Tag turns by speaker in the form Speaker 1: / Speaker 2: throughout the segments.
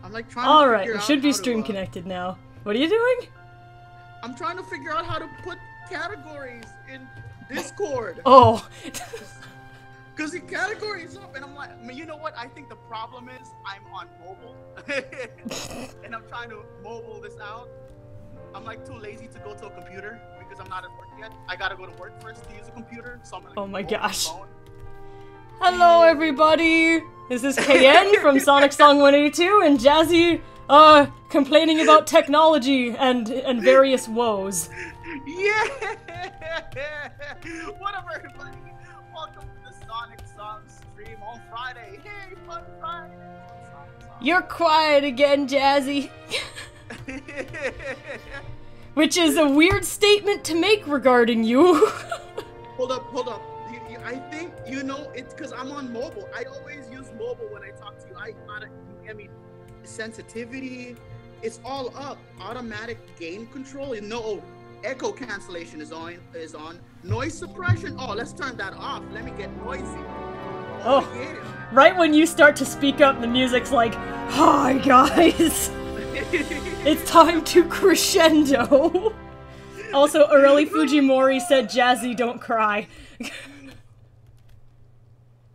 Speaker 1: I'm like trying to
Speaker 2: Alright,
Speaker 1: figure
Speaker 2: it
Speaker 1: out
Speaker 2: should be
Speaker 1: how
Speaker 2: stream
Speaker 1: to,
Speaker 2: connected now. What are you doing?
Speaker 1: I'm trying to figure out how to put categories in Discord.
Speaker 2: Oh.
Speaker 1: Because the category is up, and I'm like, I mean, you know what? I think the problem is I'm on mobile, and I'm trying to mobile this out. I'm like too lazy to go to a computer because I'm not at work yet. I gotta go to work first to use a computer, so I'm like,
Speaker 2: Oh my gosh.
Speaker 1: phone.
Speaker 2: Hello everybody! This is KN from SonicSong182 and Jazzy, complaining about technology and various woes.
Speaker 1: Yeah! What up, everybody? Welcome to the Sonic Song stream on Friday. Hey, fun Friday!
Speaker 2: You're quiet again, Jazzy. Which is a weird statement to make regarding you.
Speaker 1: Hold up. I think, you know, it's because I'm on mobile. I always use mobile when I talk to you. I mean, sensitivity, it's all up. Automatic gain control, you know, echo cancellation is on. Noise suppression, oh, let's turn that off. Let me get noisy.
Speaker 2: Oh, yeah. Right when you start to speak up, the music's like, hi guys. It's time to crescendo. Also, early Fujimori said, Jazzy, don't cry.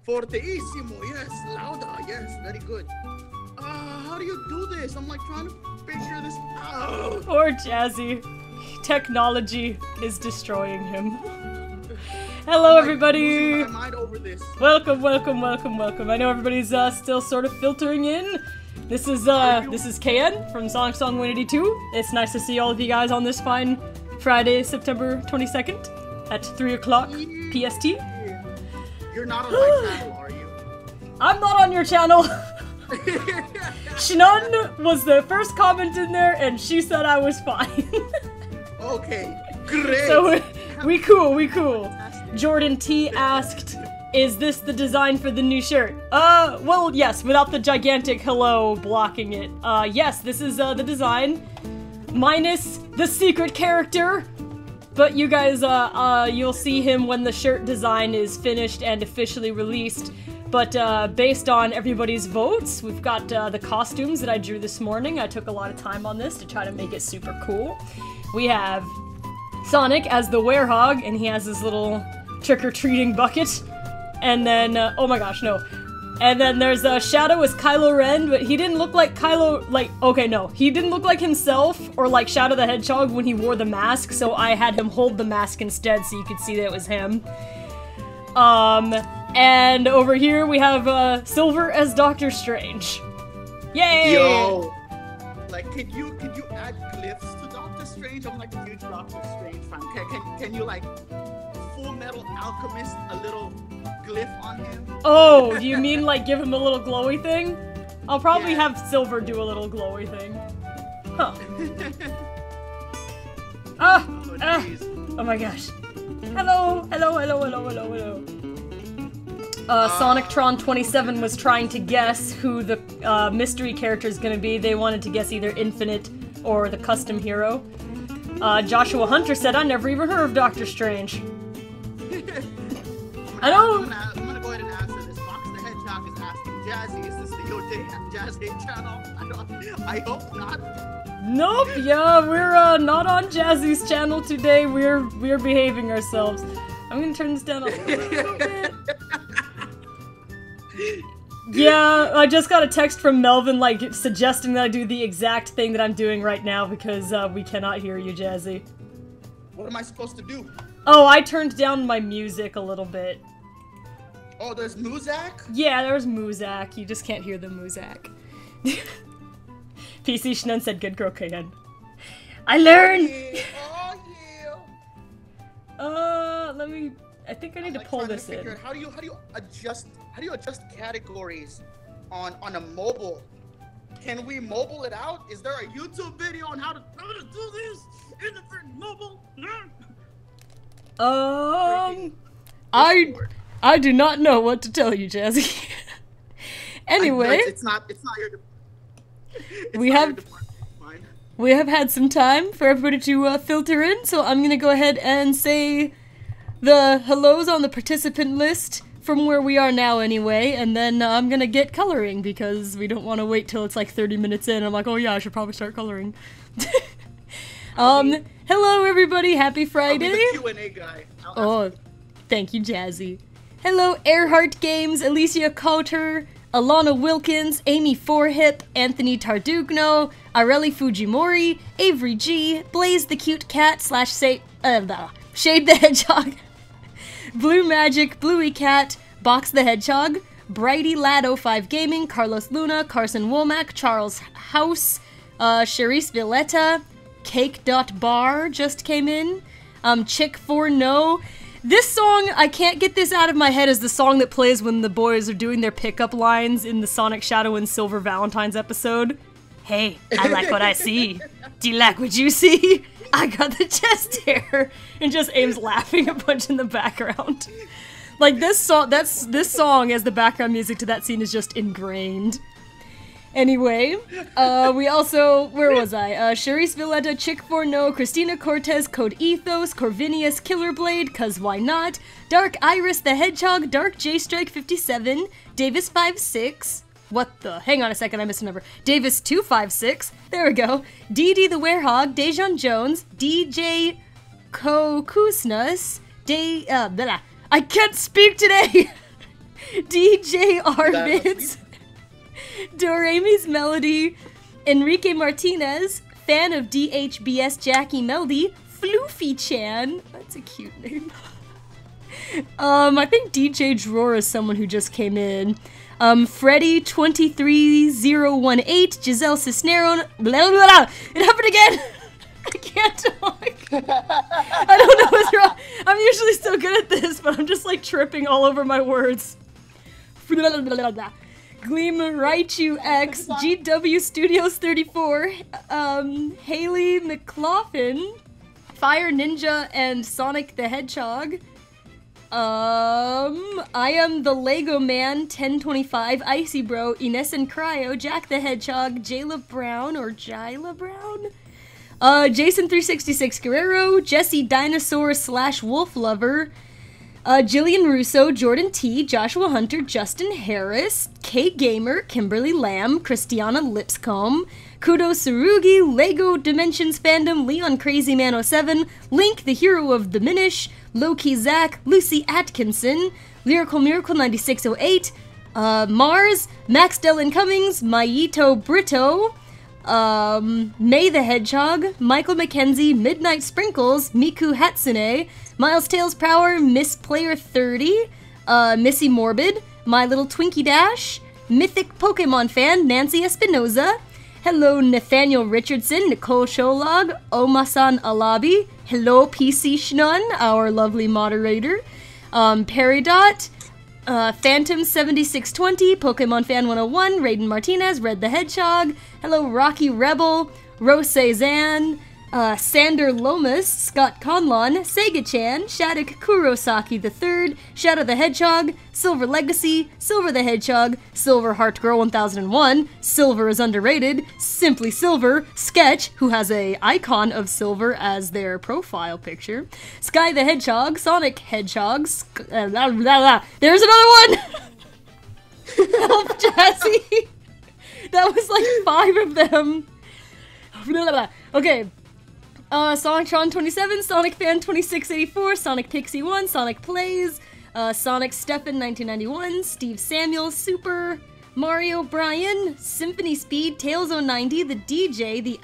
Speaker 1: Fortissimo, yes, louder, yes, very good. How do you do this? I'm like trying to figure this out.
Speaker 2: Poor Jazzy. Technology is destroying him. Hello, everybody.
Speaker 1: Losing my mind over this.
Speaker 2: Welcome. I know everybody's still sort of filtering in. This is KN from SonicSong182. It's nice to see all of you guys on this fine Friday, September 22nd at 3 o'clock PST.
Speaker 1: You're not on my channel, are you?
Speaker 2: I'm not on your channel. Shannon was the first comment in there, and she said I was fine.
Speaker 1: Okay, great.
Speaker 2: So we cool. Jordan T asked, "Is this the design for the new shirt?" Well, yes, without the gigantic hello blocking it. Yes, this is the design, minus the secret character. But you guys, you'll see him when the shirt design is finished and officially released. But based on everybody's votes, we've got the costumes that I drew this morning. I took a lot of time on this to try to make it super cool. We have Sonic as the werehog, and he has his little trick-or-treating bucket. And then, oh my gosh, no. And then there's Shadow as Kylo Ren, but he didn't look like Kylo, okay, no. He didn't look like himself, or like Shadow the Hedgehog when he wore the mask, so I had him hold the mask instead so you could see that it was him. And over here we have, Silver as Doctor Strange. Yay!
Speaker 1: Yo! Like, can you add glyphs to Doctor Strange? I'm like a huge Doctor Strange fan. Can you, like, Full Metal Alchemist a little glyph on him?
Speaker 2: Oh, do you mean like give him a little glowy thing? I'll probably have Silver do a little glowy thing. Huh. Oh my gosh. Hello. SonicTron27 was trying to guess who the mystery character is gonna be. They wanted to guess either Infinite or the custom hero. Joshua Hunter said, I never even heard of Doctor Strange. I know.
Speaker 1: I'm gonna go ahead and answer this. Fox the Hedgehog is asking, Jazzy, is this the Jazzy channel? I hope not.
Speaker 2: Nope. Yeah, we're not on Jazzy's channel today. We're behaving ourselves. I'm gonna turn this down a little bit. Yeah, I just got a text from Melvin, like, suggesting that I do the exact thing that I'm doing right now because we cannot hear you, Jazzy.
Speaker 1: What am I supposed to do?
Speaker 2: Oh, I turned down my music a little bit.
Speaker 1: Oh, there's Muzak?
Speaker 2: Yeah, there's Muzak. You just can't hear the Muzak. PC Shnen said, good girl, KN. I learned!
Speaker 1: Oh, yeah!
Speaker 2: Let me... I think I need to pull this in.
Speaker 1: How do you adjust categories on a mobile? Can we mobile it out? Is there a YouTube video on how to do this in the mobile?
Speaker 2: I do not know what to tell you, Jazzy. Anyway,
Speaker 1: it's not your.
Speaker 2: We have had some time for everybody to filter in, so I'm gonna go ahead and say the hellos on the participant list from where we are now anyway, and then I'm gonna get coloring because we don't want to wait till it's like 30 minutes in. I'm like, oh yeah, I should probably start coloring. Hello everybody, happy Friday.
Speaker 1: I'll be the Q&A guy.
Speaker 2: Oh, thank you, Jazzy. Hello, Earhart Games, Alicia Coulter, Alana Wilkins, Amy Forhip, Anthony Tardugno, Areli Fujimori, Avery G, Blaze the Cute Cat / Shade the Hedgehog, Blue Magic, Bluey Cat, Box the Hedgehog, Brighty Lad 05 Gaming, Carlos Luna, Carson Womack, Charles House, Charisse Villetta, Cake.bar just came in, Chick 4 No. This song, I can't get this out of my head, is the song that plays when the boys are doing their pickup lines in the Sonic Shadow and Silver Valentine's episode. Hey, I like what I see. Do you like what you see? I got the chest hair. And just Ames laughing a bunch in the background. Like this song, this song as the background music to that scene is just ingrained. Anyway, we also, where was I? Charisse Villetta, Chick 4 No, Christina Cortez, Code Ethos, Corvinius, Killer Blade, cause why not? Dark Iris the Hedgehog, Dark J Strike 57, Davis 56. What the? Hang on a second, I missed a number. Davis 256. There we go. DD the Werehog, Dejan Jones, DJ Kokusnus, I can't speak today. DJ Arvids. Doremi's Melody, Enrique Martinez, fan of DHBS Jackie Melody, Floofy Chan. That's a cute name. I think DJ Drawer is someone who just came in. Freddy 23018, Giselle Cisneros, blah, blah, blah. It happened again. I can't talk. I don't know what's wrong. I'm usually so good at this, but I'm just like tripping all over my words. Blah, blah, blah, blah. Gleam Raichu X, GW Studios 34, Haley McLaughlin, Fire Ninja and Sonic the Hedgehog, I am the Lego Man 1025, Icy Bro, Ines and Cryo, Jack the Hedgehog, Jayla Brown or Jyla Brown, Jason 366 Guerrero, Jesse Dinosaur / Wolf Lover, Jillian Russo, Jordan T, Joshua Hunter, Justin Harris, Kate Gamer, Kimberly Lamb, Christiana Lipscomb, Kudo Sarugi, Lego Dimensions Fandom, Leon Crazyman 07, Link, the Hero of the Minish, Loki Zach, Lucy Atkinson, Lyrical Miracle 9608, Mars, Max Dellin Cummings, Mayito Brito, May the Hedgehog, Michael McKenzie, Midnight Sprinkles, Miku Hatsune, Miles Tails Power, Miss Player 30, Missy Morbid, My Little Twinkie Dash, Mythic Pokemon Fan, Nancy Espinoza, hello Nathaniel Richardson, Nicole Sholog, Omasan Alabi, hello PC Schnun, our lovely moderator, Peridot, Phantom 7620, Pokemon Fan 101, Raiden Martinez, Red the Hedgehog, hello Rocky Rebel, Rose Zan, Sander Lomas, Scott Conlon, Sega-chan, Shattuck Kurosaki III, Shadow the Hedgehog, Silver Legacy, Silver the Hedgehog, Silver Heart Girl 1001, Silver is underrated, Simply Silver, Sketch, who has a icon of silver as their profile picture, Sky the Hedgehog, Sonic Hedgehog, there's another one! Help, Jazzy! That was like 5 of them. Okay. Sonic 27, Sonic Fan 2684, Sonic Pixie 1, Sonic Plays, Sonic Stefan 1991, Steve Samuel, Super, Mario Brian, Symphony Speed, Tails 090, the DJ,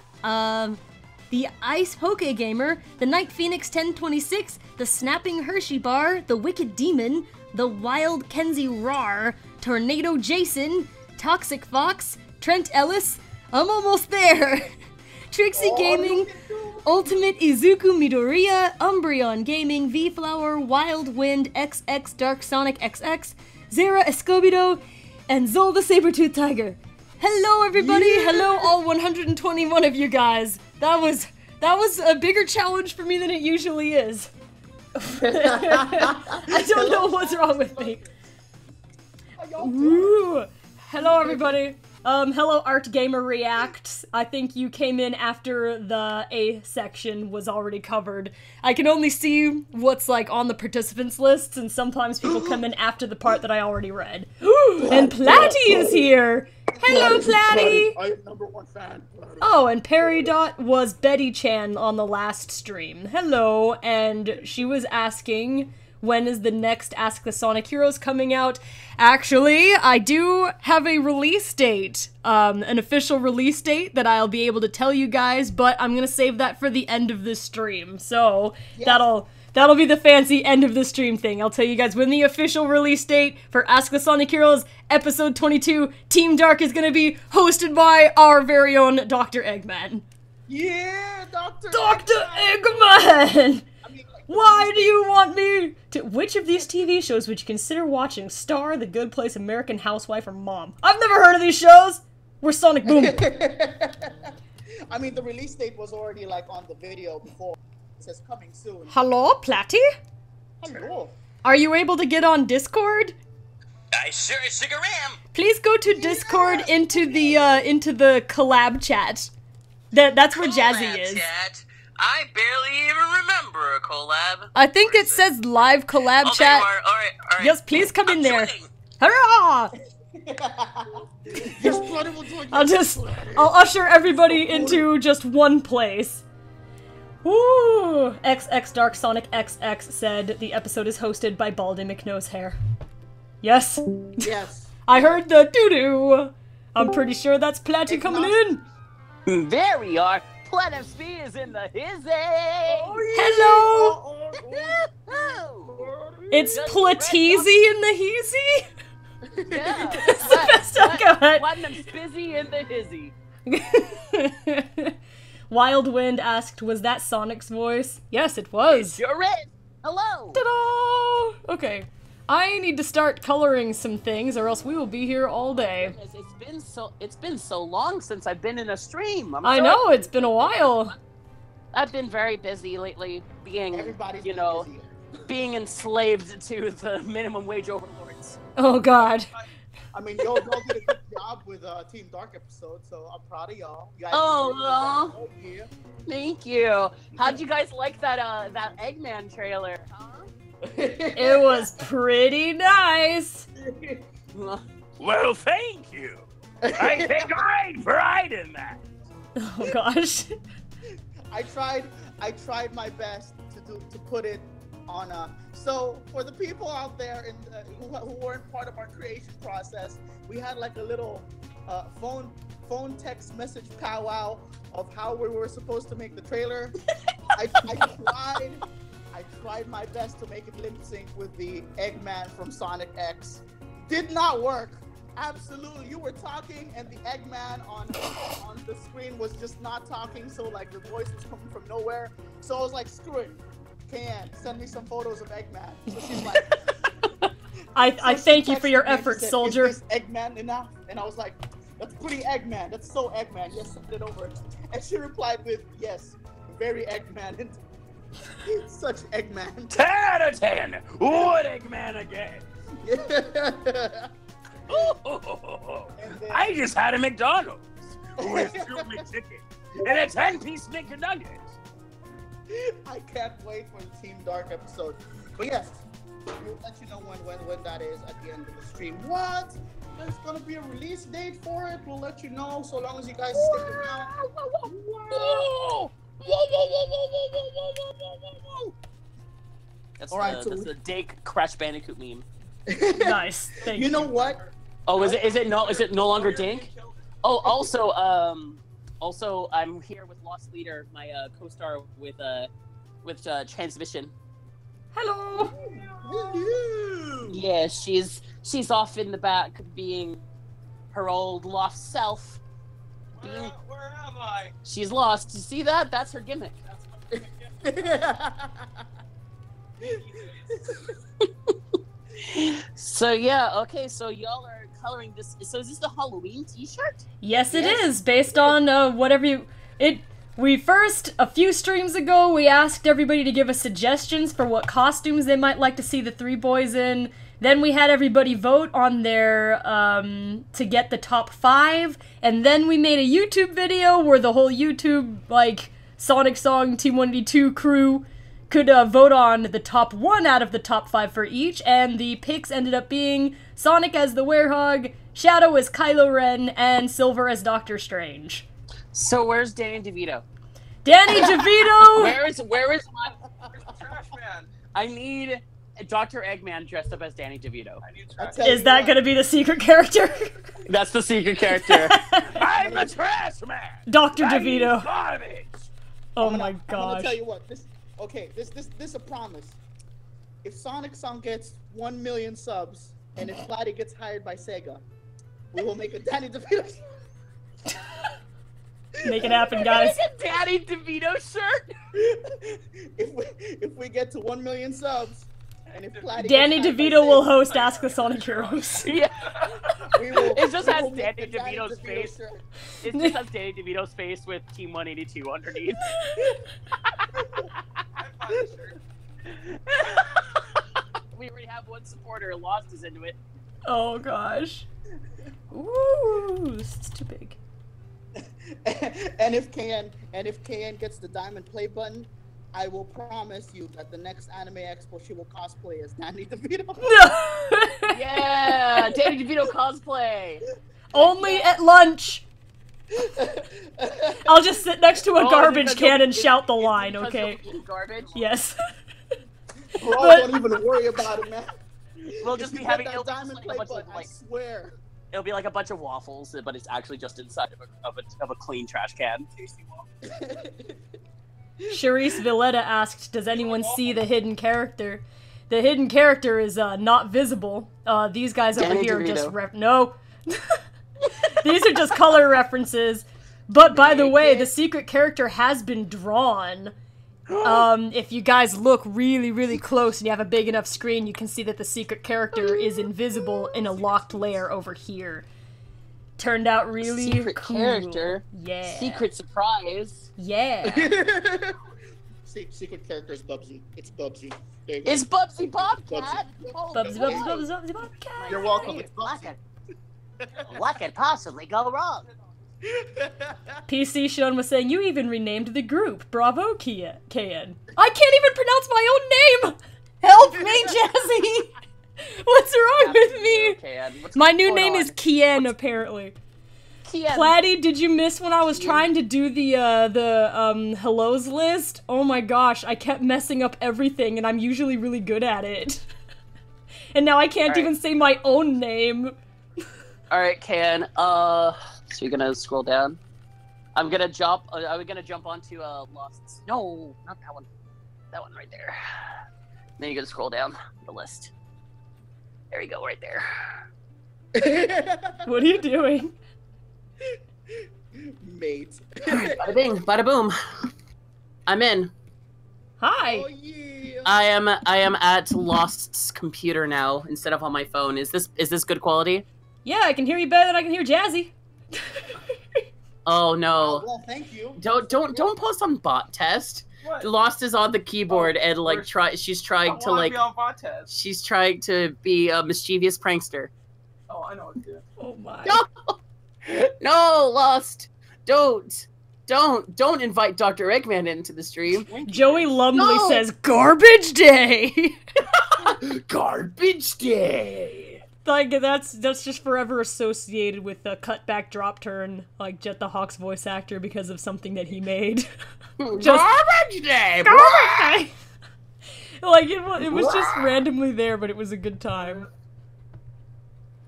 Speaker 2: the Ice Poke Gamer, the Night Phoenix 1026, the Snapping Hershey Bar, the Wicked Demon, the Wild Kenzie Rar, Tornado Jason, Toxic Fox, Trent Ellis, I'm almost there! Trixie Gaming, Ultimate Izuku Midoriya, Umbreon Gaming, V-Flower, Wild Wind, XX Dark Sonic XX, Zera Escobedo, and Zol the Sabertooth Tiger. Hello everybody! Yeah. Hello all 121 of you guys! That was a bigger challenge for me than it usually is. I don't know what's wrong with me. Ooh. Hello everybody! Hello, Art Gamer Reacts. I think you came in after the A section was already covered. I can only see what's, like, on the participants lists, and sometimes people come in after the part that I already read. And Platty is here! Hello, Platty!
Speaker 1: I am #1 fan.
Speaker 2: Oh, and Perry Dot was Betty Chan on the last stream. Hello, and she was asking, when is the next Ask the Sonic Heroes coming out? Actually, I do have a release date, an official release date that I'll be able to tell you guys, but I'm gonna save that for the end of this stream. So, that'll be the fancy end of the stream thing. I'll tell you guys when the official release date for Ask the Sonic Heroes episode 22 Team Dark is gonna be, hosted by our very own Dr. Eggman.
Speaker 1: Yeah, Dr.
Speaker 2: Eggman! Why do you want me to— which of these TV shows would you consider watching? Star, The Good Place, American Housewife, or Mom? I've never heard of these shows! We're Sonic Boom!
Speaker 1: I mean, the release date was already, like, on the video before. It says coming soon.
Speaker 2: Hello, Platty?
Speaker 1: Hello.
Speaker 2: Are you able to get on Discord?
Speaker 3: I sure am.
Speaker 2: Please go to Discord into the collab chat. That's where Jazzy is.
Speaker 3: Chat. I barely even remember a collab.
Speaker 2: I think it says live collab chat.
Speaker 3: There you are. All right.
Speaker 2: Yes, please come in there.
Speaker 3: Joining.
Speaker 2: Hurrah!
Speaker 1: Yes, Bloody will join you.
Speaker 2: I'll usher everybody into just one place. Woo! XX Dark Sonic XX said the episode is hosted by Baldy McNosehair. Yes.
Speaker 1: Yes.
Speaker 2: I heard the doo-doo. I'm pretty sure that's Platty coming in.
Speaker 4: There we are. Platinum Speed is in the hizzy.
Speaker 1: Oh, yeah.
Speaker 2: Hello. It's Plateezy in the heezy.
Speaker 4: Yeah.
Speaker 2: That's the best I'll go at.
Speaker 4: Platinum Spizzy in the hizzy.
Speaker 2: Wild Wind asked, was that Sonic's voice? Yes, it was.
Speaker 4: Sure is. Hello.
Speaker 2: Ta-da! Okay. I need to start coloring some things, or else we will be here all day.
Speaker 4: It's been so long since I've been in a stream.
Speaker 2: I know, it's been a while.
Speaker 4: I've been very busy lately, being,
Speaker 1: Everybody's
Speaker 4: you know, being enslaved to the minimum wage overlords.
Speaker 2: Oh God.
Speaker 1: I mean, y'all did a good job with Team Dark episode, so I'm proud of y'all.
Speaker 4: Oh,
Speaker 1: yeah.
Speaker 4: Thank you. How'd you guys like that that Eggman trailer? Huh?
Speaker 2: It was pretty nice.
Speaker 3: Well, thank you. I take great pride in that.
Speaker 2: Oh gosh.
Speaker 1: I tried my best to put it on so for the people out there who weren't part of our creation process, we had like a little phone text message powwow of how we were supposed to make the trailer. I tried my best to make it lip sync with the Eggman from Sonic X. Did not work. Absolutely, you were talking and the Eggman on the screen was just not talking, so like the voice was coming from nowhere. So I was like, screw it, Can send me some photos of Eggman. So she's like,
Speaker 2: I thank you for your efforts, soldier.
Speaker 1: Is this Eggman enough? And I was like, that's pretty Eggman. That's so Eggman. Yes, send it over. And she replied with, yes, very Eggman. And such Eggman.
Speaker 3: 10 out of 10. What Eggman again? I just had a McDonald's with 2 McChickens and a 10-piece McNugget.
Speaker 1: I can't wait for the Team Dark episode. But yes, we'll let you know when that is at the end of the stream. What? There's gonna be a release date for it. We'll let you know so long as you guys stick around.
Speaker 4: That's
Speaker 1: All right,
Speaker 4: that's the Dake Crash Bandicoot meme.
Speaker 2: Nice. Thank you.
Speaker 1: You know what?
Speaker 4: Oh, is it no longer Dink? Oh, also I'm here with Lost Leader, my co-star with Transmission.
Speaker 2: Hello.
Speaker 4: Yeah, she's off in the back being her old lost self.
Speaker 3: Where am I?
Speaker 4: She's lost. You see that? That's her gimmick. So yeah, okay, so y'all are coloring this. So is this the Halloween t-shirt?
Speaker 2: Yes, it is, based on whatever you... We first, a few streams ago, we asked everybody to give us suggestions for what costumes they might like to see the three boys in. Then we had everybody vote on their, to get the top 5, and then we made a YouTube video where the whole YouTube, like, Sonic Song Team 182 crew could vote on the top 1 out of the top 5 for each, and the picks ended up being Sonic as the Werehog, Shadow as Kylo Ren, and Silver as Doctor Strange.
Speaker 4: So where's Danny DeVito?
Speaker 2: Danny DeVito!
Speaker 4: Where is my
Speaker 5: Trash man.
Speaker 4: I need Dr. Eggman dressed up as Danny DeVito.
Speaker 5: I need trash.
Speaker 2: Is that gonna be the secret character?
Speaker 4: That's the secret character.
Speaker 3: I'm the trash man.
Speaker 2: Dr.
Speaker 3: I eat
Speaker 2: DeVito.
Speaker 3: garbage.
Speaker 2: Oh
Speaker 1: I'm
Speaker 2: my
Speaker 1: gonna
Speaker 2: gosh.
Speaker 1: tell you what. This is a promise. If Sonic Song gets 1 million subs, and if Platy gets hired by Sega, we will make a Danny DeVito.
Speaker 2: Make it happen, guys.
Speaker 4: Make a Danny DeVito shirt.
Speaker 1: if we get to 1 million subs, and if Platy
Speaker 2: Danny
Speaker 1: gets hired by
Speaker 2: DeVito will
Speaker 1: Sega,
Speaker 2: host Ask the Sonic Heroes.
Speaker 4: Yeah.
Speaker 1: it
Speaker 4: just has Danny DeVito's face.
Speaker 1: Shirt.
Speaker 4: It just has Danny DeVito's face with Team 182 underneath. We already have one supporter. Lost is into it.
Speaker 2: Oh gosh. Ooh, this is too big.
Speaker 1: and if KN gets the diamond play button, I will promise you that the next Anime Expo she will cosplay as Danny DeVito.
Speaker 4: Yeah, Danny DeVito cosplay.
Speaker 2: Only at lunch. I'll just sit next to a
Speaker 4: Oh,
Speaker 2: garbage
Speaker 4: because
Speaker 2: can and
Speaker 4: you'll-
Speaker 2: shout the
Speaker 4: it's
Speaker 2: line,
Speaker 4: because
Speaker 2: okay?
Speaker 4: you'll eat garbage.
Speaker 2: Yes.
Speaker 1: Bro,
Speaker 2: But-
Speaker 1: don't even worry about it, man.
Speaker 4: We'll
Speaker 1: If
Speaker 4: just
Speaker 1: you
Speaker 4: be
Speaker 1: get
Speaker 4: having
Speaker 1: that
Speaker 4: it'll be
Speaker 1: diamond
Speaker 4: like
Speaker 1: play
Speaker 4: a bunch
Speaker 1: button,
Speaker 4: of
Speaker 1: I
Speaker 4: like
Speaker 1: swear.
Speaker 4: it'll be like a bunch of waffles, but it's actually just inside of a clean trash can.
Speaker 5: Tasty waffle.
Speaker 2: Charisse Villetta asked, does anyone see the hidden character? The hidden character is not visible. These guys over
Speaker 4: Danny
Speaker 2: here are just
Speaker 4: DeVito.
Speaker 2: no. These are just color references. But by the way, the secret character has been drawn. If you guys look really, really close and you have a big enough screen, you can see that the secret character is invisible in a locked layer over here. Turned out really
Speaker 4: Secret
Speaker 2: cool.
Speaker 4: character.
Speaker 2: Yeah.
Speaker 4: Secret surprise.
Speaker 2: Yeah.
Speaker 1: Secret character is Bubsy. It's Bubsy. There you go.
Speaker 4: It's Bubsy Bobcat. Oh,
Speaker 2: Bubsy,
Speaker 4: my
Speaker 2: Bubsy,
Speaker 4: God.
Speaker 2: Bubsy, Bubsy, Bobcat.
Speaker 1: You're welcome. It's
Speaker 4: What
Speaker 1: Bubsy.
Speaker 4: what could possibly go wrong?
Speaker 2: PC Sean was saying, you even renamed the group. Bravo, KN. I can't even pronounce my own name! Help me, Jazzy! What's wrong with me?
Speaker 4: Okay,
Speaker 2: My new name is Kien, apparently.
Speaker 4: Kian.
Speaker 2: Platy, did you miss when I was trying to do the hellos list? Oh my gosh, I kept messing up everything, and I'm usually really good at it. And now I can't
Speaker 4: Alright.
Speaker 2: even say my own name.
Speaker 4: Alright, Kian. So you're gonna scroll down. I'm gonna jump. Are we gonna jump onto Lost? No, not that one. That one right there. Then you're gonna scroll down the list. There you go, right there.
Speaker 2: What are you doing?
Speaker 1: Mate.
Speaker 4: Bada bing, bada boom. I'm in.
Speaker 2: Hi.
Speaker 1: Oh yeah.
Speaker 4: I am at Lost's computer now instead of on my phone. Is this good quality?
Speaker 2: Yeah, I can hear you better than I can hear Jazzy.
Speaker 4: Oh no.
Speaker 1: Well, thank you.
Speaker 4: Don't post on bot test.
Speaker 5: What?
Speaker 4: Lost is on the keyboard and like
Speaker 5: we're-
Speaker 4: she's trying to
Speaker 5: I wanna
Speaker 4: like
Speaker 5: be on bot test.
Speaker 4: she's trying to be a mischievous prankster.
Speaker 5: Oh, I know what to do.
Speaker 2: Oh my.
Speaker 4: No, no, Lost, don't invite Dr. Eggman into the stream.
Speaker 2: Joey Lumley
Speaker 4: No!
Speaker 2: says, garbage day!
Speaker 4: Garbage day.
Speaker 2: Like, that's just forever associated with the cutback drop turn, like Jet the Hawk's voice actor, because of something that he made. Just-
Speaker 4: Garbage day.
Speaker 2: Garbage day! Like, it was just randomly there, but it was a good time.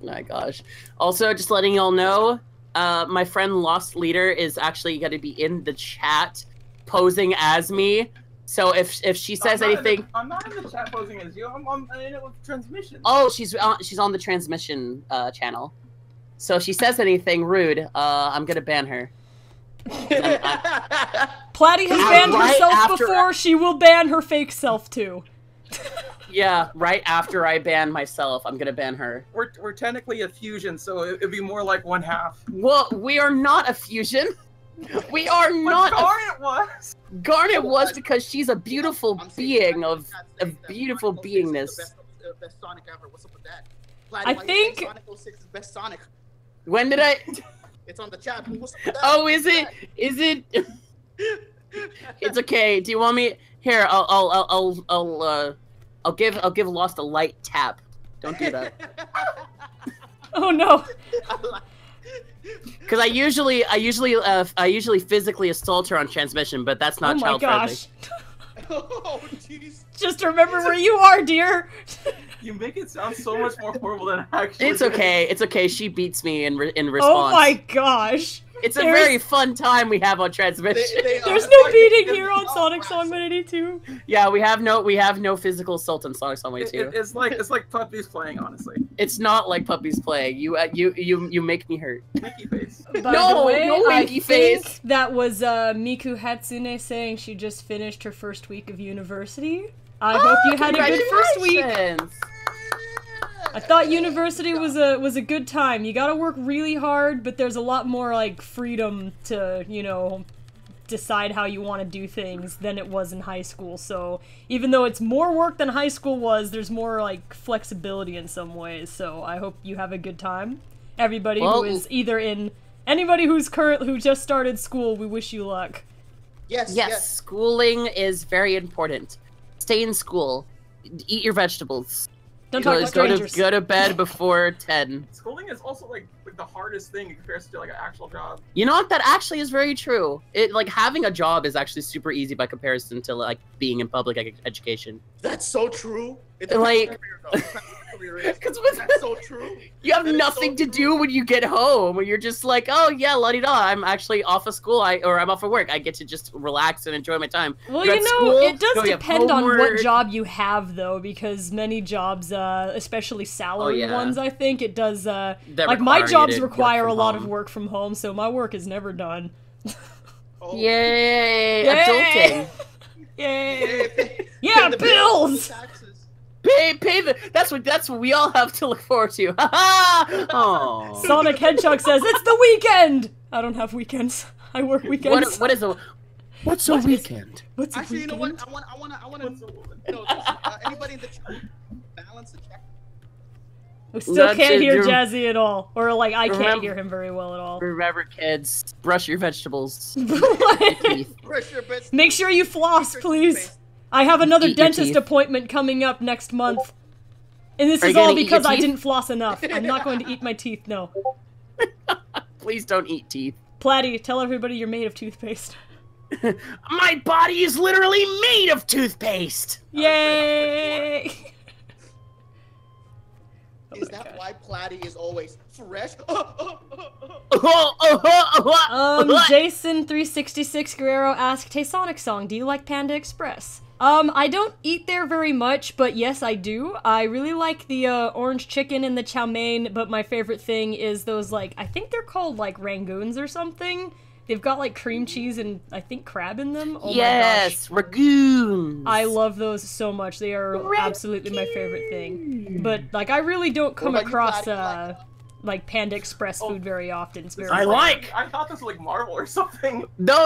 Speaker 4: My gosh. Also, just letting y'all know, my friend Lost Leader is actually going to be in the chat posing as me. So if she says anything,
Speaker 5: I'm not in the chat posing as you. I'm in it with transmission.
Speaker 4: oh, she's on the transmission channel. So if she says anything rude, I'm gonna ban her.
Speaker 2: Platy has
Speaker 4: Yeah,
Speaker 2: banned
Speaker 4: right
Speaker 2: herself
Speaker 4: after-
Speaker 2: before, she will ban her fake self too.
Speaker 4: Yeah, right after I ban myself, I'm gonna ban her.
Speaker 5: We're technically a fusion, so it'd be more like one half.
Speaker 4: Well, we are not a fusion. We are not.
Speaker 5: But Garnet was.
Speaker 4: Garnet was because she's a beautiful
Speaker 1: I'm saying
Speaker 4: being
Speaker 1: that-
Speaker 4: of
Speaker 1: I'm not saying that
Speaker 4: beautiful
Speaker 1: Michael Jackson is
Speaker 4: beingness.
Speaker 1: the the best Sonic ever. What's up with that? Platy,
Speaker 2: I
Speaker 1: why you
Speaker 2: think-
Speaker 1: saying Sonic 06 is best Sonic.
Speaker 6: When did I?
Speaker 1: It's on the chat. What's up with that?
Speaker 6: Oh, is it? Is it? It's okay. Do you want me? Here, I'll give Lost a light tap. Don't do that.
Speaker 2: Oh no.
Speaker 6: Because I usually physically assault her on transmission, but that's not
Speaker 2: Oh my
Speaker 6: child friendly.
Speaker 2: gosh.
Speaker 1: Oh, jeez.
Speaker 2: Just remember where you are, dear.
Speaker 5: You make it sound so much more horrible than it actually
Speaker 6: It's
Speaker 5: is.
Speaker 6: okay. It's okay. She beats me in
Speaker 2: Oh
Speaker 6: response.
Speaker 2: my gosh.
Speaker 6: It's a
Speaker 2: There's-
Speaker 6: very fun time we have on transmission.
Speaker 2: There's no beating here on SonicSong182.
Speaker 6: Yeah, we have no physical assault on SonicSong182.
Speaker 5: It's like puppies playing, honestly.
Speaker 6: It's not like puppies play. You make me hurt.
Speaker 5: Mickey face.
Speaker 2: By
Speaker 6: No,
Speaker 2: the way,
Speaker 6: no
Speaker 2: I
Speaker 6: winky
Speaker 2: think
Speaker 6: face.
Speaker 2: that was Miku Hatsune saying she just finished her first week of university. I hope you had a good first week.
Speaker 6: Congratulations.
Speaker 2: I thought university was a good time. You gotta work really hard, but there's a lot more like freedom to, you know, decide how you want to do things than it was in high school. So even though it's more work than high school was, there's more like flexibility in some ways. So I hope you have a good time. Everybody
Speaker 6: Well-
Speaker 2: who is either in anybody who just started school, we wish you luck.
Speaker 1: Yes,
Speaker 6: Yes, schooling is very important. Stay in school. Eat your vegetables.
Speaker 2: Don't talk to strangers.
Speaker 6: Go to bed before 10.
Speaker 5: Schooling is also like the hardest thing in comparison to like an actual job.
Speaker 6: You know what? That actually is very true. It like having a job is actually super easy by comparison to like being in public education.
Speaker 1: That's so true. It's
Speaker 6: Like-
Speaker 1: because that's so true.
Speaker 6: You have
Speaker 1: That is
Speaker 6: nothing
Speaker 1: so
Speaker 6: to
Speaker 1: true.
Speaker 6: do when you get home, when you're just like, oh yeah, la-di-da, I'm actually off of school, or I'm off of work. I get to just relax and enjoy my time.
Speaker 2: Well,
Speaker 6: You're
Speaker 2: you
Speaker 6: at
Speaker 2: know,
Speaker 6: school,
Speaker 2: it does
Speaker 6: you have
Speaker 2: depend on what
Speaker 6: homework.
Speaker 2: job you have, though, because many jobs, especially salary
Speaker 6: yeah.
Speaker 2: ones, I think, it does,
Speaker 6: That
Speaker 2: like, my
Speaker 6: require you
Speaker 2: jobs
Speaker 6: to work
Speaker 2: require
Speaker 6: from
Speaker 2: a lot of
Speaker 6: home.
Speaker 2: work from home, so my work is never done.
Speaker 1: Oh.
Speaker 6: Yay!
Speaker 2: Yay!
Speaker 6: Adulting.
Speaker 2: Yay!
Speaker 1: Pay
Speaker 2: Yeah,
Speaker 1: the
Speaker 2: bills!
Speaker 1: taxes.
Speaker 6: Pay the. That's what we all have to look forward to. Ha ha! Oh.
Speaker 2: Sonic Hedgehog says, it's the weekend! I don't have weekends. I work weekends.
Speaker 6: What's a weekend?
Speaker 2: What's a
Speaker 1: Actually, you know
Speaker 2: weekend?
Speaker 1: what? I want
Speaker 5: What's
Speaker 1: to
Speaker 5: a woman?
Speaker 1: know. Anybody in the chat balance the check?
Speaker 2: We still
Speaker 6: That's
Speaker 2: can't
Speaker 6: it,
Speaker 2: hear
Speaker 6: you're-
Speaker 2: Jazzy at all. Or, like, I can't
Speaker 6: Remember-
Speaker 2: hear him very well at all.
Speaker 6: Remember, kids, brush your vegetables.
Speaker 1: Pressure, but
Speaker 2: Make sure you floss,
Speaker 1: Secret
Speaker 2: please.
Speaker 1: toothpaste.
Speaker 2: I have another
Speaker 6: Eat your
Speaker 2: dentist
Speaker 6: teeth.
Speaker 2: appointment coming up next month. And this
Speaker 6: Are
Speaker 2: is
Speaker 6: you
Speaker 2: all
Speaker 6: gonna eat your
Speaker 2: because I
Speaker 6: teeth?
Speaker 2: didn't floss enough. I'm not going to eat my teeth, no.
Speaker 6: Please don't eat teeth.
Speaker 2: Platy, tell everybody you're made of toothpaste.
Speaker 6: My body is literally made of toothpaste.
Speaker 2: Yay!
Speaker 1: Is that why Platy is always fresh?
Speaker 2: Jason366 Guerrero asked, hey Sonic Song, do you like Panda Express? I don't eat there very much, but yes, I do. I really like the orange chicken and the chow mein, but my favorite thing is those, like, I think they're called, like, rangoons or something. They've got, like, cream cheese and, I think, crab in them. Oh
Speaker 6: Yes, ragoons.
Speaker 2: my gosh. I love those so much. They are absolutely my favorite thing. But, like, I really don't come
Speaker 1: about you,
Speaker 2: across,
Speaker 1: Platy?
Speaker 2: like, Panda Express food very often. It's very
Speaker 6: I
Speaker 2: rare.
Speaker 6: like.
Speaker 5: I thought this was like Marvel or something.
Speaker 6: No.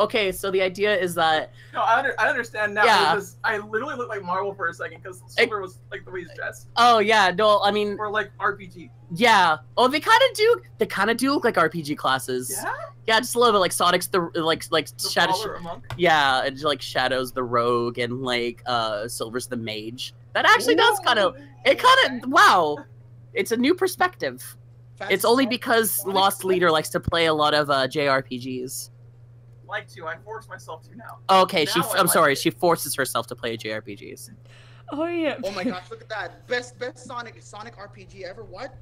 Speaker 6: Okay, so the idea is that
Speaker 5: No, I understand now.
Speaker 6: Yeah.
Speaker 5: Because I literally looked like Marvel for a second because Silver was like the way he's dressed.
Speaker 6: oh yeah, no, I mean
Speaker 5: Or like RPG.
Speaker 6: yeah. Oh, they kind of do look like RPG classes.
Speaker 5: Yeah?
Speaker 6: Yeah, just a little bit like Sonic's the like
Speaker 5: The
Speaker 6: Shadow.
Speaker 5: Brawler among.
Speaker 6: Yeah, and like Shadow's the rogue and like Silver's the mage. That actually does kind of wow. It's a new perspective. It's only because Lost Leader likes to play a lot of JRPGs.
Speaker 5: Like to. I force myself to now.
Speaker 6: Okay,
Speaker 5: Now I
Speaker 6: I'm
Speaker 5: like
Speaker 6: sorry,
Speaker 5: it.
Speaker 6: she forces herself to play JRPGs.
Speaker 2: Oh, yeah.
Speaker 1: Oh my gosh, look at that. Best Sonic RPG ever. What?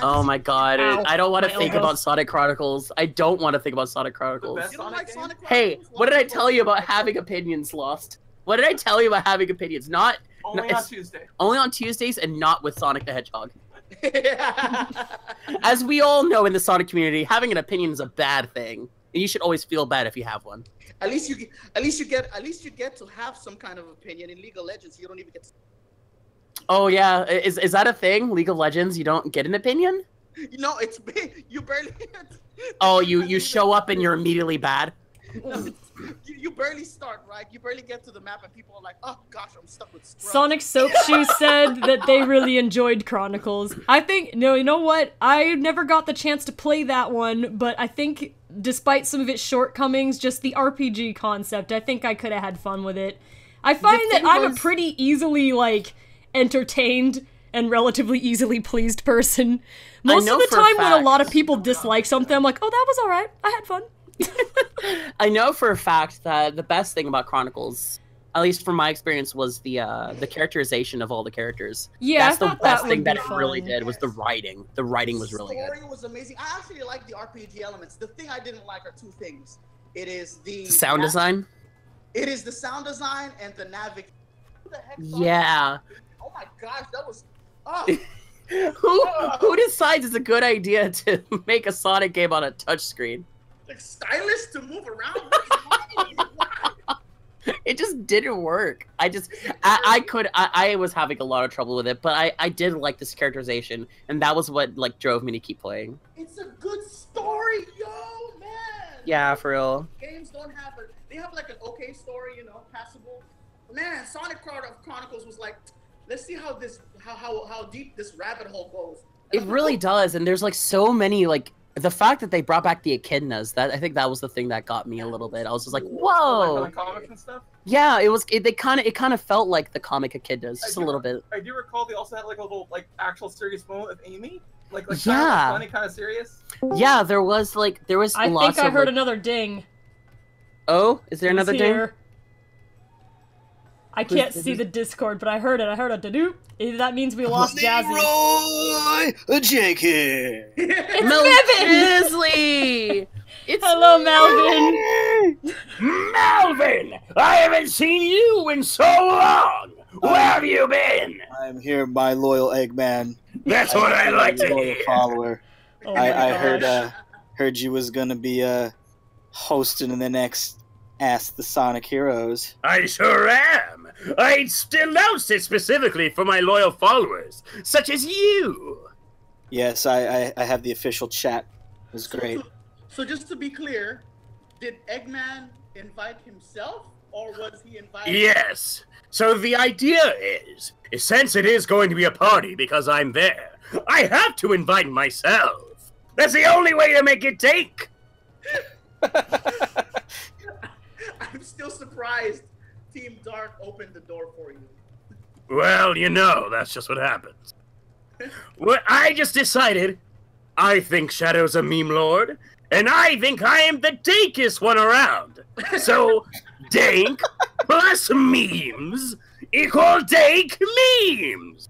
Speaker 6: Oh my god,
Speaker 2: Ow,
Speaker 6: I don't want to
Speaker 2: my
Speaker 6: think
Speaker 2: elbow.
Speaker 6: about Sonic Chronicles. I don't want to think about Sonic Chronicles.
Speaker 5: best-
Speaker 1: You don't like Sonic
Speaker 6: Hey,
Speaker 1: Chronicles?
Speaker 6: what did I tell you about having opinions, Lost? What did I tell you about having opinions? Not
Speaker 5: Only on
Speaker 6: it's-
Speaker 5: Tuesday.
Speaker 6: only on Tuesdays and not with Sonic the Hedgehog.
Speaker 1: Yeah.
Speaker 6: As we all know in the Sonic community, having an opinion is a bad thing. And you should always feel bad if you have one.
Speaker 1: At least you get to have some kind of opinion. In League of Legends, you don't even get to...
Speaker 6: Oh yeah, is that a thing? League of Legends, you don't get an opinion?
Speaker 1: You know, it's big. You barely
Speaker 6: Oh, you show up and you're immediately bad?
Speaker 1: No, You barely start, right? You barely get to the map, and people are like, "Oh gosh, I'm stuck with scrubs."
Speaker 2: Sonic Soap Shoe said that they really enjoyed Chronicles. I think, no, you know what? I never got the chance to play that one, but I think, despite some of its shortcomings, just the RPG concept, I think I could have had fun with it. I find that I'm a pretty easily, like, entertained and relatively easily pleased person. Most of the time when a lot of people dislike something, I'm like, oh, that was alright. I had fun.
Speaker 6: I know for a fact that the best thing about Chronicles, at least from my experience, was the characterization of all the characters.
Speaker 2: Yeah,
Speaker 6: that's the best thing that it
Speaker 2: fun.
Speaker 6: really did was the writing. The writing was really good.
Speaker 1: The story was amazing. I actually like the RPG elements. The thing I didn't like are two things. It is the
Speaker 6: sound design.
Speaker 1: It is the sound design and the navigation. Who the heck?
Speaker 6: Yeah.
Speaker 1: Oh my gosh, that was. Oh.
Speaker 6: Who decides it's a good idea to make a Sonic game on a touchscreen?
Speaker 1: Like stylus to move around.
Speaker 6: It just didn't work. I was having a lot of trouble with it, but I did like this characterization, and that was what like drove me to keep playing.
Speaker 1: It's a good story, yo, man.
Speaker 6: Yeah, for real.
Speaker 1: Games don't have they have like an okay story, you know, passable. Man, Sonic Chronicles was like, let's see how deep this rabbit hole goes.
Speaker 6: It really does, and there's like so many like the fact that they brought back the echidnas. That I think that was the thing that got me a little bit. I was just like, whoa.
Speaker 5: Like comics and stuff.
Speaker 6: Yeah, it was. It kind of felt like the comic echidnas, just a little bit.
Speaker 5: I do recall they also had like a little like actual serious moment with Amy. Like
Speaker 6: yeah,
Speaker 5: funny, kind of serious.
Speaker 6: Yeah, there was
Speaker 2: I
Speaker 6: lots
Speaker 2: think I heard another ding.
Speaker 6: Oh, is there another ding?
Speaker 2: I can't see the Discord, but I heard it. I heard a da-doo. That means we lost Jazzy.
Speaker 7: Leroy Jenkins!
Speaker 2: It's
Speaker 6: Melvin!
Speaker 2: Hello, Melvin!
Speaker 3: Melvin! I haven't seen you in so long! Where have you been?
Speaker 7: I'm here, my loyal Eggman.
Speaker 3: That's what I like to
Speaker 7: loyal
Speaker 3: hear.
Speaker 7: Follower.
Speaker 2: Oh
Speaker 7: I heard you was gonna be hosting in the next Ask the Sonic Heroes.
Speaker 3: I sure am. I announced it specifically for my loyal followers, such as you.
Speaker 7: Yes, I have the official chat. It was great.
Speaker 1: So just to be clear, did Eggman invite himself, or was he invited?
Speaker 3: Yes. So the idea is since it is going to be a party because I'm there, I have to invite myself. That's the only way to make it take.
Speaker 1: I'm still surprised Team Dark opened the door for you.
Speaker 3: Well, you know, that's just what happens. Well, I just decided I think Shadow's a meme lord, and I think I am the dankest one around. So, dank plus memes equal dank memes.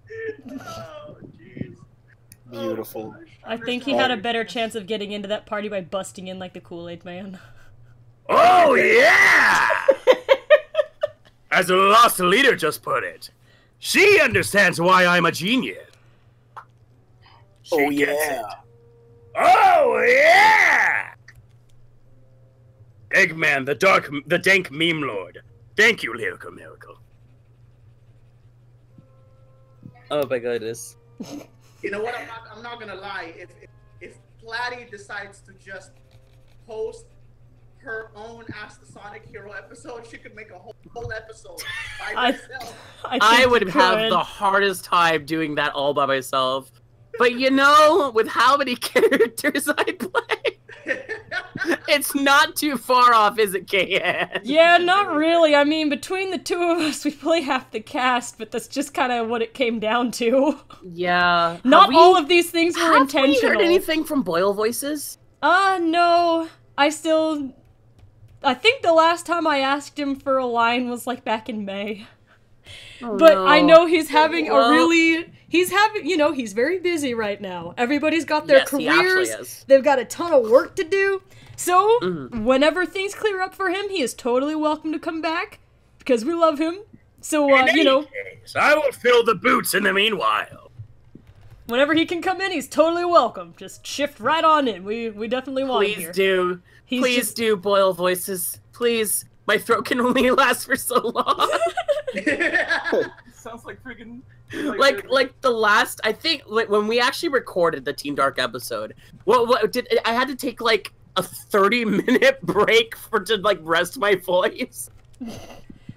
Speaker 1: Oh, jeez.
Speaker 7: Beautiful.
Speaker 2: I think he had a better chance of getting into that party by busting in like the Kool-Aid Man.
Speaker 3: Oh, yeah! As the lost leader just put it, she understands why I'm a genius.
Speaker 7: Oh,
Speaker 3: She gets
Speaker 7: yeah.
Speaker 3: it. Oh, yeah! Eggman, the dank meme lord. Thank you, Lyrical Miracle.
Speaker 6: Oh my goodness.
Speaker 1: You know what? I'm not gonna lie. If Platy decides to just post her own Ask the Sonic Hero episode, she could make a whole episode by herself.
Speaker 6: I would have the hardest time doing that all by myself. But you know, with how many characters I play, it's not too far off, is it, KN?
Speaker 2: Yeah, not really. I mean, between the two of us, we play half the cast, but that's just kind of what it came down to.
Speaker 6: Yeah.
Speaker 2: Not all of these things were
Speaker 6: Have
Speaker 2: intentional.
Speaker 6: we heard anything from Boyle Voices?
Speaker 2: No. I think the last time I asked him for a line was like back in May.
Speaker 6: Oh,
Speaker 2: But
Speaker 6: no.
Speaker 2: I know he's having he's very busy right now. Everybody's got their
Speaker 6: Yes, he actually
Speaker 2: careers.
Speaker 6: is.
Speaker 2: They've got a ton of work to do. So, whenever things clear up for him, he is totally welcome to come back because we love him. So,
Speaker 3: In any case, I will fill the boots in the meanwhile.
Speaker 2: whenever he can come in, he's totally welcome. Just shift right on in. We definitely want him here.
Speaker 6: Please do. Please do, Boyle Voices. Please. My throat can only last for so long.
Speaker 5: Sounds like freaking
Speaker 6: like the last, I think, like when we actually recorded the Team Dark episode, what did I had to take like a 30-minute break to like rest my voice.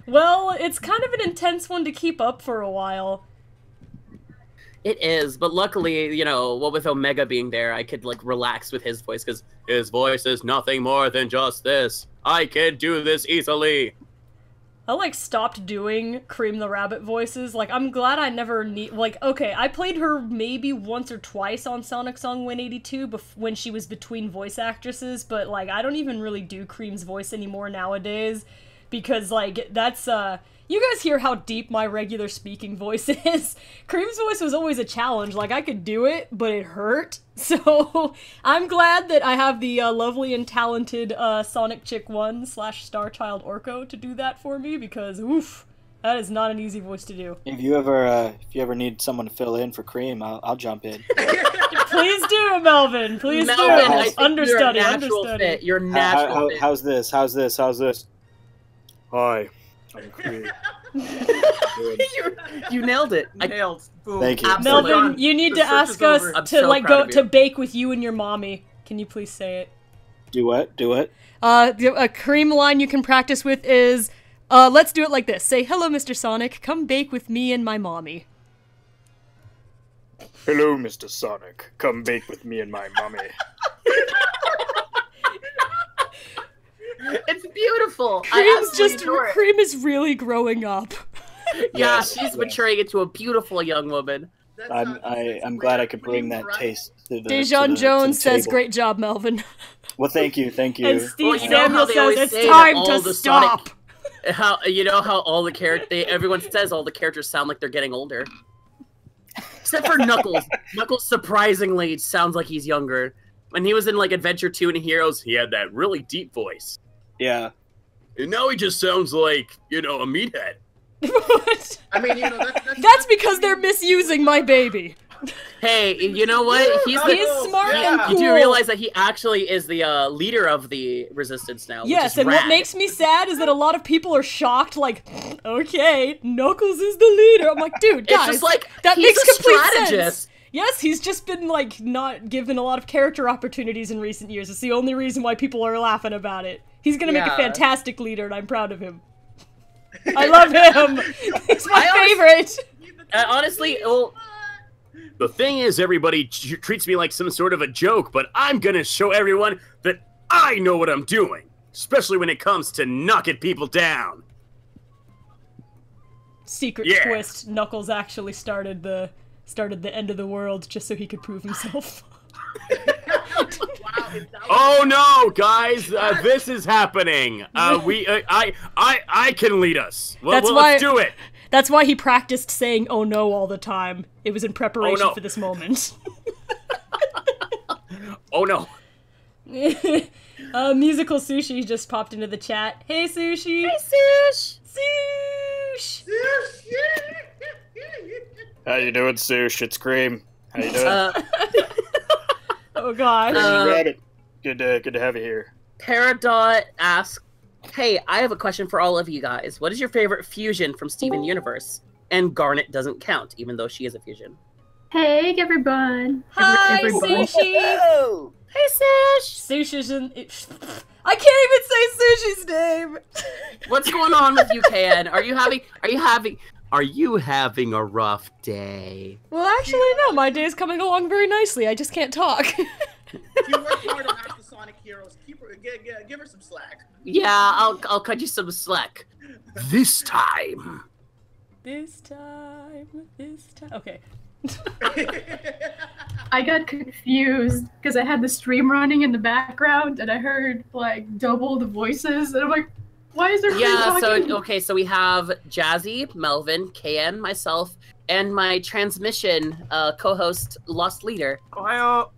Speaker 2: Well, it's kind of an intense one to keep up for a while.
Speaker 6: It is, but luckily, you know, what with Omega being there, I could like relax with his voice because his voice is nothing more than just this. I can do this easily.
Speaker 2: I, like, stopped doing Cream the Rabbit voices. Like, I'm glad I never like, okay, I played her maybe once or twice on SonicSong182 when she was between voice actresses, but, like, I don't even really do Cream's voice anymore nowadays, because, like, that's, you guys hear how deep my regular speaking voice is. Cream's voice was always a challenge. Like, I could do it, but it hurt. So, I'm glad that I have the lovely and talented Sonic Chick 1 / Starchild Orko to do that for me, because, oof, that is not an easy voice to do.
Speaker 7: If you ever need someone to fill in for Cream, I'll jump in.
Speaker 2: Please do, Melvin. Please
Speaker 6: Melvin,
Speaker 2: do.
Speaker 6: I think
Speaker 2: Understudy,
Speaker 6: you're a natural
Speaker 2: understudy.
Speaker 6: fit. You're natural fit.
Speaker 7: How's this?
Speaker 3: Hi, I'm Cream.
Speaker 6: You nailed it.
Speaker 5: Nailed. Boom.
Speaker 7: Thank you.
Speaker 5: Absolutely.
Speaker 2: Melvin, you need
Speaker 5: The
Speaker 2: to
Speaker 5: search
Speaker 2: ask
Speaker 5: is
Speaker 2: us
Speaker 5: over.
Speaker 6: I'm
Speaker 2: to,
Speaker 6: so
Speaker 2: like,
Speaker 6: proud
Speaker 2: go
Speaker 6: of you.
Speaker 2: to bake with you and your mommy. Can you please say it?
Speaker 7: Do what?
Speaker 2: A Cream line you can practice with is, let's do it like this. Say, hello, Mr. Sonic. Come bake with me and my mommy.
Speaker 3: Hello, Mr. Sonic. Come bake with me and my mommy.
Speaker 6: It's beautiful.
Speaker 2: Cream is really growing up.
Speaker 6: Yeah,
Speaker 7: Yes,
Speaker 6: she's
Speaker 7: yeah.
Speaker 6: maturing into a beautiful young woman.
Speaker 7: I'm glad I could bring that taste to the
Speaker 2: Dejan Jones
Speaker 7: to the
Speaker 2: says,
Speaker 7: table.
Speaker 2: great job, Melvin.
Speaker 7: Well, thank you.
Speaker 2: And Steve
Speaker 6: Well, you know
Speaker 2: Samuel
Speaker 6: how they
Speaker 2: says,
Speaker 6: always
Speaker 2: it's
Speaker 6: say that
Speaker 2: time
Speaker 6: all
Speaker 2: to
Speaker 6: the
Speaker 2: stop.
Speaker 6: How you know how all the everyone says all the characters sound like they're getting older. Except for Knuckles. Knuckles surprisingly sounds like he's younger. When he was in like Adventure 2 and Heroes, he had that really deep voice.
Speaker 7: Yeah.
Speaker 3: And now he just sounds like, you know, a meathead.
Speaker 2: What?
Speaker 1: I mean, you know,
Speaker 2: That's because they're misusing my baby.
Speaker 6: Hey, you know what? He's
Speaker 2: smart and cool.
Speaker 6: You do realize that he actually is the leader of the Resistance now.
Speaker 2: Yes,
Speaker 6: which is
Speaker 2: and
Speaker 6: rad.
Speaker 2: what makes me sad is that a lot of people are shocked, like, okay, Knuckles is the leader. I'm like, dude, guys,
Speaker 6: It's just like
Speaker 2: that
Speaker 6: he's
Speaker 2: makes
Speaker 6: a
Speaker 2: complete
Speaker 6: strategist.
Speaker 2: sense. Yes, he's just been, like, not given a lot of character opportunities in recent years. It's the only reason why people are laughing about it. He's gonna make a
Speaker 6: Yeah.
Speaker 2: fantastic leader, and I'm proud of him. I love him! He's my favorite!
Speaker 6: Honestly, well,
Speaker 3: The thing is, everybody treats me like some sort of a joke, but I'm gonna show everyone that I know what I'm doing, especially when it comes to knocking people down.
Speaker 2: Secret
Speaker 3: Yeah.
Speaker 2: twist, Knuckles actually started the end of the world just so he could prove himself.
Speaker 3: Oh no, guys! This is happening. I can lead us. Let's do it.
Speaker 2: That's why he practiced saying "oh no" all the time. It was in preparation
Speaker 3: Oh, no.
Speaker 2: for this moment.
Speaker 3: Oh no.
Speaker 2: Musical Sushi just popped into the chat. Hey, Sushi!
Speaker 6: hey, Sush.
Speaker 2: Sush!
Speaker 3: How you doing, Sush? It's Cream. How you doing?
Speaker 2: Oh god.
Speaker 3: Rabbit. Good to have you here.
Speaker 6: Peridot asks, hey, I have a question for all of you guys. What is your favorite fusion from Steven Universe? And Garnet doesn't count, even though she is a fusion.
Speaker 8: Hey, everyone.
Speaker 2: Hi,
Speaker 8: Everybody.
Speaker 2: Sushi!
Speaker 6: Oh, hey, Sush.
Speaker 2: Sushi's in... I can't even say Sushi's name!
Speaker 6: What's going on with you, KN? Are you having a rough day?
Speaker 2: Well, actually, no. My day's coming along very nicely. I just can't talk.
Speaker 1: If you work hard on Master Sonic Heroes, give her some slack.
Speaker 6: Yeah, I'll cut you some slack.
Speaker 3: This time.
Speaker 2: This time. Okay.
Speaker 8: I got confused because I had the stream running in the background and I heard like double the voices and I'm like, why is there
Speaker 6: Yeah,
Speaker 8: talking?
Speaker 6: so we have Jazzy, Melvin, KN, myself, and my transmission co-host Lost Leader.
Speaker 5: Ohio.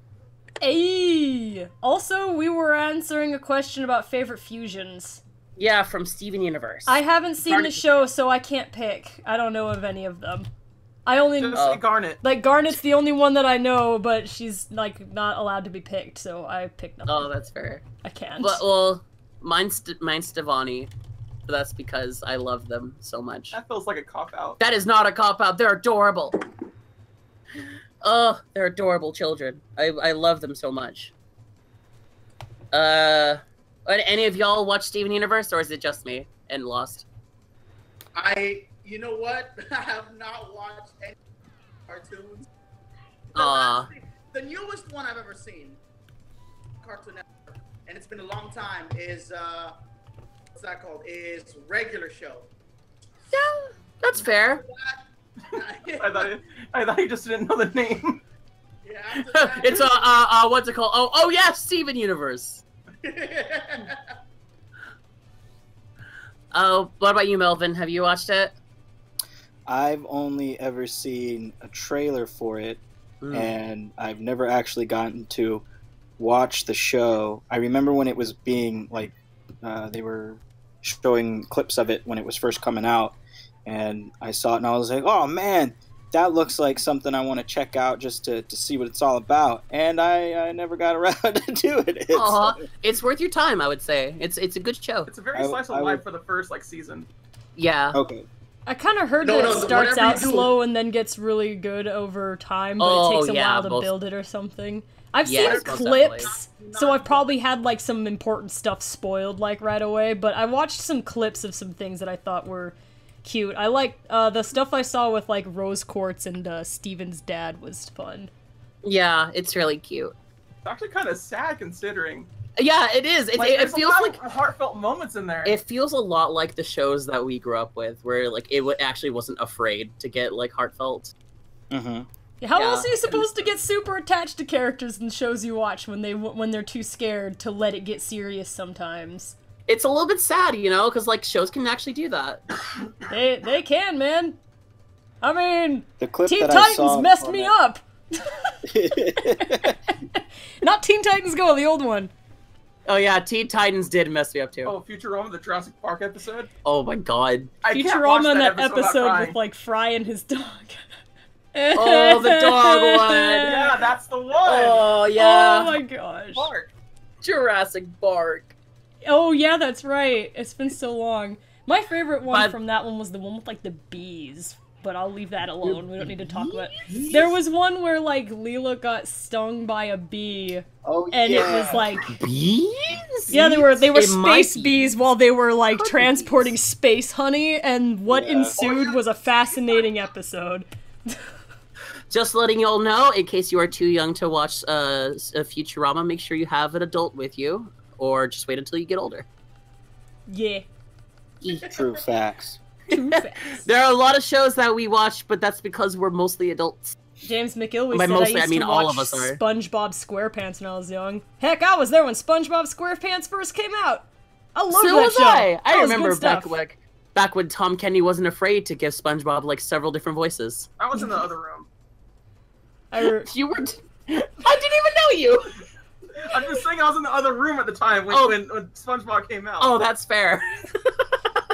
Speaker 2: Hey! Also, we were answering a question about favorite fusions.
Speaker 6: Yeah, from Steven Universe.
Speaker 2: I haven't seen
Speaker 6: Garnet-
Speaker 2: the show, so I can't pick. I don't know of any of them. I only...
Speaker 5: Just say Garnet.
Speaker 2: Like, Garnet's the only one that I know, but she's, like, not allowed to be picked, so I picked nothing.
Speaker 6: Oh, that's fair.
Speaker 2: I can't.
Speaker 6: But, well, mine's Stevani. But that's because I love them so much.
Speaker 5: That feels like a cop out.
Speaker 6: That is not a cop-out. They're adorable. Oh, they're adorable children. I love them so much. Any of y'all watch Steven Universe, or is it just me and Lost?
Speaker 1: You know what? I have not watched any cartoons. The newest one I've ever seen, Cartoon Network, and it's been a long time, is, what's that called? Is Regular Show.
Speaker 6: Yeah, that's fair.
Speaker 5: I thought you just didn't know the name.
Speaker 1: Yeah,
Speaker 6: It's what's it called? Oh yeah, Steven Universe. Oh, what about you, Melvin? Have you watched it?
Speaker 7: I've only ever seen a trailer for it, and I've never actually gotten to watch the show. I remember when it was being, like, they were showing clips of it when it was first coming out, and I saw it and I was like, oh man, that looks like something I want to check out just to see what it's all about. And I never got around to do it.
Speaker 6: It's worth your time, I would say. It's a good show.
Speaker 5: It's a very slice of life for the first season.
Speaker 6: Yeah.
Speaker 7: Okay.
Speaker 2: I kind of heard that it starts out slow and then gets really good over time, but it takes a while to build it or something. I've seen clips, so I've probably had like some important stuff spoiled like right away, but I watched some clips of some things that I thought were cute. I like the stuff I saw with like Rose Quartz and Steven's dad was fun. Yeah,
Speaker 6: it's really cute.
Speaker 5: It's actually kind of sad considering.
Speaker 6: Yeah, it is. It feels like
Speaker 5: heartfelt moments in there.
Speaker 6: It feels a lot like the shows that we grew up with, where like it actually wasn't afraid to get like heartfelt.
Speaker 2: Mm-hmm. How else are you supposed to get super attached to characters in shows you watch when they're too scared to let it get serious sometimes?
Speaker 6: It's a little bit sad, you know, because like shows can actually do that.
Speaker 2: They can, man. I mean,
Speaker 7: the clip
Speaker 2: Teen
Speaker 7: that
Speaker 2: Titans
Speaker 7: I saw
Speaker 2: messed me up. Not Teen Titans Go, the old one.
Speaker 6: Oh yeah, Teen Titans did mess me up too.
Speaker 5: Oh, Futurama, the Jurassic Park episode?
Speaker 6: Oh my god.
Speaker 2: Futurama in that episode with like Fry and his dog.
Speaker 6: Oh, the dog one.
Speaker 5: Yeah, that's the one.
Speaker 6: Oh yeah.
Speaker 2: Oh my gosh.
Speaker 5: Park.
Speaker 6: Jurassic Park.
Speaker 2: Oh yeah, that's right. It's been so long. My favorite one from that one was the one with like the bees. But I'll leave that alone. We don't need to talk about it. There was one where, like, Leela got stung by a bee.
Speaker 7: Oh,
Speaker 2: and it was, like...
Speaker 6: Bees?
Speaker 2: Yeah, they were space bees while they were, like, transporting space honey, and what ensued was a fascinating episode.
Speaker 6: Just letting y'all know, in case you are too young to watch a Futurama, make sure you have an adult with you, or just wait until you get older.
Speaker 2: Yeah.
Speaker 7: True facts.
Speaker 6: There are a lot of shows that we watch, but that's because we're mostly adults.
Speaker 2: James McIlwee said I used to watch
Speaker 6: all of us are.
Speaker 2: SpongeBob SquarePants when I was young. Heck, I was there when SpongeBob SquarePants first came out. I love that show.
Speaker 6: I remember back when Tom Kenny wasn't afraid to give SpongeBob like several different voices.
Speaker 5: I was in the other room.
Speaker 6: You were. I didn't even know you.
Speaker 5: I'm just saying I was in the other room at the time when SpongeBob came out.
Speaker 6: Oh, that's fair.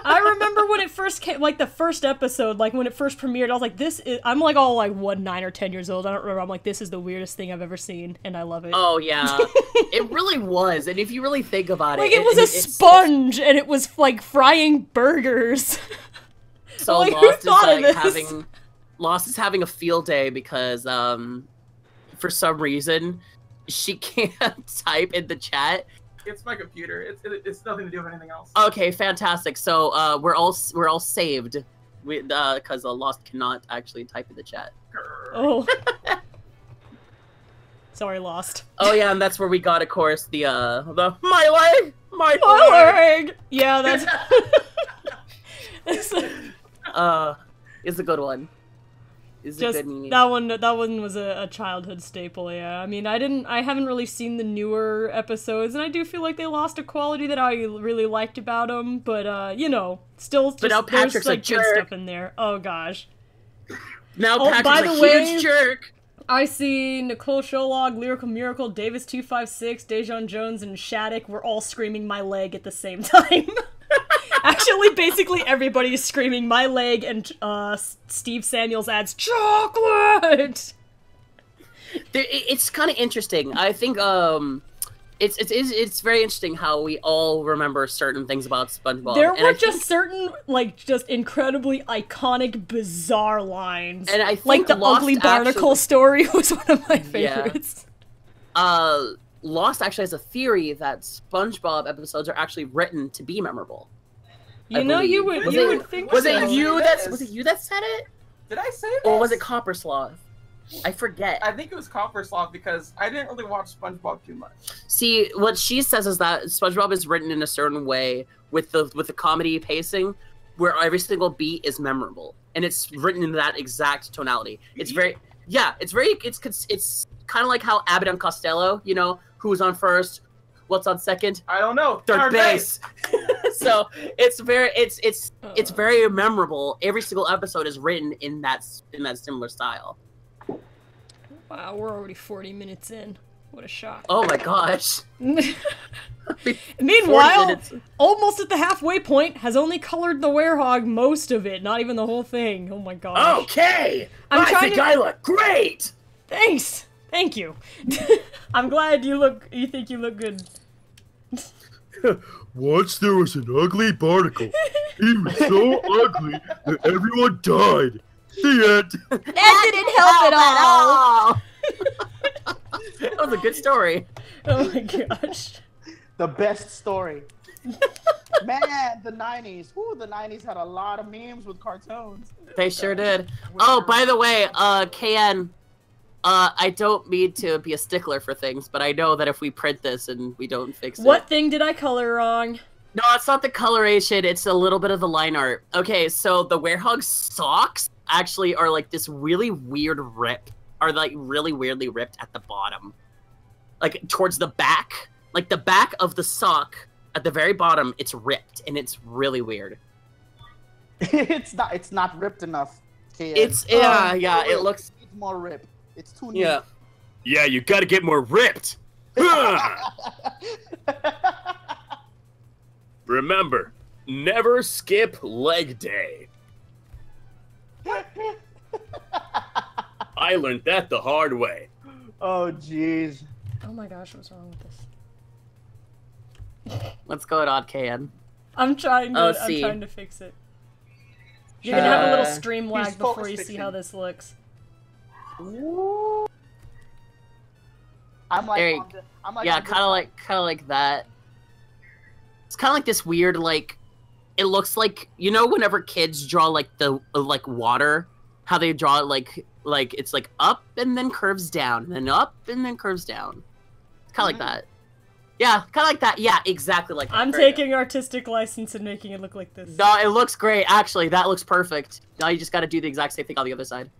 Speaker 2: I remember when it first came, like the first episode, like when it first premiered, I was like, I'm like all like 9 or 10 years old. I don't remember. I'm like, this is the weirdest thing I've ever seen, and I love it.
Speaker 6: Oh yeah, it really was. And if you really think about
Speaker 2: it, it was a sponge, and it was like frying burgers.
Speaker 6: So
Speaker 2: like, who thought of this?
Speaker 6: Lost is having a field day because for some reason she can't type in the chat.
Speaker 5: It's my computer. It's nothing to do with anything else.
Speaker 6: Okay, fantastic. So we're all saved, because Lost cannot actually type in the chat.
Speaker 2: Oh. Sorry, Lost.
Speaker 6: Oh yeah, and that's where we got, of course, the my leg.
Speaker 2: Yeah, that's.
Speaker 6: It's a good one.
Speaker 2: That one was a childhood staple, yeah. I mean, I haven't really seen the newer episodes, and I do feel like they lost a quality that I really liked about them, but, you know, still,
Speaker 6: but now Patrick's
Speaker 2: there's, like,
Speaker 6: a
Speaker 2: good
Speaker 6: jerk.
Speaker 2: stuff in there. Oh, gosh.
Speaker 6: Now Patrick's a huge jerk.
Speaker 2: I see Nicole Sholog, Lyrical Miracle, Davis256, Dejon Jones, and Shattuck were all screaming my leg at the same time. Actually, basically everybody is screaming my leg, and Steve Samuels adds chocolate.
Speaker 6: It's kind of interesting. I think it's very interesting how we all remember certain things about SpongeBob.
Speaker 2: There were just certain, like, just incredibly iconic, bizarre lines.
Speaker 6: And I think
Speaker 2: like the Ugly Barnacle story was one of my favorites.
Speaker 6: Lost actually has a theory that SpongeBob episodes are actually written to be memorable.
Speaker 2: You know, you would think
Speaker 6: Was
Speaker 2: so.
Speaker 6: it you that said it?
Speaker 5: Did I say this?
Speaker 6: Or was it Copper Sloth? I forget.
Speaker 5: I think it was Copper Sloth because I didn't really watch SpongeBob too much.
Speaker 6: See, what she says is that SpongeBob is written in a certain way with the comedy pacing, where every single beat is memorable, and it's written in that exact tonality. It's very, it's kind of like how Abbott and Costello, you know, who's on first, what's on second?
Speaker 5: I don't know.
Speaker 6: Third base. So it's very memorable. Every single episode is written in that similar style.
Speaker 2: Wow, we're already 40 minutes in. What a shock.
Speaker 6: Oh my gosh.
Speaker 2: Meanwhile, almost at the halfway point, has only colored the werehog most of it, not even the whole thing. Oh my gosh.
Speaker 3: Okay! I think I look great!
Speaker 2: Thanks! Thank you. I'm glad you think you look good.
Speaker 9: Once there was an ugly barnacle. He was so ugly that everyone died. The end.
Speaker 2: That didn't help at all!
Speaker 6: That was a good story.
Speaker 2: Oh my gosh.
Speaker 1: The best story. Man, the 90s. Ooh, the 90s had a lot of memes with cartoons.
Speaker 6: They sure did. Oh, by the way, KN, I don't mean to be a stickler for things, but I know that if we print this and we don't fix it...
Speaker 2: What thing did I color wrong?
Speaker 6: No, it's not the coloration, it's a little bit of the line art. Okay, so the werehog socks actually are like this really weird rip. Are like really weirdly ripped at the bottom. Like towards the back. Like the back of the sock at the very bottom, it's ripped and it's really weird.
Speaker 1: It's not ripped enough. KN.
Speaker 6: It looks
Speaker 1: it's more ripped. It's too
Speaker 6: neat.
Speaker 3: Yeah, you gotta get more ripped. Remember, never skip leg day. I learned that the hard way.
Speaker 1: Oh, jeez.
Speaker 2: Oh my gosh, what's wrong with this?
Speaker 6: What's going on, KN?
Speaker 2: I'm trying to fix it. You're gonna have a little stream lag before you see how this looks.
Speaker 1: Ooh. I'm like
Speaker 6: kind of like that. It's kind of like this weird, like, it looks like, you know, whenever kids draw like the like water, how they draw it like it's like up and then curves down, and then up and then curves down. It's kind of like that. Yeah, kind of like that. Yeah, exactly like that.
Speaker 2: I'm taking artistic license and making it look like this.
Speaker 6: No, it looks great. Actually, that looks perfect. Now you just got to do the exact same thing on the other side.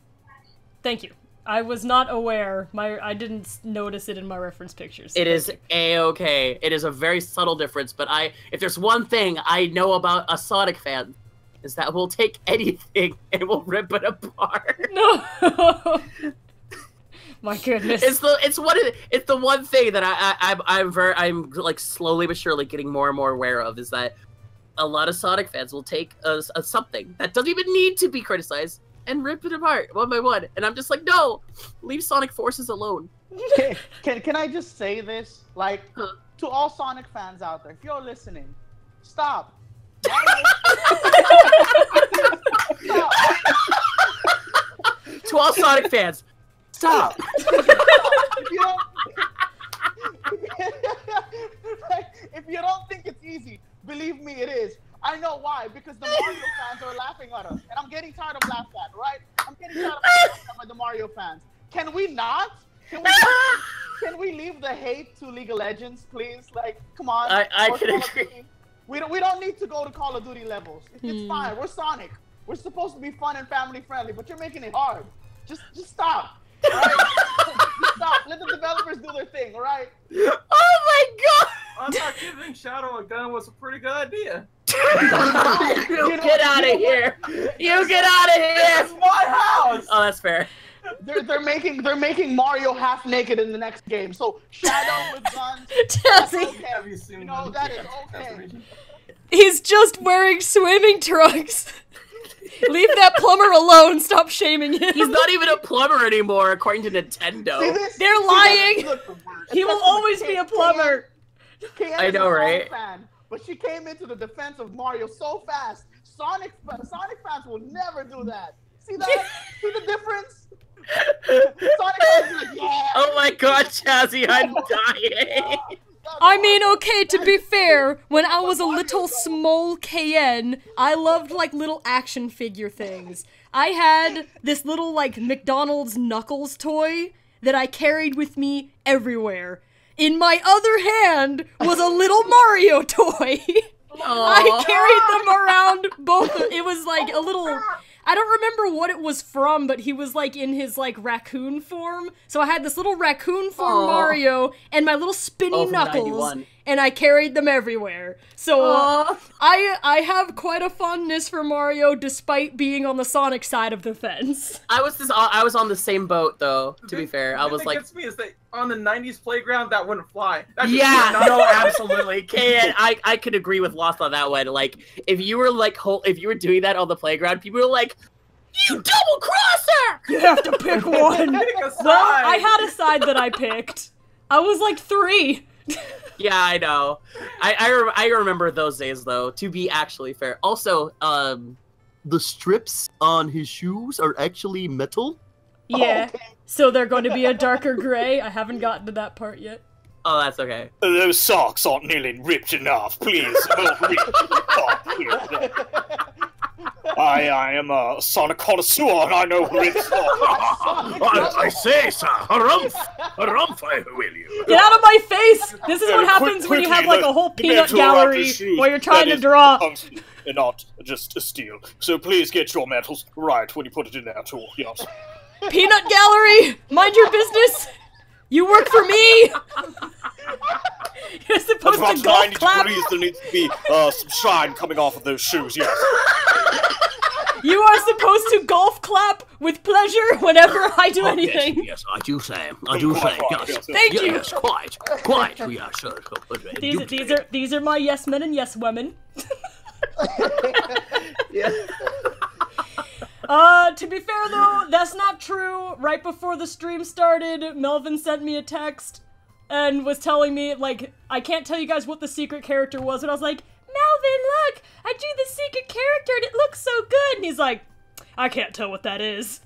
Speaker 2: Thank you. I was not aware. I didn't notice it in my reference pictures.
Speaker 6: It is A-okay. It is a very subtle difference, but if there's one thing I know about a Sonic fan, is that we'll take anything and we'll rip it apart.
Speaker 2: No. My goodness.
Speaker 6: It's the one thing that I'm like slowly but surely getting more and more aware of, is that a lot of Sonic fans will take something that doesn't even need to be criticized and rip it apart one by one, and I'm just like, no, leave Sonic Forces alone.
Speaker 1: Can I just say this, like, to all Sonic fans out there, if you're listening, stop.
Speaker 6: To all Sonic fans, stop.
Speaker 1: If you don't think it's easy, believe me, it is. I know why, because the Mario fans are laughing at us, and I'm getting tired of laughed at, right? I'm getting tired of laughed at by the Mario fans. Can we not? Can we leave the hate to League of Legends, please? Like, come on.
Speaker 6: I can agree.
Speaker 1: We don't need to go to Call of Duty levels. It's fine. We're Sonic. We're supposed to be fun and family friendly, but you're making it hard. Just stop. Right? Just stop. Let the developers do their thing, all right?
Speaker 6: Oh my god!
Speaker 5: I thought giving Shadow a gun was a pretty good idea.
Speaker 6: You get out of here! You get out of here!
Speaker 5: It's my house!
Speaker 6: Oh, that's fair.
Speaker 1: They're making Mario half naked in the next game. So Shadow with guns.
Speaker 5: Have you seen
Speaker 1: that is okay.
Speaker 2: He's just wearing swimming trunks. Leave that plumber alone. Stop shaming him.
Speaker 6: He's not even a plumber anymore, according to Nintendo.
Speaker 2: They're lying. He will always be a plumber.
Speaker 6: I know, right?
Speaker 1: Fan, but she came into the defense of Mario so fast. Sonic fans will never do that. See that? See the difference?
Speaker 6: Oh my god, Chazzy, I'm dying.
Speaker 2: I mean, okay, to be fair, when I was a little small KN, I loved, like, little action figure things. I had this little, like, McDonald's Knuckles toy that I carried with me everywhere. In my other hand was a little Mario toy. I carried them around both. It was like a little... I don't remember what it was from, but he was like in his like raccoon form. So I had this little raccoon form Mario and my little spinny Knuckles, and I carried them everywhere. So I have quite a fondness for Mario, despite being on the Sonic side of the fence.
Speaker 6: I was on the same boat though. To be fair, I was like,
Speaker 5: gets me is that on the '90s playground that wouldn't fly.
Speaker 6: No, absolutely. And I could agree with Lost on that one. Like, if you were like, if you were doing that on the playground, people were like, "You double crosser!
Speaker 2: You have to pick one." Well, I had a side that I picked. I was like 3.
Speaker 6: Yeah, I know. I remember those days though. To be actually fair, also, the strips on his shoes are actually metal.
Speaker 2: Yeah. Oh, okay. So they're going to be a darker gray. I haven't gotten to that part yet.
Speaker 6: Oh, that's okay.
Speaker 7: Those socks aren't nearly ripped enough, please. I am a Sonic connoisseur, and I know ripped socks.
Speaker 3: I say, sir, harumph, I will you.
Speaker 2: Get out of my face! This is what happens when you have like a whole peanut gallery where you're trying to draw.
Speaker 7: And not just a steel. So please get your metals right when you put it in there too. Yes.
Speaker 2: Peanut gallery! Mind your business! You work for me! You're supposed to golf clap!
Speaker 7: Degrees, there needs to be some shine coming off of those shoes, yes.
Speaker 2: You are supposed to golf clap with pleasure whenever I do anything.
Speaker 3: Yes, I do say. Yes.
Speaker 2: Thank you.
Speaker 3: Yes, quite. Yeah, sure.
Speaker 2: These are my yes men and yes women.
Speaker 1: Yeah.
Speaker 2: To be fair though, that's not true. Right before the stream started, Melvin sent me a text and was telling me, like, I can't tell you guys what the secret character was, and I was like, Melvin, look! I drew the secret character and it looks so good! And he's like, I can't tell what that is.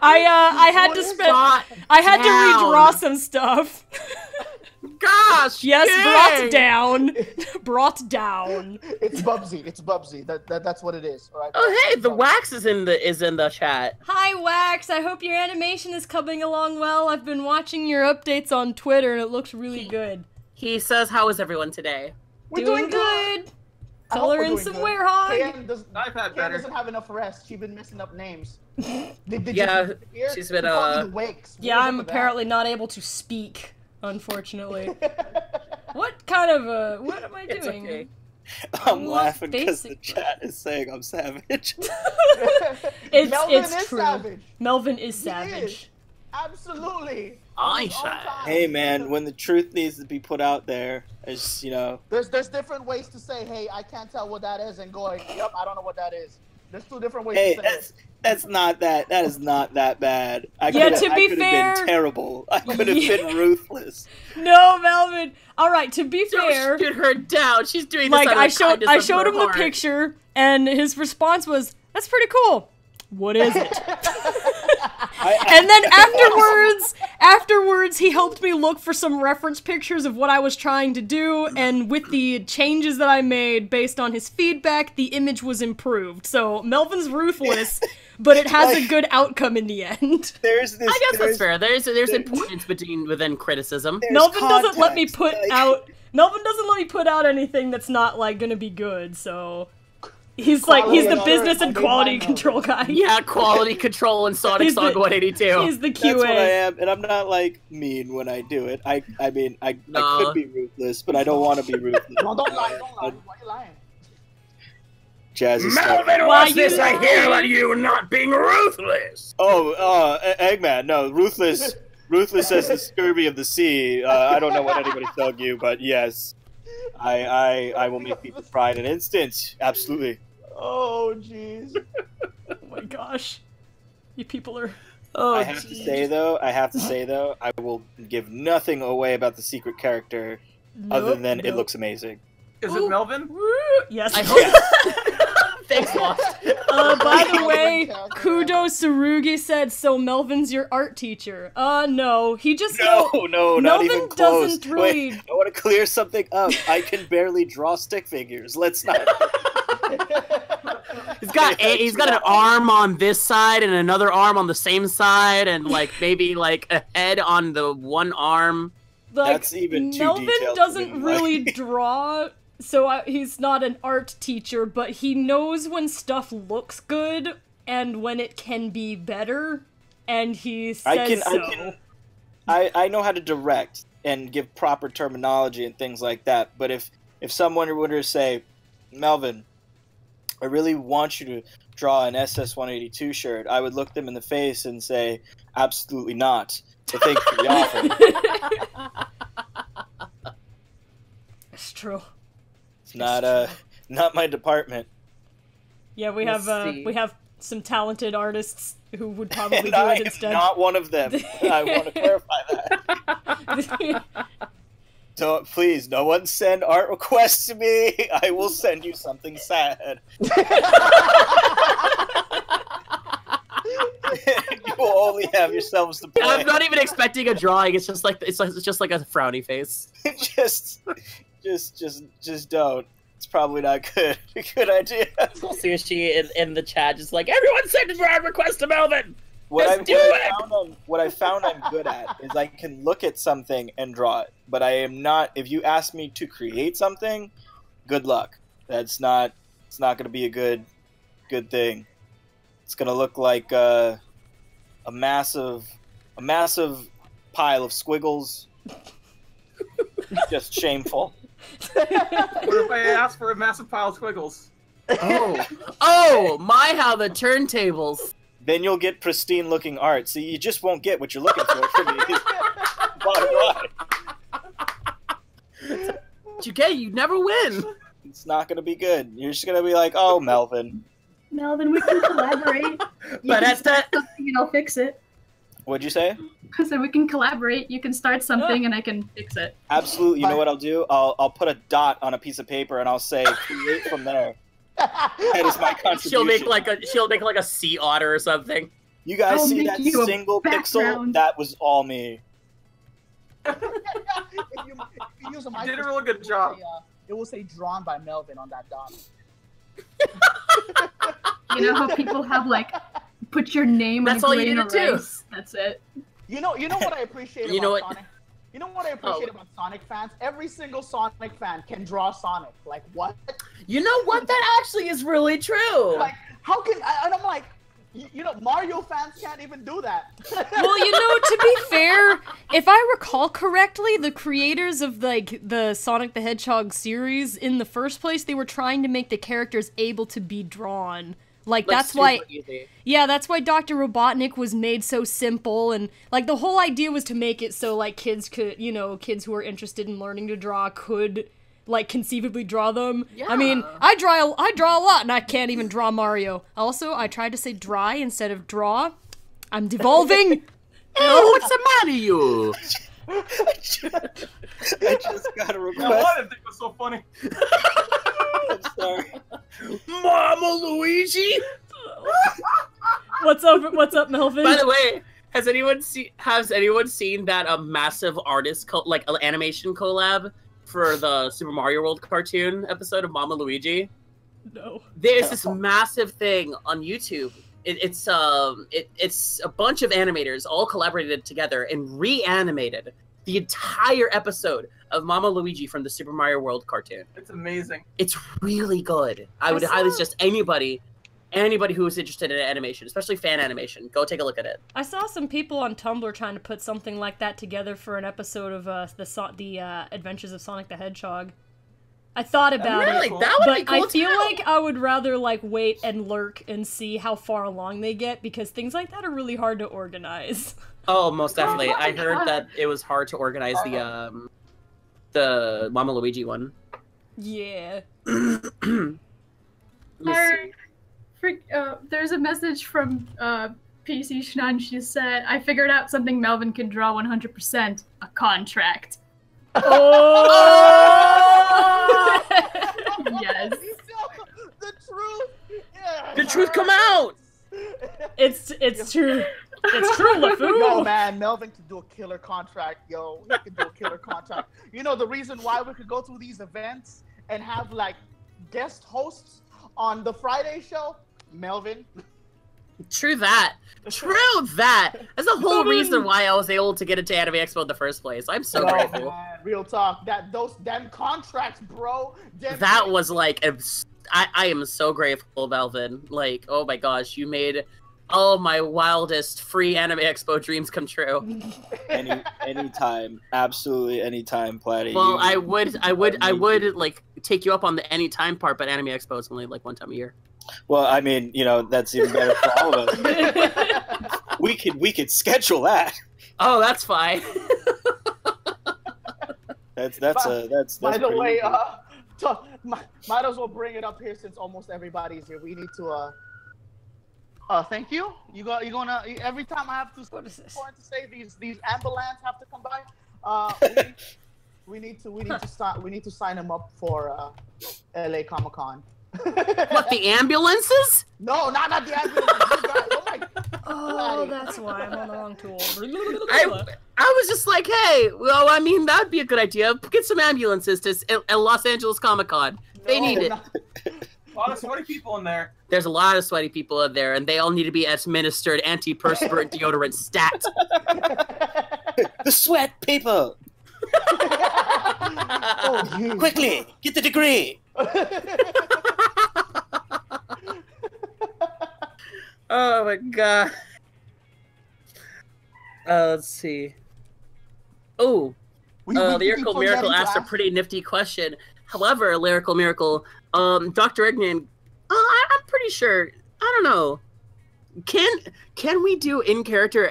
Speaker 2: I had to redraw some stuff.
Speaker 6: Gosh!
Speaker 2: Yes,
Speaker 6: dang.
Speaker 2: brought down.
Speaker 1: It's Bubsy. That's what it is. All right.
Speaker 6: Oh hey, the Wax is in the chat.
Speaker 2: Hi Wax, I hope your animation is coming along well. I've been watching your updates on Twitter and it looks really good.
Speaker 6: He says, how is everyone today?
Speaker 1: We're
Speaker 2: doing good. Color in some werehog.
Speaker 1: Kayenne doesn't have enough rest. She's been messing up names.
Speaker 6: Yeah, she's been
Speaker 2: Yeah, I'm apparently not able to speak. Unfortunately. What kind of what am I doing?
Speaker 6: Okay.
Speaker 7: I'm laughing because the chat is saying I'm savage.
Speaker 2: it's true.
Speaker 1: Savage.
Speaker 2: Melvin is savage.
Speaker 1: Absolutely.
Speaker 7: Hey man, when the truth needs to be put out there, it's, you know.
Speaker 1: There's different ways to say, hey, I can't tell what that is, and going, yep, I don't know what that is. There's 2 different ways to say it.
Speaker 7: That is not that bad.
Speaker 2: To be fair,
Speaker 7: I could have been terrible. I could have been ruthless.
Speaker 2: No, Melvin. All right, to be fair,
Speaker 6: don't shoot her down. She's doing
Speaker 2: like
Speaker 6: this
Speaker 2: I showed him the picture, and his response was, "That's pretty cool. What is it?" And then afterwards, he helped me look for some reference pictures of what I was trying to do, and with the changes that I made based on his feedback, the image was improved. So Melvin's ruthless, but it has a good outcome in the end.
Speaker 6: I guess that's fair. There's importance within criticism.
Speaker 2: Melvin doesn't let me put out anything that's not like gonna be good. So. He's the business and quality control guy.
Speaker 6: Yeah, quality control and SonicSong182.
Speaker 2: He's the QA.
Speaker 7: That's what I am, and I'm not like mean when I do it. I mean, I could be ruthless, but I don't want to be ruthless.
Speaker 1: No, don't lie. Why are you lying?
Speaker 7: Jazzy
Speaker 3: Melvin, what's this I hear about you not being ruthless?
Speaker 7: Oh, Eggman, no, ruthless as the scurvy of the sea. I don't know what anybody's telling you, but yes, I will make people cry in an instant. Absolutely.
Speaker 1: Oh, jeez.
Speaker 2: Oh my gosh. You people are...
Speaker 7: I have to say though, I will give nothing away about the secret character other than it looks amazing.
Speaker 5: Is it Melvin?
Speaker 2: Yes.
Speaker 6: I hope. Thanks, Lost.
Speaker 2: By the way, Kudo Tsurugi said, so Melvin's your art teacher. No, he just
Speaker 7: No, not
Speaker 2: Melvin
Speaker 7: even close.
Speaker 2: doesn't really...
Speaker 7: Wait, I want to clear something up. I can barely draw stick figures. Let's not.
Speaker 6: He's got an arm on this side and another arm on the same side, and like maybe like a head on the one arm.
Speaker 2: Like,
Speaker 7: That's even too
Speaker 2: Melvin
Speaker 7: detailed.
Speaker 2: doesn't really draw, so he's not an art teacher, but he knows when stuff looks good and when it can be better, and he says
Speaker 7: I know how to direct and give proper terminology and things like that, but if someone were to say, Melvin, I really want you to draw an SS182 shirt, I would look them in the face and say, absolutely not. So thanks for the offer.
Speaker 2: It's true.
Speaker 7: It's not my department.
Speaker 2: Yeah, we have some talented artists who would probably do
Speaker 7: I
Speaker 2: it
Speaker 7: am
Speaker 2: instead.
Speaker 7: not one of them. I want to clarify that. Please, no one send art requests to me. I will send you something sad. You will only have yourselves to blame.
Speaker 6: I'm not even expecting a drawing. It's just like a frowny face.
Speaker 7: just don't. It's probably not good. A good idea.
Speaker 6: Sushi in the chat just like, everyone send a art request to Melvin.
Speaker 7: What I found I'm good at is I can look at something and draw it, but I am not. If you ask me to create something, good luck. It's not going to be a good thing. It's going to look like a massive pile of squiggles. Just shameful.
Speaker 5: What if I ask for a massive pile of squiggles?
Speaker 6: Oh my! How the turntables.
Speaker 7: Then you'll get pristine-looking art. See, you just won't get what you're looking for from me. Bottom line.
Speaker 6: You get, you never win.
Speaker 7: It's not gonna be good. You're just gonna be like, oh, Melvin.
Speaker 8: Melvin, we can collaborate.
Speaker 6: But that's that.
Speaker 8: And I'll fix it.
Speaker 7: What'd you say?
Speaker 8: I said we can collaborate. You can start something, and I can fix it.
Speaker 7: Absolutely. You know what I'll do? I'll put a dot on a piece of paper, and I'll say, create from there. That is my contribution.
Speaker 6: She'll make like a sea otter or something.
Speaker 7: You guys see that single pixel? That was all me.
Speaker 1: if you use a
Speaker 5: You did a really good job.
Speaker 1: It will say drawn by Melvin on that dot.
Speaker 8: You know how people have like put your name
Speaker 6: That's
Speaker 8: on
Speaker 6: all
Speaker 8: a
Speaker 6: you
Speaker 8: grain
Speaker 6: need
Speaker 8: of
Speaker 6: to do.
Speaker 8: rice. That's it.
Speaker 1: You know what I appreciate
Speaker 6: You
Speaker 1: about
Speaker 6: know what?
Speaker 1: Sonic? You know what I appreciate about Sonic fans? Every single Sonic fan can draw Sonic. Like, what?
Speaker 6: You know what? That actually is really true.
Speaker 1: Like, how can... And I'm like, you know, Mario fans can't even do that.
Speaker 2: Well, you know, to be fair, if I recall correctly, the creators of, like, the Sonic the Hedgehog series, in the first place, they were trying to make the characters able to be drawn. Like that's why, that's why Dr. Robotnik was made so simple, and like the whole idea was to make it so like kids could, you know, kids who are interested in learning to draw could like conceivably draw them. Yeah. I mean, I draw a lot, and I can't even draw Mario. Also, I tried to say dry instead of draw. I'm devolving.
Speaker 6: Oh, what's the matter, you?
Speaker 7: I just got a request.
Speaker 5: You know what? I think it was so funny.
Speaker 7: I'm sorry.
Speaker 3: Mama Luigi?
Speaker 2: What's up, Melvin?
Speaker 6: By the way, has anyone seen that massive artist animation collab for the Super Mario World cartoon episode of Mama Luigi?
Speaker 2: No.
Speaker 6: There's this massive thing on YouTube. It's a bunch of animators all collaborated together and reanimated the entire episode of Mama Luigi from the Super Mario World cartoon.
Speaker 5: It's amazing.
Speaker 6: It's really good. I would highly suggest anybody who is interested in animation, especially fan animation, go take a look at it.
Speaker 2: I saw some people on Tumblr trying to put something like that together for an episode of the Adventures of Sonic the Hedgehog. I thought about it, but I feel like I would rather like wait and lurk and see how far along they get, because things like that are really hard to organize.
Speaker 6: Oh, most definitely. I heard that it was hard to organize the Mama Luigi one.
Speaker 2: Yeah.
Speaker 8: There's a message from PC Shnun. She said, "I figured out something Melvin can draw 100%. A contract."
Speaker 2: Oh!
Speaker 8: Yes.
Speaker 1: The truth.
Speaker 6: truth come out.
Speaker 2: It's true. It's true, LeFou.
Speaker 1: Yo, man, Melvin can do a killer contract. Yo, he can do a killer contract. You know the reason why we could go to these events and have like guest hosts on the Friday show? Melvin.
Speaker 6: True that. True that. That's the whole reason why I was able to get into Anime Expo in the first place. I'm so grateful.
Speaker 1: Man, real talk. Them contracts, bro.
Speaker 6: That was like, I am so grateful, Melvin. Like, oh my gosh, you made all my wildest free Anime Expo dreams come true.
Speaker 7: Anytime, absolutely anytime, Platty.
Speaker 6: Well, I would like take you up on the anytime part, but Anime Expo is only like one time a year.
Speaker 7: Well, I mean, you know, that's even better for all of us. we could schedule that.
Speaker 6: Oh, that's fine.
Speaker 7: That's
Speaker 1: by the
Speaker 7: pretty
Speaker 1: way,
Speaker 7: good.
Speaker 1: might as well bring it up here since almost everybody's here. We need to thank you. Gonna every time I have to say these ambulance have to come by. We need to sign them up for LA Comic Con.
Speaker 6: What, the ambulances?
Speaker 1: No, not the ambulances. You guys, oh my
Speaker 2: Oh, that's why I'm on the wrong tool.
Speaker 6: I was just like, hey, well, I mean, that'd be a good idea. Get some ambulances to Los Angeles Comic Con. They need it.
Speaker 5: A lot of sweaty people in there.
Speaker 6: There's a lot of sweaty people in there, and they all need to be administered antiperspirant deodorant stat.
Speaker 7: The sweat people.
Speaker 1: Oh,
Speaker 7: Quickly, get the degree.
Speaker 6: Oh my god. Let's see. Oh, Lyrical Miracle asked a pretty nifty question. However, Lyrical Miracle, Dr. Egnan, I'm pretty sure, I don't know. Can we do in-character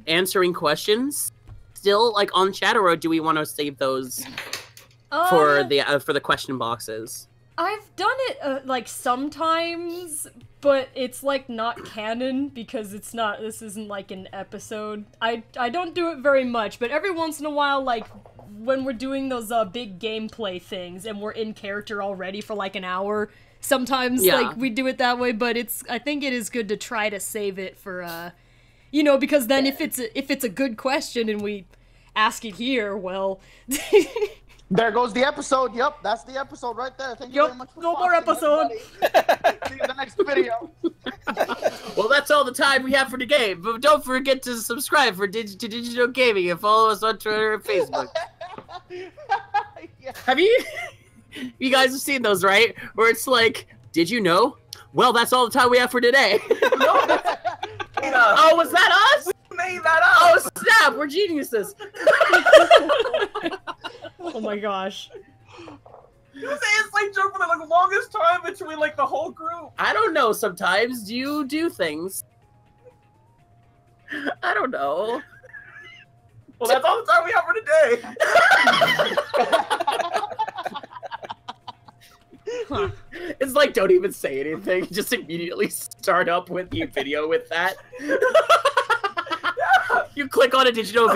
Speaker 6: answering questions still, like, on chat, or do we want to save those for the question boxes?
Speaker 2: I've done it, like, sometimes, but it's, like, not canon, because this isn't, like, an episode. I don't do it very much, but every once in a while, like, when we're doing those, big gameplay things, and we're in character already for, like, an hour, sometimes, like, we do it that way, but I think it is good to try to save it for, you know, because then if it's a good question and we ask it here, well...
Speaker 1: There goes the episode. Yep, that's the episode right there. Thank you very much for
Speaker 2: no more episode.
Speaker 1: See you in the next video.
Speaker 6: Well, that's all the time we have for the game. But don't forget to subscribe to Digital Gaming and follow us on Twitter and Facebook.
Speaker 1: Yeah.
Speaker 6: Have you guys have seen those, right? Where it's like, did you know? Well, that's all the time we have for today. Oh, was that us?
Speaker 5: Made that up.
Speaker 6: Oh, snap! We're geniuses.
Speaker 2: Oh my gosh.
Speaker 5: You say it's like joke for the like, longest time between like the whole group.
Speaker 6: I don't know. Sometimes you do things. I don't know.
Speaker 5: Well, that's all the time we have for today.
Speaker 6: It's like, don't even say anything. Just immediately start up with the video with that. You click on a digital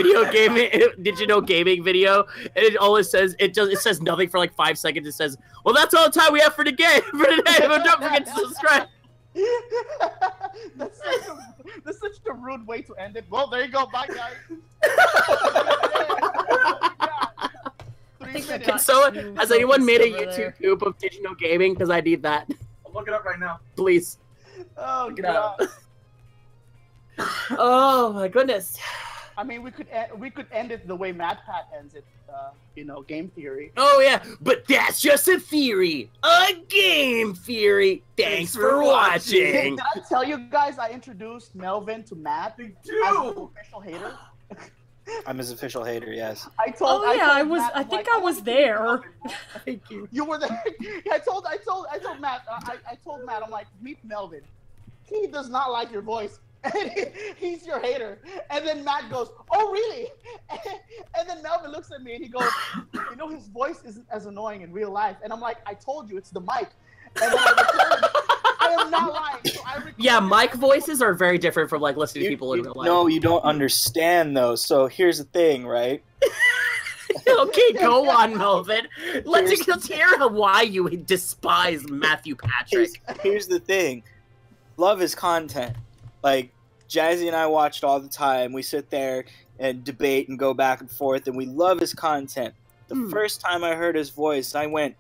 Speaker 6: gaming video, and it always says it says nothing for like 5 seconds. It says, "Well, that's all the time we have for today. But don't forget to subscribe."
Speaker 1: That's such a rude way to end it. Well, there you go. Bye, guys.
Speaker 6: So, has anyone made a YouTube group of digital gaming? Because I need that.
Speaker 5: I'll look it up right now.
Speaker 6: Please.
Speaker 1: Oh,
Speaker 6: Get
Speaker 1: God.
Speaker 6: out. Oh my goodness.
Speaker 1: I mean, we could end it the way MadPat ends it. You know, game theory.
Speaker 6: Oh yeah, but that's just a theory. A game theory. Thanks for watching.
Speaker 1: Did I tell you guys I introduced Melvin to Matt as his official hater?
Speaker 7: I'm his official hater, yes.
Speaker 2: I think I was there.
Speaker 6: Thank you.
Speaker 1: You were there. I told Matt. I told Matt. I'm like, meet Melvin. He does not like your voice. And he's your hater. And then Matt goes, "Oh, really?" And then Melvin looks at me and he goes, "You know, his voice isn't as annoying in real life." And I'm like, "I told you, it's the mic." And then I am not lying. So
Speaker 6: yeah, mic voices are very different from like listening to people in real life.
Speaker 7: No, you don't understand though. So here's the thing, right?
Speaker 6: Okay, go on, Melvin. Let's hear why you despise Matthew Patrick.
Speaker 7: Here's the thing. love his content. Like, Jazzy and I watched all the time. We sit there and debate and go back and forth, and we love his content. The first time I heard his voice, I went,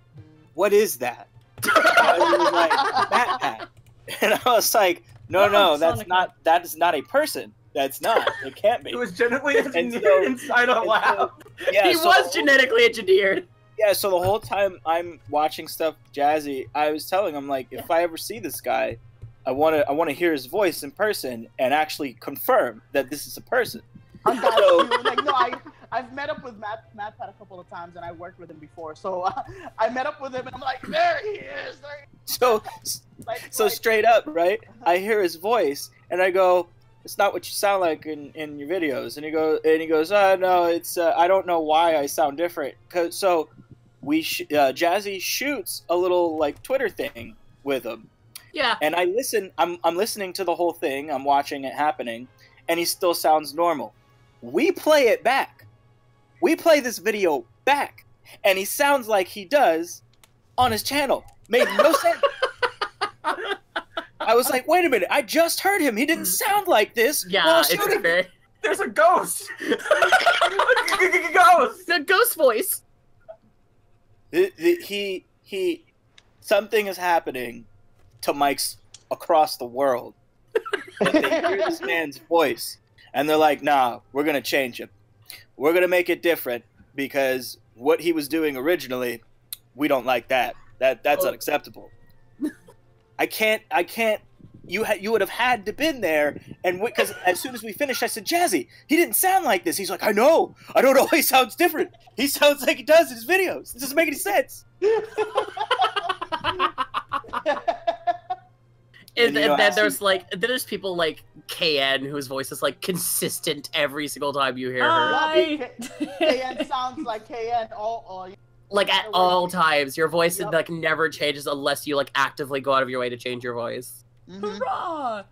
Speaker 7: "What is that?" He was like, "Backpack," and I was like, "No, that's not. That is not a person. That's not. It can't be."
Speaker 5: It was genetically engineered inside a lab.
Speaker 7: Yeah,
Speaker 6: He was genetically engineered.
Speaker 7: Yeah, so the whole time I'm watching stuff with Jazzy, I was telling him, like, if I ever see this guy, I want to hear his voice in person and actually confirm that this is a person.
Speaker 1: I'm got you. Like, no, I've met up with Matt a couple of times, and I worked with him before. So I met up with him, and I'm like, there he is.
Speaker 7: So straight up, right? I hear his voice, and I go, "It's not what you sound like in your videos." And he goes, "Oh no, it's I don't know why I sound different." So Jazzy shoots a little like Twitter thing with him.
Speaker 6: Yeah.
Speaker 7: And I listen. I'm listening to the whole thing. I'm watching it happening, and he still sounds normal. We play it back. We play this video back, and he sounds like he does on his channel. Made no sense. I was like, wait a minute, I just heard him. He didn't sound like this.
Speaker 6: Yeah, it's very...
Speaker 5: There's a ghost. Ghost.
Speaker 6: The ghost voice.
Speaker 7: Something is happening to mics across the world. And they hear this man's voice, and they're like, nah, we're going to change it. We're going to make it different, because what he was doing originally, we don't like that. That's unacceptable. I can't. You would have had to been there, and because as soon as we finished, I said, "Jazzy, he didn't sound like this." He's like, "I know. I don't know why he sounds different. He sounds like he does in his videos. It doesn't make any sense."
Speaker 6: And then there's people like KN whose voice is like consistent every single time you hear her.
Speaker 1: KN sounds like KN all
Speaker 6: like at all times. Your voice like never changes unless you like actively go out of your way to change your voice.
Speaker 2: Hurrah!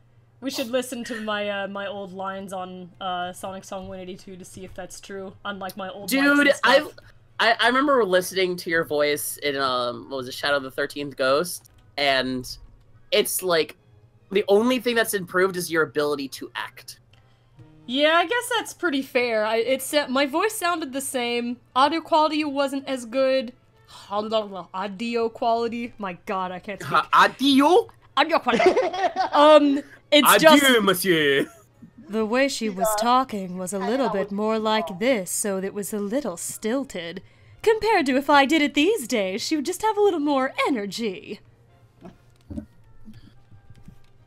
Speaker 2: We should listen to my my old lines on SonicSong182 to see if that's true. Unlike my old
Speaker 6: dude, I remember listening to your voice in what was it, Shadow of the 13th Ghost, and it's like the only thing that's improved is your ability to act.
Speaker 2: Yeah, I guess that's pretty fair. My voice sounded the same. Audio quality wasn't as good. Audio quality. My God, I can't speak.
Speaker 6: Audio
Speaker 2: quality. It's
Speaker 3: Adieu,
Speaker 2: just
Speaker 3: monsieur.
Speaker 2: the way she was talking was a little bit more like this, so it was a little stilted. Compared to if I did it these days, she would just have a little more energy.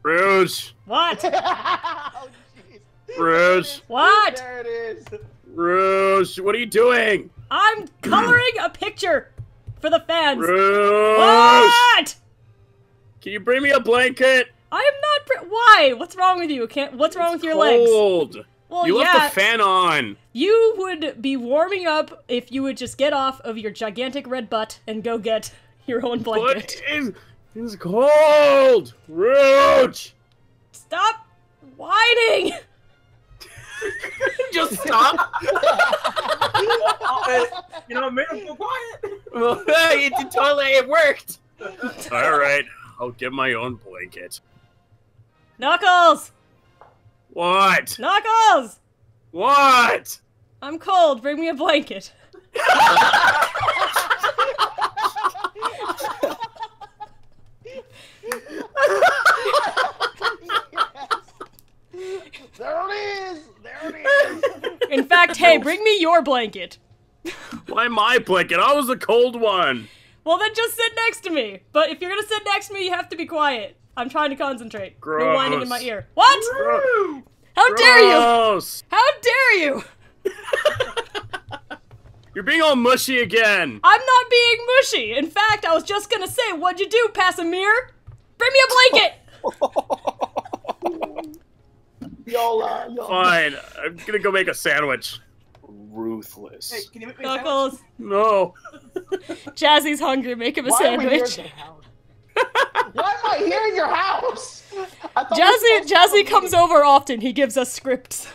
Speaker 3: Rouge.
Speaker 2: What?
Speaker 1: Oh, jeez.
Speaker 3: Rouge.
Speaker 2: What?
Speaker 1: There it is.
Speaker 3: Rouge, what are you doing?
Speaker 2: I'm coloring a picture for the fans.
Speaker 3: Rouge.
Speaker 2: What?
Speaker 3: Can you bring me a blanket?
Speaker 2: I am not. Why? What's wrong with you? What's wrong with your legs?
Speaker 3: Cold.
Speaker 2: Well,
Speaker 3: you left the fan on.
Speaker 2: You would be warming up if you would just get off of your gigantic red butt and go get your own blanket.
Speaker 3: It's cold. Rouge.
Speaker 2: Stop whining.
Speaker 6: Just stop.
Speaker 5: You know, made him go quiet.
Speaker 6: Well, it worked.
Speaker 3: All right, I'll get my own blanket.
Speaker 2: Knuckles.
Speaker 3: What?
Speaker 2: Knuckles.
Speaker 3: What?
Speaker 2: I'm cold. Bring me a blanket.
Speaker 1: There it is! There it is!
Speaker 2: In fact, hey, bring me your blanket.
Speaker 3: Why my blanket? I was the cold one.
Speaker 2: Well, then just sit next to me. But if you're gonna sit next to me, you have to be quiet. I'm trying to concentrate.
Speaker 3: Gross.
Speaker 2: No whining in my ear. What?
Speaker 3: Gross.
Speaker 2: How dare you? How dare you?
Speaker 3: You're being all mushy again.
Speaker 2: I'm not being mushy. In fact, I was just gonna say, what'd you do, Passamir? Bring me a blanket!
Speaker 1: Yola.
Speaker 3: Fine, I'm gonna go make a sandwich.
Speaker 7: Ruthless.
Speaker 5: Hey, can you make me
Speaker 2: Knuckles.
Speaker 3: No.
Speaker 2: Jazzy's hungry. Make him a sandwich.
Speaker 1: Why am I here in your house?
Speaker 2: Jazzy comes over often. He gives us scripts.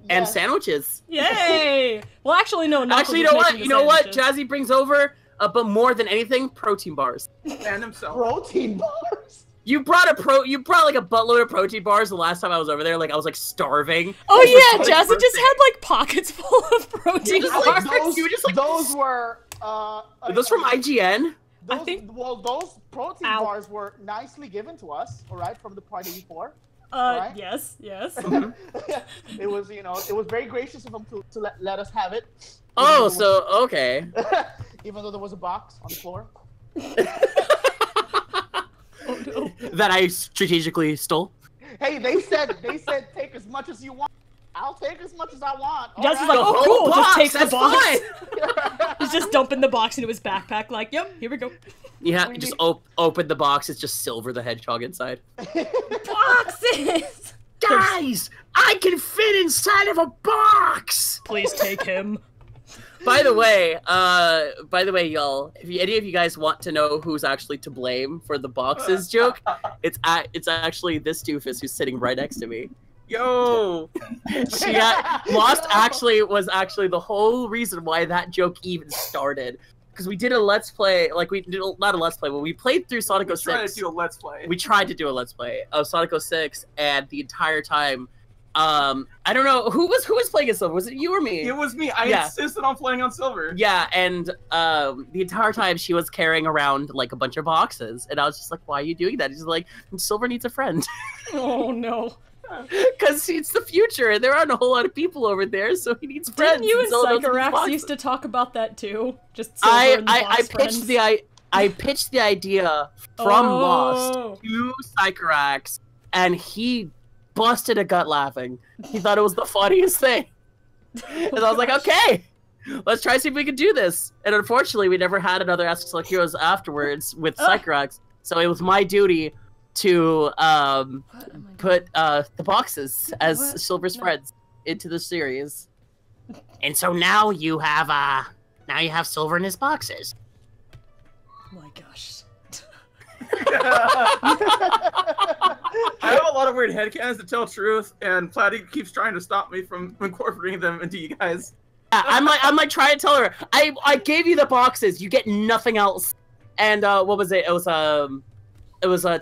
Speaker 6: And sandwiches.
Speaker 2: Yay! Well, actually, no. Knuckles
Speaker 6: Actually, you know what? Jazzy brings over, but more than anything, protein bars.
Speaker 5: And himself.
Speaker 1: Protein bars?
Speaker 6: You brought like a buttload of protein bars the last time I was over there. Like I was like starving.
Speaker 2: Oh yeah, Jazzy just had like pockets full of protein bars.
Speaker 1: Those were
Speaker 6: those from IGN?
Speaker 1: I think those protein bars were nicely given to us, all right, from the party before. Right?
Speaker 2: Yes.
Speaker 1: It was, it was very gracious of them to let us have it.
Speaker 6: Oh, so okay.
Speaker 1: Even though there was a box on the floor.
Speaker 2: Oh no.
Speaker 6: That I strategically stole.
Speaker 1: Hey, they said take as much as you want. I'll take as much as I want.
Speaker 2: Jazzy's like, oh cool, just takes the box.
Speaker 6: Fine.
Speaker 2: He's just dumping the box into his backpack, like, yep, here we go.
Speaker 6: Yeah, just open the box. It's just Silver the Hedgehog inside.
Speaker 2: Boxes!
Speaker 3: Guys, I can fit inside of a box.
Speaker 2: Please take him.
Speaker 6: By the way, y'all, if any of you guys want to know who's actually to blame for the boxes joke, it's actually this doofus who's sitting right next to me.
Speaker 5: Yo!
Speaker 6: Lost was actually the whole reason why that joke even started. Because we did a Let's Play, not a Let's Play, but we played through Sonic 06.
Speaker 5: We tried to do a Let's Play.
Speaker 6: We tried to do a Let's Play of Sonic 06, and the entire time, I don't know, who was playing as Silver? Was it you or me?
Speaker 5: It was me. I insisted on playing on Silver.
Speaker 6: Yeah, and the entire time she was carrying around, like, a bunch of boxes, and I was just like, why are you doing that? He's like, Silver needs a friend.
Speaker 2: Oh, no.
Speaker 6: Because it's the future, and there aren't a whole lot of people over there, so he needs friends.
Speaker 2: Didn't you and Psychorax used to talk about that too? Just Silver and the box friends?
Speaker 6: I pitched the idea from Lost to Psychorax, and he busted a gut laughing. He thought it was the funniest thing. And I was like, okay, let's try to see if we can do this. And unfortunately, we never had another Ask Select Heroes afterwards with Psychorax, so it was my duty to put the boxes as Silver's friends into the series. And so now you have Silver in his boxes.
Speaker 2: Oh my gosh.
Speaker 5: I have a lot of weird headcanons to tell truth, and Platy keeps trying to stop me from incorporating them into you guys.
Speaker 6: Yeah, I'm like trying to tell her, I gave you the boxes, you get nothing else. And what was it? It was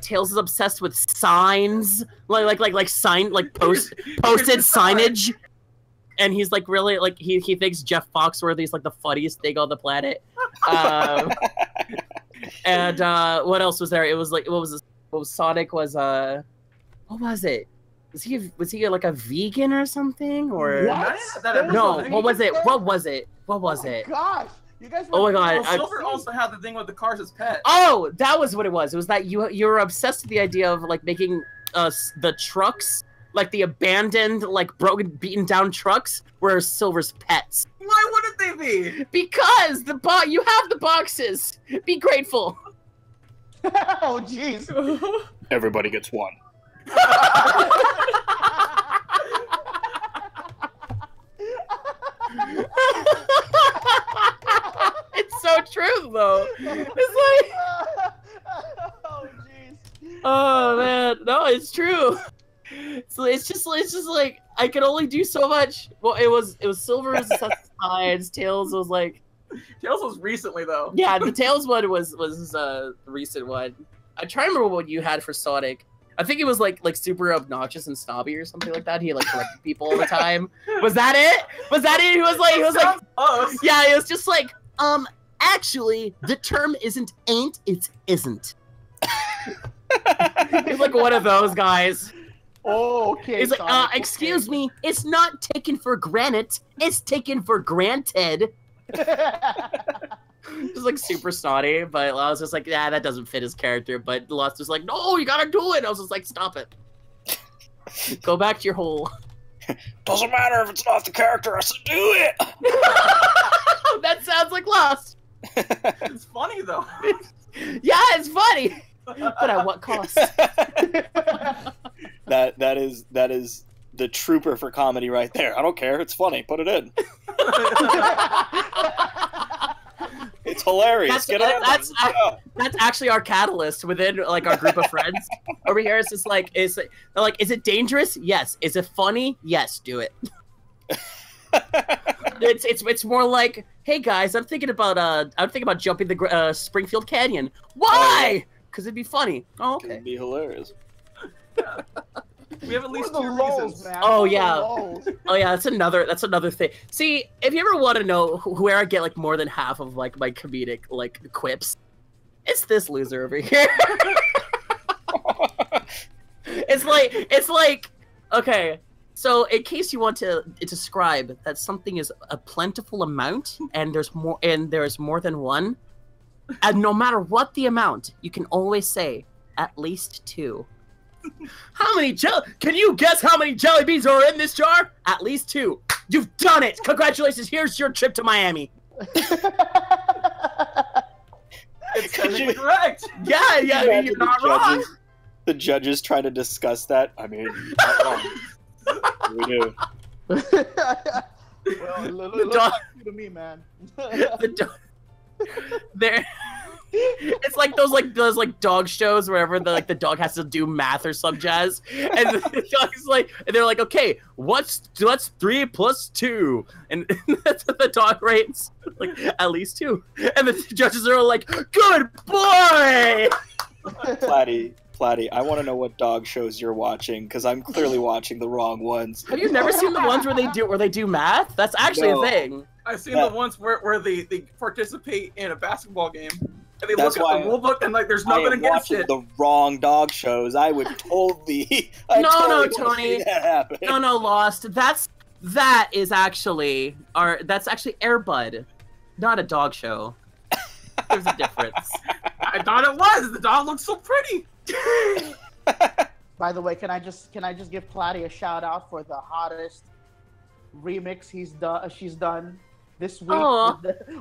Speaker 6: Tails is obsessed with signs, posted signage, and he's like really like he thinks Jeff Foxworthy's like the funniest thing on the planet. And what else was there? It was like Sonic was what was it? Was he like a vegan or something or no? What was it? What was it?
Speaker 1: Gosh. You guys
Speaker 6: oh my god!
Speaker 5: Silver also had the thing with the cars as pets.
Speaker 6: Oh, that was what it was. It was that you were obsessed with the idea of like making the trucks, like the abandoned, like broken, beaten down trucks, were Silver's pets.
Speaker 5: Why wouldn't they be?
Speaker 6: Because you have the boxes. Be grateful.
Speaker 1: Oh jeez.
Speaker 7: Everybody gets one.
Speaker 6: It's so true though. It's like
Speaker 1: oh jeez.
Speaker 6: Oh man, no, it's true. So it's just like I could only do so much. Well, it was Silver's sides. Tails was like
Speaker 5: Tails was recently though.
Speaker 6: Yeah, the Tails one was the recent one. I try to remember what you had for Sonic. I think it was like super obnoxious and snobby or something like that. He like corrected people all the time. Was that it? Was that it? He was like yeah, it was just like actually the term isn't ain't, it's isn't. He's like one of those guys.
Speaker 1: Oh, okay.
Speaker 6: He's like, excuse me, it's not taken for granted, it's taken for granted. Just like super snotty, but I was just like, yeah, that doesn't fit his character. But Lost was like, no, you gotta do it. I was just like, stop it. Go back to your hole.
Speaker 7: Doesn't matter if it's not the character, I said do it.
Speaker 6: That sounds like Lost.
Speaker 5: It's funny though.
Speaker 6: Yeah, it's funny. But at what cost?
Speaker 7: That is the trooper for comedy right there. I don't care. It's funny. Put it in. It's hilarious.
Speaker 6: That's actually our catalyst within like our group of friends. Over here, it's just like is it dangerous? Yes. Is it funny? Yes. Do it. It's more like, hey guys, I'm thinking about jumping the Springfield Canyon. Why? because it'd be funny. Oh, okay.
Speaker 7: It'd be hilarious.
Speaker 5: We have at least
Speaker 1: Where
Speaker 5: two
Speaker 1: are the lulz,
Speaker 5: reasons.
Speaker 1: man?
Speaker 6: Oh,
Speaker 1: Where are the
Speaker 6: yeah.
Speaker 1: lulz?
Speaker 6: Oh yeah, that's another thing. See, if you ever want to know where I get like more than half of like my comedic like quips, it's this loser over here. it's like okay. So in case you want to describe that something is a plentiful amount and there's more than one, and no matter what the amount, you can always say at least 2. How many Can you guess how many jelly beans are in this jar? At least 2. You've done it! Congratulations, here's your trip to Miami.
Speaker 5: It's technically correct.
Speaker 6: Yeah, you're not wrong.
Speaker 7: The judges try to discuss that. I mean, not wrong. We do.
Speaker 1: Well, it looks like you to me, man.
Speaker 6: There. It's like those dog shows wherever the dog has to do math or some jazz, and the dog's like, and they're like, okay, what's 3 plus 2, and that's what the dog rates, like at least 2, and the judges are like, good boy. Platty, I want to know what dog shows you're watching because I'm clearly watching the wrong ones. Have you never seen the ones where they do math? That's actually a thing.
Speaker 5: I've seen the ones where they participate in a basketball game. And they look at the rule book and like there's nothing against it.
Speaker 7: The wrong dog shows. I would totally.
Speaker 6: No, Tony.
Speaker 7: That happen.
Speaker 6: No, Lost. That's actually Air Bud, not a dog show. There's a difference.
Speaker 5: I thought it was. The dog looks so pretty.
Speaker 1: By the way, can I just give Platty a shout out for the hottest remix she's done this week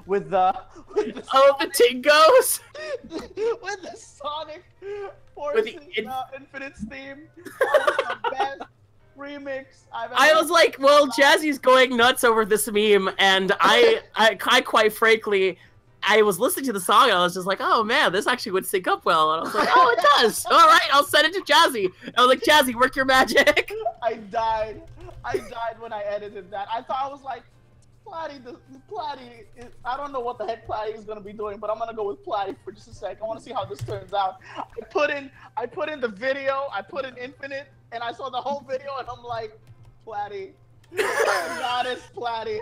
Speaker 1: with the
Speaker 6: Tingos
Speaker 1: with the Sonic Forces Infinite's theme. That was the best remix I've ever.
Speaker 6: I was like, well, Jazzy's going nuts over this meme, and I quite frankly, I was listening to the song and I was just like, oh man, this actually would sync up well. And I was like, oh, it does. All right, I'll send it to Jazzy. And I was like, Jazzy, work your magic.
Speaker 1: I died when I edited that. I thought I was like, Platty, I don't know what the heck Platty is gonna be doing, but I'm gonna go with Platty for just a sec. I want to see how this turns out. I put in the video, I put in Infinite, and I saw the whole video, and I'm like, Platty, goddess Platty.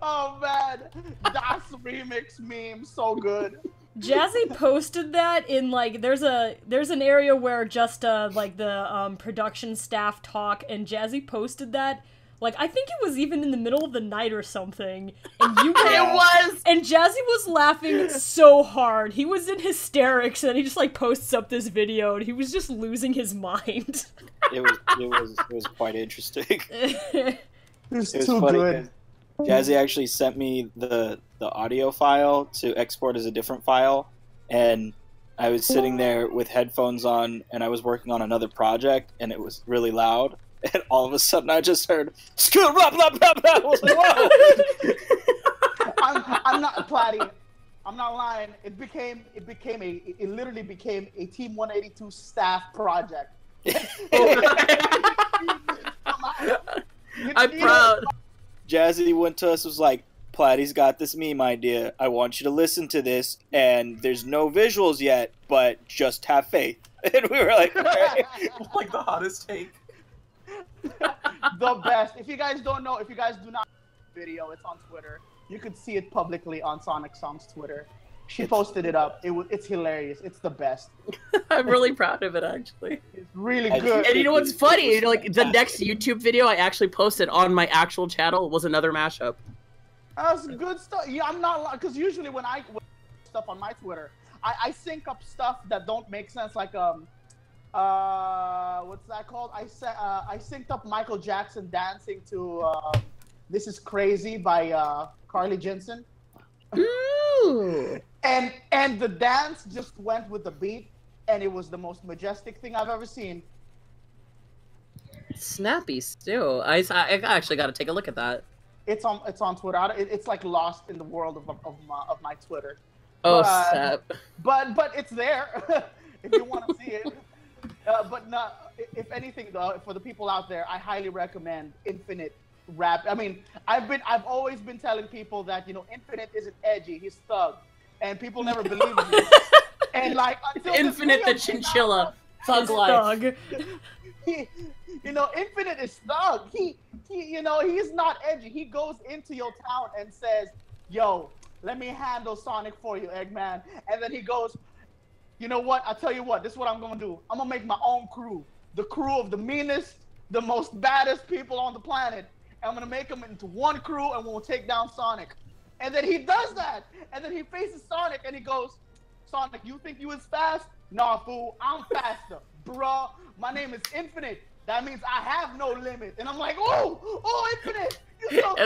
Speaker 1: Oh man, Das remix meme, so good.
Speaker 2: Jazzy posted that in like there's an area where just like the production staff talk, and Jazzy posted that. Like, I think it was even in the middle of the night or something. And you guys,
Speaker 6: it was!
Speaker 2: And Jazzy was laughing so hard. He was in hysterics, and he just, like, posts up this video, and he was just losing his mind.
Speaker 7: It was quite interesting.
Speaker 1: It was too
Speaker 7: funny
Speaker 1: good.
Speaker 7: Jazzy actually sent me the audio file to export as a different file, and I was sitting there with headphones on, and I was working on another project, and it was really loud. And all of a sudden, I just heard "screw blah blah blah blah." I was like, "Whoa!"
Speaker 1: I'm not Platty. I'm not lying. It literally became a Team 182 staff project.
Speaker 6: I'm proud.
Speaker 7: Jazzy went to us, was like, Platty's got this meme idea. I want you to listen to this, and there's no visuals yet, but just have faith. And we were like, okay.
Speaker 5: Like the hottest take.
Speaker 1: The best. If you guys do not video, it's on Twitter. You could see it publicly on Sonic Song's Twitter. She posted it up. It's hilarious. It's the best.
Speaker 6: I'm really proud of it, actually.
Speaker 1: It's really good.
Speaker 6: And you know what's funny? You know, like the next YouTube video I actually posted on my actual channel was another mashup.
Speaker 1: That's good stuff. Yeah, I'm not, because usually when I stuff on my Twitter, I sync up stuff that don't make sense, like what's that called? I synced up Michael Jackson dancing to "This Is Crazy" by Carly Jensen.
Speaker 6: Ooh.
Speaker 1: And the dance just went with the beat, and it was the most majestic thing I've ever seen.
Speaker 6: Snappy still. I actually got to take a look at that.
Speaker 1: It's on Twitter. It's like lost in the world of my Twitter.
Speaker 6: Oh, snap.
Speaker 1: But it's there if you want to see it. But not. If anything, though, for the people out there, I highly recommend Infinite rap. I mean, I've always been telling people that Infinite isn't edgy. He's thug, and people never believe me. And like until
Speaker 6: Infinite the chinchilla, thug life.
Speaker 2: Thug.
Speaker 1: You know, Infinite is thug. He, you know, he's not edgy. He goes into your town and says, "Yo, let me handle Sonic for you, Eggman." And then he goes, "You know what? I'll tell you what. This is what I'm gonna do. I'm gonna make my own crew. The crew of the meanest, the most baddest people on the planet. And I'm gonna make them into one crew, and we'll take down Sonic." And then he does that. And then he faces Sonic, and he goes, "Sonic, you think you is fast? Nah, fool. I'm faster, bruh. My name is Infinite. That means I have no limit." And I'm like, oh, Infinite. You're so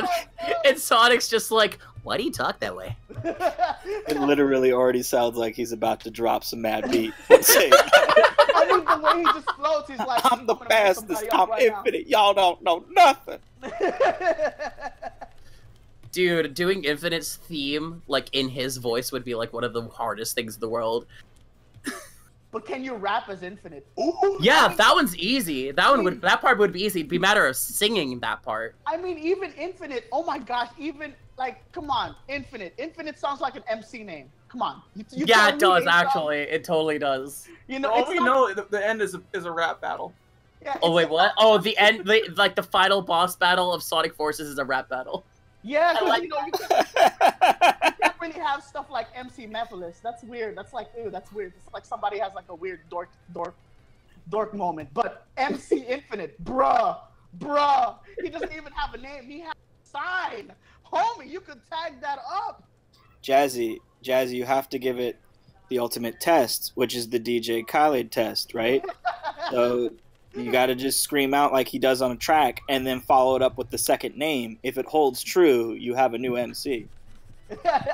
Speaker 6: And Sonic's just like, why do you talk that way?
Speaker 7: It literally already sounds like he's about to drop some mad beat.
Speaker 1: I mean, the way he just floats, he's like,
Speaker 7: I'm the
Speaker 1: gonna make
Speaker 7: fastest.
Speaker 1: somebody up
Speaker 7: I'm
Speaker 1: right
Speaker 7: infinite. Y'all don't know nothing.
Speaker 6: Dude, doing Infinite's theme, like, in his voice would be, like, one of the hardest things in the world.
Speaker 1: But can you rap as Infinite? Ooh,
Speaker 6: Yeah, that one's easy. That part would be easy. It'd be a matter of singing that part.
Speaker 1: I mean, even Infinite, oh my gosh, even, like, come on, Infinite. Infinite sounds like an MC name. Come on. You
Speaker 6: Yeah,
Speaker 1: tell
Speaker 6: it does,
Speaker 1: me
Speaker 6: actually. It totally does.
Speaker 1: You know,
Speaker 5: All
Speaker 1: it's
Speaker 5: we
Speaker 1: not-
Speaker 5: know, the end is a rap battle.
Speaker 1: yeah,
Speaker 6: Oh,
Speaker 1: it's
Speaker 6: wait,
Speaker 1: not-
Speaker 6: what? Oh, the end, like, the final boss battle of Sonic Forces is a rap battle.
Speaker 1: Yeah, because,
Speaker 6: like-
Speaker 1: you know, you can't really have stuff like MC Mephiles. That's weird. That's like, ew, that's weird. It's like somebody has like a weird dork moment. But MC Infinite, bruh. He doesn't even have a name. He has a sign. Homie, you could tag that up.
Speaker 7: Jazzy, you have to give it the ultimate test, which is the DJ Khaled test, right? So you got to just scream out like he does on a track and then follow it up with the second name. If it holds true, you have a new MC.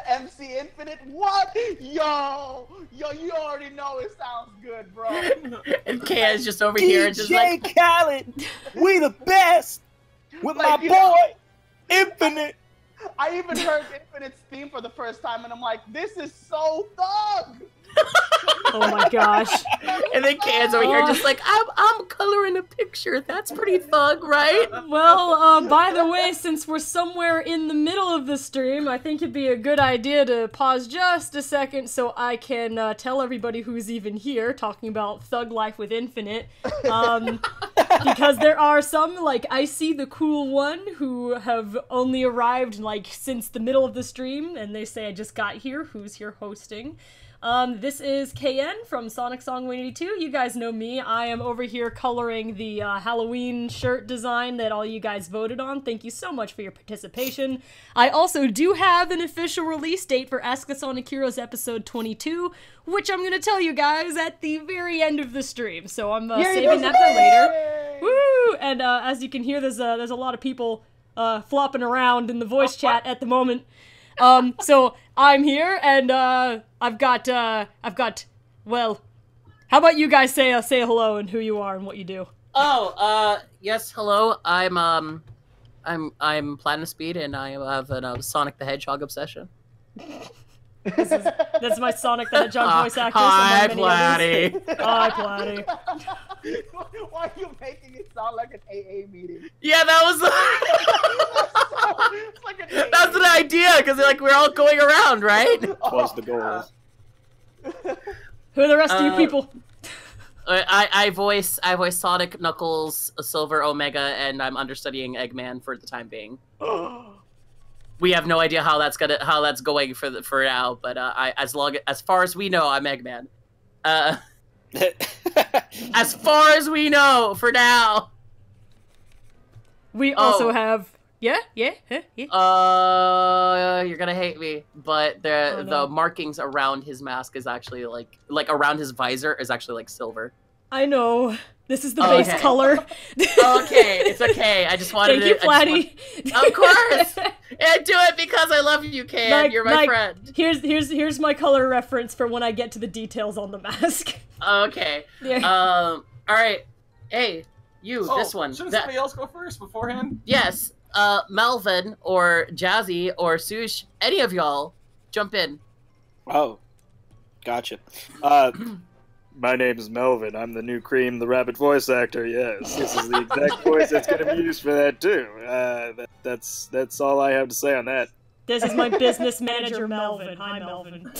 Speaker 1: MC Infinite, what? Yo, you already know it sounds good, bro.
Speaker 6: And Kaya's just over here, just like,
Speaker 7: DJ Khaled, we the best with
Speaker 1: Like,
Speaker 7: my
Speaker 1: you
Speaker 7: boy,
Speaker 1: know-
Speaker 7: Infinite.
Speaker 1: I even heard Infinite's theme for the first time, and I'm like, this is so thug.
Speaker 2: Oh my gosh.
Speaker 6: and then Kaya's over here just like, I'm coloring a picture. That's pretty thug, right?
Speaker 2: Well, by the way, since we're somewhere in the middle of the stream, I think it'd be a good idea to pause just a second so I can tell everybody who's even here talking about Thug Life with Infinite. Because there are some, like, I see the cool one who have only arrived, like, since the middle of the stream, and they say I just got here. Who's here hosting? This is KN from SonicSong182. You guys know me. I am over here coloring the Halloween shirt design that all you guys voted on. Thank you so much for your participation. I also do have an official release date for Ask the Sonic Heroes episode 22, which I'm going to tell you guys at the very end of the stream. So I'm saving that for later. Woo! And as you can hear, there's a lot of people flopping around in the voice chat at the moment. So I'm here, and I've got, well, how about you guys say hello and who you are and what you do?
Speaker 6: Oh, yes, hello. I'm Platinum Speed, and I have a Sonic the Hedgehog obsession.
Speaker 2: That's my Sonic the Hedgehog voice actress.
Speaker 6: Hi,
Speaker 2: among many others.
Speaker 6: Platty.
Speaker 2: Hi, Platty.
Speaker 1: Why are you making it sound like an AA meeting?
Speaker 6: Yeah, that was
Speaker 1: It's like an AA
Speaker 6: that's an idea, because like we're all going around, right?
Speaker 7: Was the goal.
Speaker 2: Who are the rest of you people?
Speaker 6: I voice Sonic, Knuckles, Silver, Omega, and I'm understudying Eggman for the time being. We have no idea how that's going for now, but as far as we know, I'm Eggman. As far as we know, for now.
Speaker 2: We also have... Yeah?
Speaker 6: You're gonna hate me, but the markings around his mask is actually like around his visor is actually like silver.
Speaker 2: I know. This is the base color.
Speaker 6: Okay, it's okay. I just wanted
Speaker 2: Thank you, Platty.
Speaker 6: Of course! I do it because I love you, Kay. You're my friend.
Speaker 2: Here's my color reference for when I get to the details on the mask.
Speaker 6: Okay.
Speaker 2: Yeah.
Speaker 6: Alright. Hey, this one.
Speaker 5: Shouldn't somebody else go first beforehand?
Speaker 6: Yes. Melvin or Jazzy or Sush, any of y'all, jump in.
Speaker 7: Oh, gotcha. My name is Melvin. I'm the new Cream, the rabbit voice actor. Yes, this is the exact voice that's going to be used for that too. That's all I have to say on that.
Speaker 2: This is my business manager, Melvin. Hi, Melvin.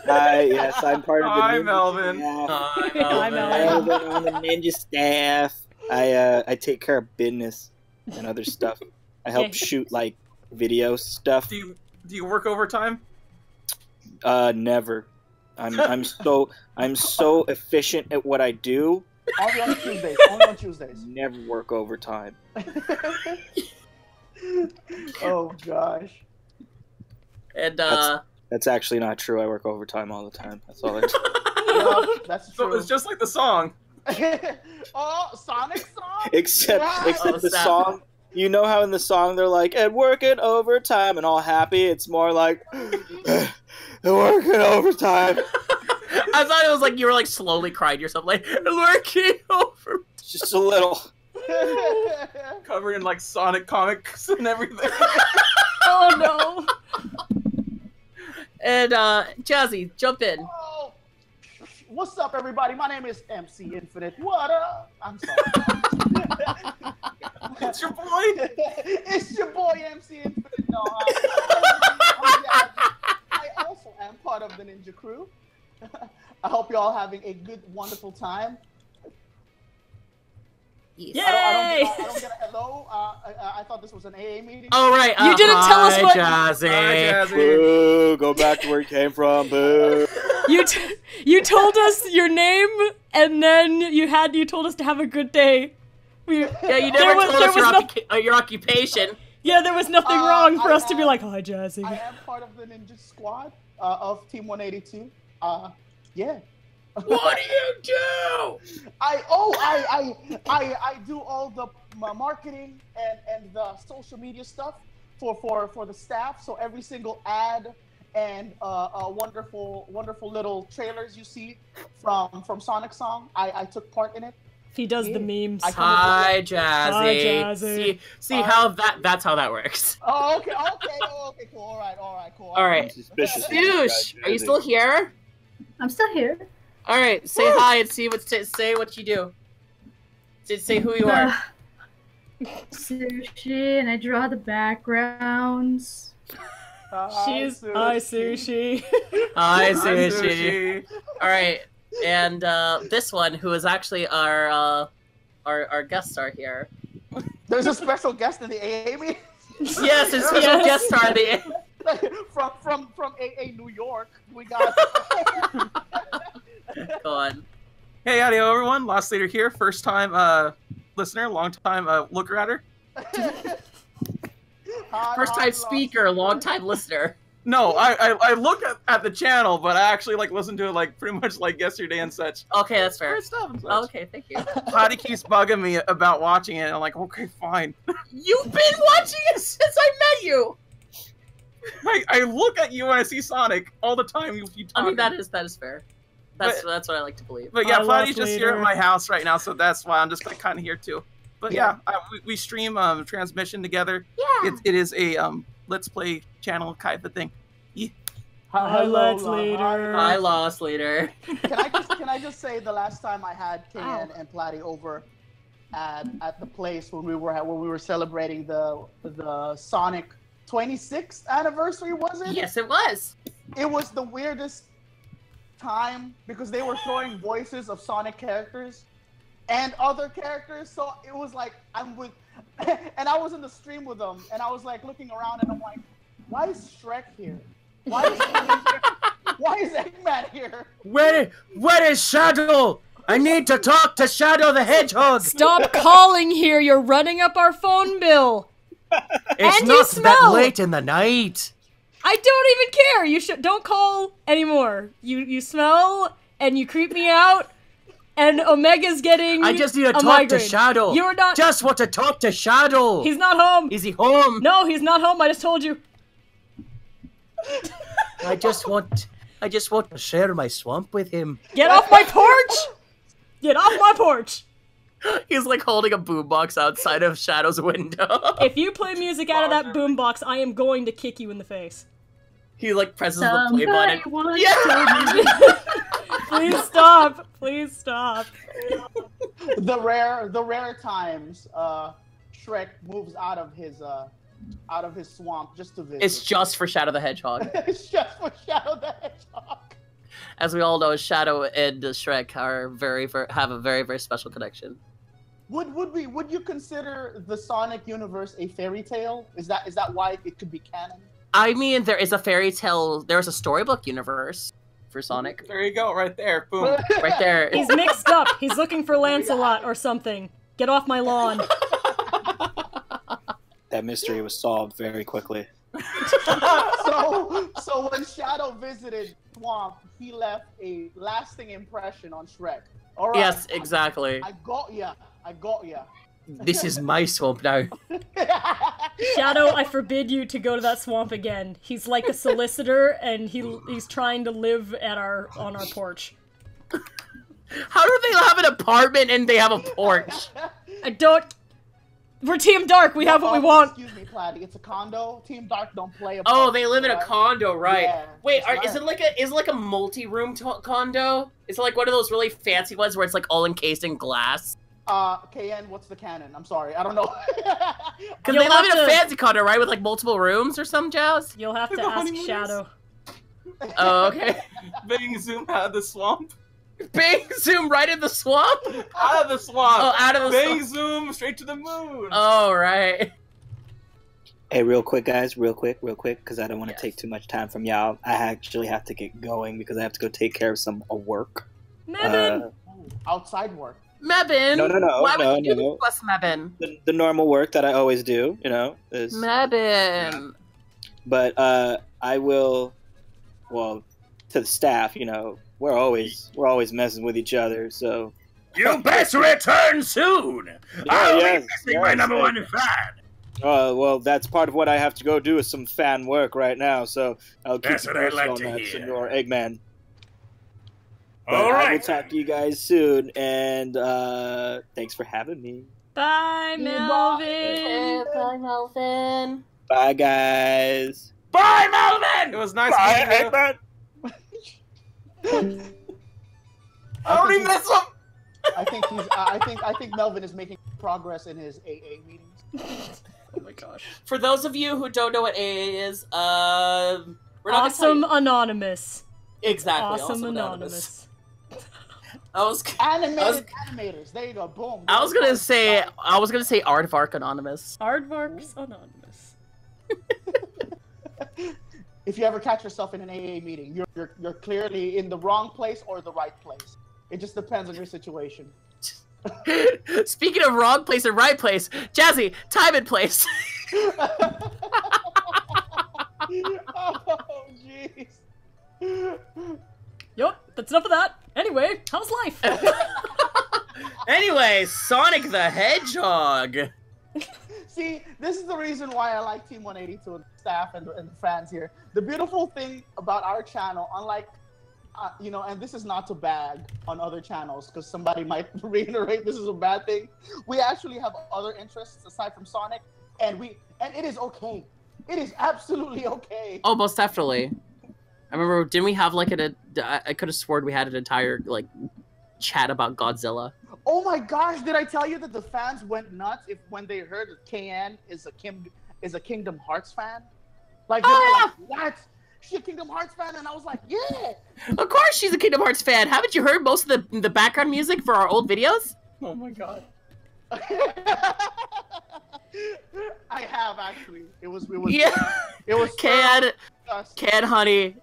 Speaker 7: Hi, yes, I'm part of the
Speaker 5: Hi,
Speaker 7: ninja
Speaker 5: Melvin.
Speaker 7: staff.
Speaker 2: Hi, Melvin.
Speaker 7: Melvin on the ninja staff. I take care of business and other stuff. I help shoot like video stuff.
Speaker 5: Do you work overtime?
Speaker 7: Never. I'm so efficient at what I do.
Speaker 10: Only on Tuesdays. Only on Tuesdays.
Speaker 7: Never work overtime.
Speaker 10: Oh gosh.
Speaker 6: And
Speaker 7: That's actually not true. I work overtime all the time. That's all I do.
Speaker 10: Yeah, that's
Speaker 5: So
Speaker 10: true.
Speaker 5: it's just like the song.
Speaker 10: Oh, Sonic song.
Speaker 7: Except the
Speaker 6: sad.
Speaker 7: song. You know how in the song they're like, and working overtime and all happy? It's more like, and working overtime.
Speaker 6: I thought it was like you were like slowly crying to yourself, like working over.
Speaker 7: Just a little.
Speaker 5: Covered in like Sonic comics and everything.
Speaker 2: Oh no.
Speaker 6: And Jazzy, jump in.
Speaker 10: Oh, what's up, everybody? My name is MC Infinite. What up? I'm sorry.
Speaker 5: It's your boy.
Speaker 10: It's your boy MC Infinite. No, I also am part of the Ninja Crew. I hope you're all having a good, wonderful time.
Speaker 2: Yay!
Speaker 10: I don't get a hello. I thought this was an AA meeting.
Speaker 6: Oh right,
Speaker 2: You didn't tell us what-
Speaker 6: Jazzy.
Speaker 5: Hi, Jazzy.
Speaker 7: Boo! Go back to where you came from. Boo!
Speaker 2: You told us your name, and then you told us to have a good day.
Speaker 6: Yeah, you never told us your occupation.
Speaker 2: Yeah, there was nothing wrong for
Speaker 10: I
Speaker 2: us to be
Speaker 10: am-
Speaker 2: like, hi, Jazzy.
Speaker 10: I am part of the Ninja Squad of Team 182. Yeah.
Speaker 3: What do you do?
Speaker 10: I do all the marketing and the social media stuff for the staff. So every single ad and wonderful little trailers you see from Sonic Song, I took part in it.
Speaker 2: He does the memes.
Speaker 6: Hi, Jazzy.
Speaker 2: Hi, Jazzy.
Speaker 6: See how that's how that works.
Speaker 10: Oh, okay, cool. All right, cool.
Speaker 6: All right.
Speaker 7: Suspicious.
Speaker 6: Douche, are you still here?
Speaker 8: I'm still here.
Speaker 6: All right, say hi and say what you do. Say who you are.
Speaker 8: Sushi, and I draw the backgrounds.
Speaker 2: Hi, Sushi.
Speaker 6: Hi,
Speaker 5: Hi,
Speaker 6: Sushi. All right, and this one, who is actually our guest star here.
Speaker 10: There's a special guest in the AA meeting.
Speaker 6: Yes, a special guest star.
Speaker 10: from AA New York. We got.
Speaker 6: Go on.
Speaker 5: Hey, howdy, everyone. Lost Leader here. First time listener, long time looker at her.
Speaker 6: First time speaker, long time listener.
Speaker 5: No, I look at the channel, but I actually like listen to it like pretty much like yesterday and such.
Speaker 6: Okay, that's fair.
Speaker 5: Great stuff and such.
Speaker 6: Oh, okay, thank you.
Speaker 5: Patty keeps bugging me about watching it. And I'm like, okay, fine.
Speaker 6: You've been watching it since I met you.
Speaker 5: I look at you when I see Sonic all the time. You
Speaker 6: I mean,
Speaker 5: talking.
Speaker 6: that is fair. That's what I like to believe.
Speaker 5: But yeah,
Speaker 2: I
Speaker 5: Patty's
Speaker 2: love
Speaker 5: just here at
Speaker 2: Leader.
Speaker 5: my house right now, so that's why I'm just kind of here too. But yeah, we stream transmission together.
Speaker 6: Yeah.
Speaker 5: It is a let's play channel kind of thing. Yeah.
Speaker 2: Hi, Let's Leader.
Speaker 6: I lost leader.
Speaker 10: Can I just say the last time I had Ken and Platty over at the place when we were celebrating the Sonic 26th anniversary, was it?
Speaker 6: Yes, it was.
Speaker 10: It was the weirdest time because they were throwing voices of Sonic characters and other characters, so it was like I'm with and I was in the stream with them and I was like looking around and I'm like, why is Shrek here? Why is why is Eggman here?
Speaker 3: Where is Shadow? I need to talk to Shadow the Hedgehog.
Speaker 2: Stop calling here. You're running up our phone bill.
Speaker 3: It's
Speaker 2: And you
Speaker 3: not that
Speaker 2: smell.
Speaker 3: late in the night.
Speaker 2: I don't even care. You don't call anymore. You smell and you creep me out. And Omega's getting
Speaker 3: I just need to
Speaker 2: a
Speaker 3: talk
Speaker 2: migraine.
Speaker 3: to Shadow.
Speaker 2: You're not.
Speaker 3: Just want to talk to Shadow.
Speaker 2: He's not home.
Speaker 3: Is he home?
Speaker 2: No, he's not home. I just told you.
Speaker 3: I just want to share my swamp with him.
Speaker 2: Get off my porch! Get off my porch!
Speaker 6: He's like holding a boombox outside of Shadow's window.
Speaker 2: If you play music out of that boombox, I am going to kick you in the face.
Speaker 6: He like presses the play button.
Speaker 2: Please stop. Please stop.
Speaker 10: The rare times Shrek moves out of his out of his swamp just to visit.
Speaker 6: It's just for Shadow the Hedgehog.
Speaker 10: It's just for Shadow the Hedgehog.
Speaker 6: As we all know, Shadow and Shrek are have a very, very special connection.
Speaker 10: Would you consider the Sonic universe a fairy tale? Is that why it could be canon?
Speaker 6: I mean, there is a fairy tale. There's a storybook universe for Sonic.
Speaker 5: There you go, right there. Boom.
Speaker 6: Right there.
Speaker 2: He's mixed up. He's looking for Lancelot or something. Get off my lawn.
Speaker 7: That mystery was solved very quickly.
Speaker 10: So when Shadow visited Swamp, he left a lasting impression on Shrek. All right.
Speaker 6: Yes, exactly.
Speaker 10: I got ya.
Speaker 6: This is my swamp now.
Speaker 2: Shadow, I forbid you to go to that swamp again. He's like a solicitor, and he's trying to live on our porch.
Speaker 6: How do they have an apartment and they have a porch?
Speaker 2: I don't. We're Team Dark. We have what we want.
Speaker 10: Excuse me, Platy. It's a condo. Team Dark don't play.
Speaker 6: Oh, they live in a condo, right?
Speaker 10: Yeah,
Speaker 6: wait, is it like a multi-room condo? Is it like one of those really fancy ones where it's like all encased in glass?
Speaker 10: KN, what's the canon? I'm sorry, I don't know.
Speaker 6: Because they live in a fancy condo, right, with like multiple rooms or some jazz?
Speaker 2: You'll have to ask Shadow.
Speaker 6: Oh, okay.
Speaker 5: Bang zoom out of the swamp.
Speaker 6: Bang zoom right in the swamp?
Speaker 5: Out of the swamp.
Speaker 6: Oh, out of the
Speaker 5: Bang
Speaker 6: swamp.
Speaker 5: zoom straight to the moon.
Speaker 6: Oh, right.
Speaker 7: Hey, real quick, guys, real quick, because I don't want to take too much time from y'all. I actually have to get going because I have to go take care of some work.
Speaker 2: Mebin!
Speaker 10: Outside work.
Speaker 6: Mebin!
Speaker 7: No.
Speaker 6: Why would you do this, Mebin?
Speaker 7: The normal work that I always do, is...
Speaker 6: Mebin!
Speaker 7: But, I will... Well, to the staff, we're always messing with each other, so...
Speaker 3: You best return soon! I'll be missing my number one fan!
Speaker 7: Well, that's part of what I have to go do is some fan work right now, so I'll keep
Speaker 3: That's what I'd like to hear.
Speaker 7: Senor Eggman.
Speaker 3: All right.
Speaker 7: I will talk to you guys soon, and thanks for having me.
Speaker 2: Bye, Melvin.
Speaker 6: Bye, Melvin.
Speaker 7: Bye, guys.
Speaker 3: Bye, Melvin!
Speaker 5: It was nice
Speaker 3: Bye,
Speaker 5: meeting
Speaker 3: Eggman!
Speaker 5: I already miss him!
Speaker 10: I think Melvin is making progress in his AA meetings.
Speaker 2: Oh my gosh.
Speaker 6: For those of you who don't know what AA is, we're not
Speaker 2: Awesome Anonymous.
Speaker 6: Exactly.
Speaker 2: Awesome Anonymous.
Speaker 10: Animators. There you go. Boom.
Speaker 6: I was gonna say Aardvark Anonymous.
Speaker 2: Aardvark's Anonymous.
Speaker 10: If you ever catch yourself in an AA meeting, you're clearly in the wrong place or the right place. It just depends on your situation.
Speaker 6: Speaking of wrong place and right place, Jazzy, time and place.
Speaker 10: Oh, jeez.
Speaker 2: Yup, that's enough of that. Anyway, how's life?
Speaker 6: Anyway, Sonic the Hedgehog.
Speaker 10: See, this is the reason why I like Team 182 and the staff and the fans here. The beautiful thing about our channel, unlike, and this is not to bag on other channels because somebody might reiterate this is a bad thing. We actually have other interests aside from Sonic, and it is okay. It is absolutely okay.
Speaker 6: Oh, most definitely. I remember, didn't we have like I could have sworn we had an entire like chat about Godzilla.
Speaker 10: Oh my gosh, did I tell you that the fans went nuts when they heard that KN is a Kingdom Hearts fan? Like, they were like, what? She's a Kingdom Hearts fan? And I was like, yeah!
Speaker 6: Of course she's a Kingdom Hearts fan! Haven't you heard most of the background music for our old videos?
Speaker 10: Oh my god. I have, actually. It was
Speaker 6: KN, honey.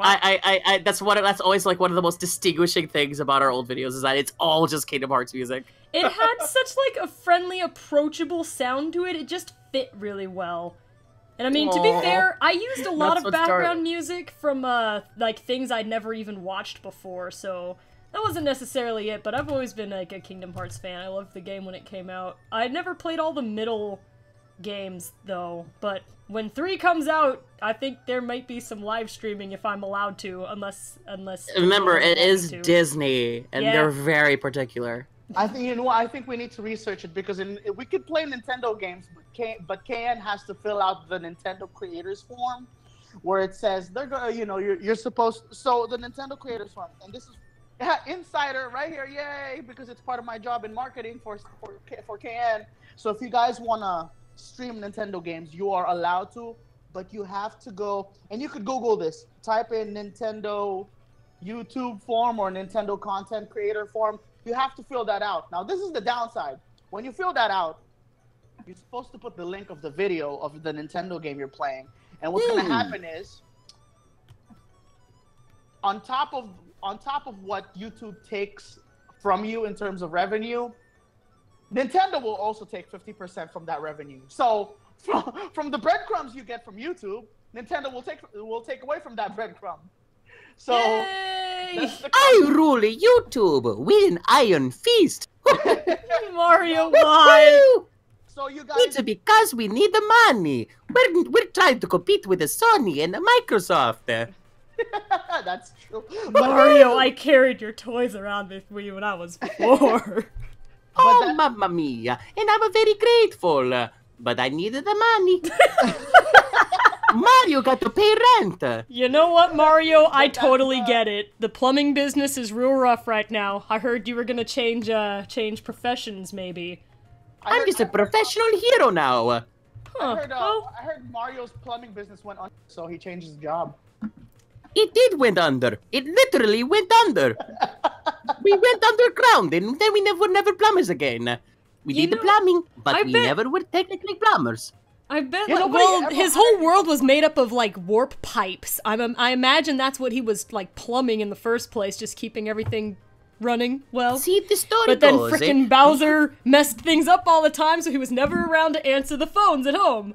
Speaker 6: That's always like one of the most distinguishing things about our old videos is that it's all just Kingdom Hearts music.
Speaker 2: It had such like a friendly, approachable sound to it. It just fit really well. And I mean, to be fair, I used a lot of background music from like things I'd never even watched before, so that wasn't necessarily it. But I've always been like a Kingdom Hearts fan. I loved the game when it came out. I never played all the middle games though, but when 3 comes out, I think there might be some live streaming if I'm allowed to, unless.
Speaker 6: Remember, it is Disney, and they're very particular.
Speaker 10: I think we need to research it because we could play Nintendo games, but KN has to fill out the Nintendo Creators Form, where it says they're gonna, you're supposed. So the Nintendo Creators Form, and this is insider right here, yay! Because it's part of my job in marketing for KN. So if you guys wanna stream Nintendo games, you are allowed to, but you have to go, and you could Google this, type in Nintendo YouTube form or Nintendo content creator form. You have to fill that out. Now, this is the downside. When you fill that out, you're supposed to put the link of the video of the Nintendo game you're playing. And what's going to happen is, on top of what YouTube takes from you in terms of revenue, Nintendo will also take 50% from that revenue. So from the breadcrumbs you get from YouTube, Nintendo will take away from that breadcrumb. So
Speaker 6: I rule YouTube with an iron fist.
Speaker 2: Mario, why?
Speaker 10: So you guys,
Speaker 6: it's because we need the money. We're trying to compete with the Sony and the Microsoft.
Speaker 10: That's true.
Speaker 2: Mario, I carried your toys around with me when I was 4.
Speaker 6: Oh, mamma mia. And I'm very grateful. But I needed the money. Mario got to pay rent.
Speaker 2: You know what, Mario? I totally get it. The plumbing business is real rough right now. I heard you were gonna change professions, maybe.
Speaker 6: I'm just a professional hero now.
Speaker 10: I heard Mario's plumbing business went under, so he changed his job.
Speaker 6: It did went under. It literally went under. We went underground, and then we never plumbers again. We did the plumbing, but we never were technically plumbers.
Speaker 2: I bet. Well, his whole world was made up of like warp pipes. I imagine that's what he was like plumbing in the first place, just keeping everything running well.
Speaker 6: See, the story
Speaker 2: but then
Speaker 6: goes,
Speaker 2: frickin' Bowser messed things up all the time, so he was never around to answer the phones at home.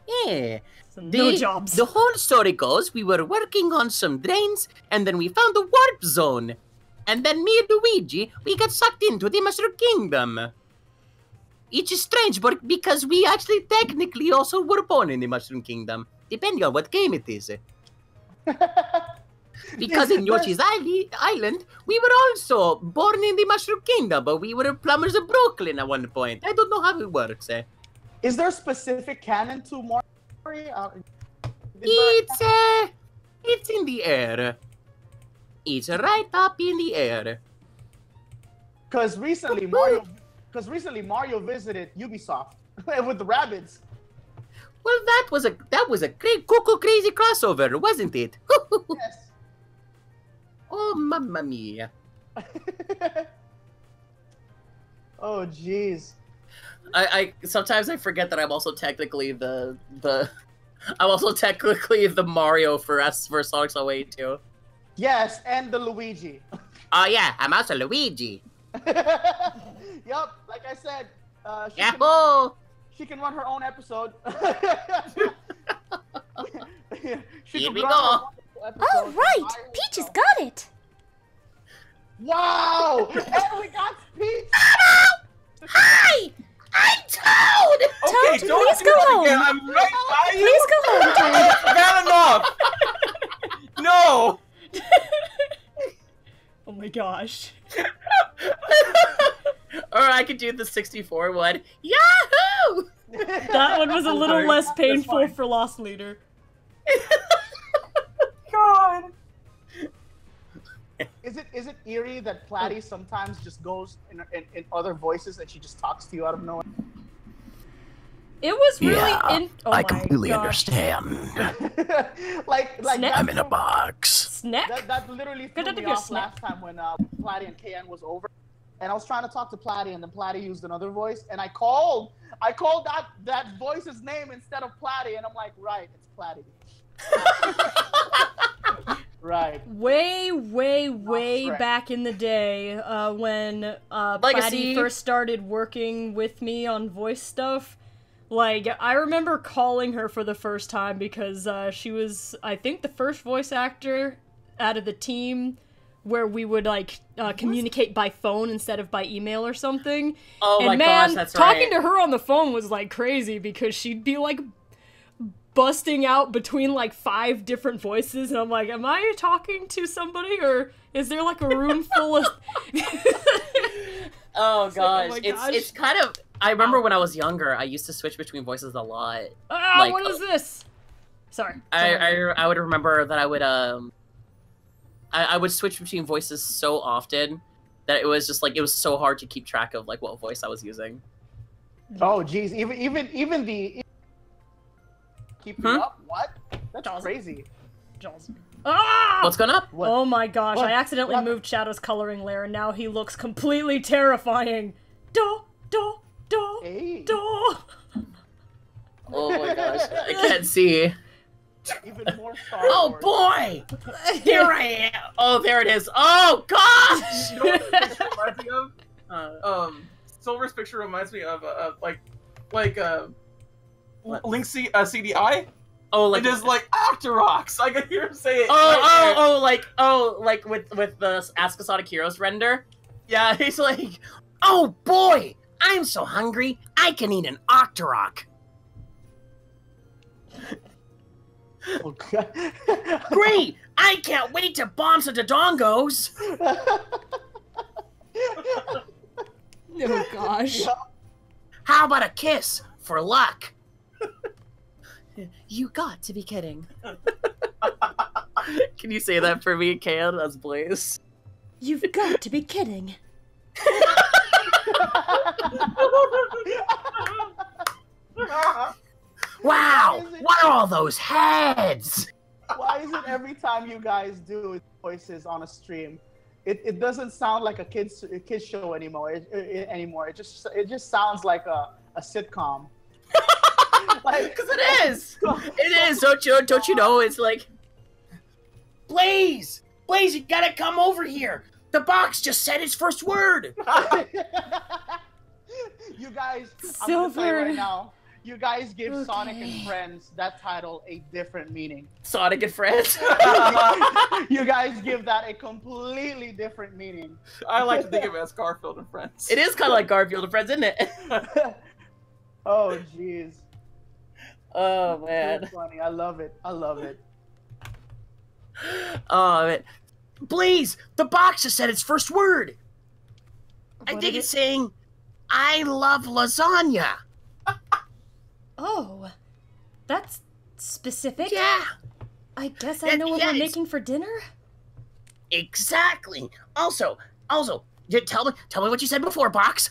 Speaker 6: Yeah.
Speaker 2: So no jobs.
Speaker 6: The whole story goes, we were working on some drains, and then we found a warp zone. And then me and Luigi, we got sucked into the Mushroom Kingdom. It's strange, but because we actually technically also were born in the Mushroom Kingdom, depending on what game it is. Because in Yoshi's Island, we were also born in the Mushroom Kingdom, but we were plumbers of Brooklyn at one point. I don't know how it works.
Speaker 10: Is there a specific canon to Mario?
Speaker 6: It's in the air. It's right up in the air.
Speaker 10: Because recently Mario visited Ubisoft with the rabbits.
Speaker 6: Well, that was a great cuckoo crazy crossover, wasn't it?
Speaker 10: Yes.
Speaker 6: Oh, mamma mia.
Speaker 10: Oh, jeez.
Speaker 6: I sometimes I forget that I'm also technically the Mario for SonicSong182.
Speaker 10: Yes, and the Luigi.
Speaker 6: Oh yeah, I'm also Luigi.
Speaker 10: Yup, like I said, she can run her own episode.
Speaker 6: Here we go.
Speaker 11: Oh, right! Peach has got it!
Speaker 10: Wow! And we got Peach!
Speaker 6: Hi! I'm Toad!
Speaker 5: Okay,
Speaker 11: Toad,
Speaker 5: don't
Speaker 11: please
Speaker 5: do
Speaker 11: go
Speaker 5: that
Speaker 11: home.
Speaker 5: again. I'm right by you.
Speaker 11: Please go home, Toad.
Speaker 5: Bad enough. No.
Speaker 2: Oh my gosh.
Speaker 6: Or I could do the 64 one. Yahoo!
Speaker 2: That one was a little less painful for Lost Leader.
Speaker 10: God. Is it eerie that Platy sometimes just goes in other voices and she just talks to you out of nowhere?
Speaker 2: It was really oh
Speaker 3: I
Speaker 2: my
Speaker 3: completely
Speaker 2: gosh.
Speaker 3: understand.
Speaker 10: like
Speaker 3: I'm in a box.
Speaker 2: Snack?
Speaker 10: That literally threw me off last time when Platy and KN was over, and I was trying to talk to Platy, and then Platy used another voice, and I called that voice's name instead of Platy, and I'm like, right, it's Platy. Right.
Speaker 2: Way back in the day, when Platy first started working with me on voice stuff, like, I remember calling her for the first time because she was, I think, the first voice actor out of the team where we would, like, communicate by phone instead of by email or something.
Speaker 6: Oh my gosh, that's right.
Speaker 2: Talking to her on the phone was, like, crazy because she'd be, like, busting out between like 5 different voices, and I'm like, am I talking to somebody, or is there like a room full of
Speaker 6: Oh gosh.
Speaker 2: Like, oh my gosh.
Speaker 6: It's kind of, I remember when I was younger, I used to switch between voices a lot.
Speaker 2: Like, what is this? Sorry.
Speaker 6: I would remember that I would switch between voices so often that it was just like, it was so hard to keep track of like what voice I was using.
Speaker 10: Oh, geez. Even the keeping up. What? That's crazy.
Speaker 2: Jaws. Ah!
Speaker 6: What's going up?
Speaker 10: What?
Speaker 2: Oh my gosh!
Speaker 10: What?
Speaker 2: I accidentally
Speaker 10: What?
Speaker 2: moved Shadow's coloring layer, and now he looks completely terrifying. Do do do
Speaker 10: Hey.
Speaker 2: do.
Speaker 6: Oh my gosh, I can't see.
Speaker 10: Even more Star
Speaker 6: Oh
Speaker 10: Wars.
Speaker 6: boy! Here I am! Oh, there it is. Oh gosh!
Speaker 5: You know what this picture reminds me of? Silver's picture reminds me of Link's CDI.
Speaker 6: Oh, like
Speaker 5: It is like Octorox. I can hear him say it.
Speaker 6: like with the Ask a Sonic Heroes render. Yeah, he's like, oh boy, I'm so hungry, I can eat an Octorok.
Speaker 10: Oh, God.
Speaker 6: Great! I can't wait to bomb some Dodongos!
Speaker 2: Oh gosh.
Speaker 6: How about a kiss for luck?
Speaker 2: You got to be kidding.
Speaker 6: Can you say that for me, Can, as Blaze?
Speaker 2: You've got to be kidding.
Speaker 6: Wow! What are all those heads?
Speaker 10: Why is it every time you guys do voices on a stream, it doesn't sound like a kids show anymore? It just sounds like a sitcom.
Speaker 6: Because it is. It is. Don't you know? It's like, Blaze, you gotta come over here. The box just said its first word.
Speaker 10: You guys, I'm gonna
Speaker 2: Silver.
Speaker 10: tell you right now. You guys give Sonic and Friends that title a different meaning.
Speaker 6: Sonic and Friends.
Speaker 10: You guys give that a completely different meaning.
Speaker 5: I like to think of it as Garfield and Friends.
Speaker 6: It is kind of like Garfield and Friends, isn't it?
Speaker 10: Oh, jeez.
Speaker 6: Oh
Speaker 10: So
Speaker 6: man.
Speaker 10: funny. I love it. I love it.
Speaker 6: Oh man. Blaze, the box just said its first word. I
Speaker 2: What
Speaker 6: think
Speaker 2: did
Speaker 6: it's saying, I love lasagna.
Speaker 2: Oh, that's specific.
Speaker 6: Yeah,
Speaker 2: I guess I know what
Speaker 6: Yeah,
Speaker 2: we're
Speaker 6: it's-
Speaker 2: making for dinner.
Speaker 6: exactly. Also, tell me what you said before, box.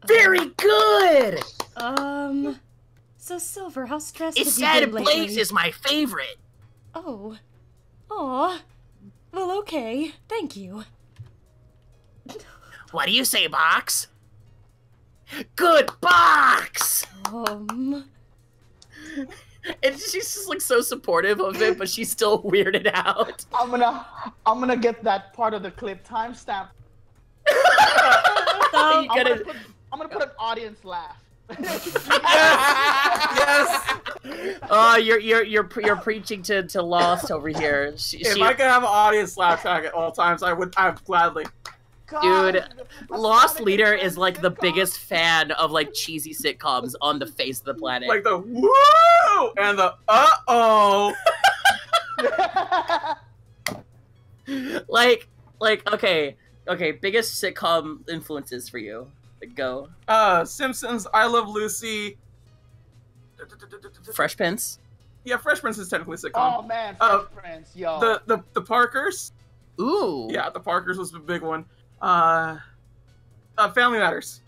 Speaker 6: Very good.
Speaker 2: So Silver, how stressed
Speaker 6: It
Speaker 2: have you
Speaker 6: said
Speaker 2: been lately?
Speaker 6: Blaze is my favorite.
Speaker 2: Oh. Aw. Well, okay. Thank you.
Speaker 6: What do you say, box? Good box.
Speaker 2: Um.
Speaker 6: And she's just like so supportive of it, but she's still weirded out.
Speaker 10: I'm gonna get that part of the clip timestamp.
Speaker 2: Um,
Speaker 10: I'm gonna put an audience laugh.
Speaker 5: Yes.
Speaker 6: Oh, you're preaching to Lost over here.
Speaker 5: If I could have an audience laugh track at all times, I'd gladly.
Speaker 6: Dude,
Speaker 10: God,
Speaker 6: Lost
Speaker 10: Sonic
Speaker 6: Leader
Speaker 10: and
Speaker 6: is
Speaker 10: Friends
Speaker 6: like the
Speaker 10: sitcom.
Speaker 6: biggest fan of like cheesy sitcoms on the face of the planet.
Speaker 5: Like the woo and the uh-oh.
Speaker 6: like okay, biggest sitcom influences for you. Go.
Speaker 5: Simpsons, I Love Lucy.
Speaker 6: Fresh Prince.
Speaker 5: Yeah, Fresh Prince is technically a sitcom.
Speaker 10: Oh man, Fresh Prince, yo.
Speaker 5: The Parkers.
Speaker 6: Ooh.
Speaker 5: Yeah, the Parkers was a big one. Family Matters.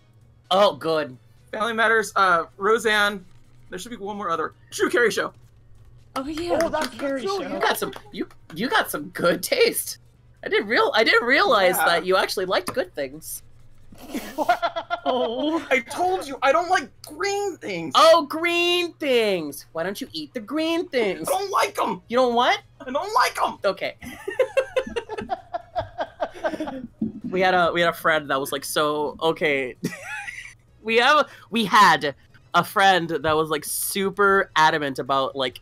Speaker 6: Oh, good.
Speaker 5: Family Matters. Roseanne. There should be one more other. Drew Carey Show.
Speaker 2: Oh yeah,
Speaker 10: Oh, that's
Speaker 2: the Carey
Speaker 10: good too,
Speaker 2: Show.
Speaker 6: You got some. You got some good taste. I didn't realize
Speaker 5: Yeah.
Speaker 6: that you actually liked good things.
Speaker 2: Oh.
Speaker 5: I told you I don't like green things.
Speaker 6: Oh, green things. Why don't you eat the green things?
Speaker 5: I don't like them.
Speaker 6: You don't what?
Speaker 5: I don't like them.
Speaker 6: Okay. we had a friend that was like, so okay. we had a friend that was like super adamant about like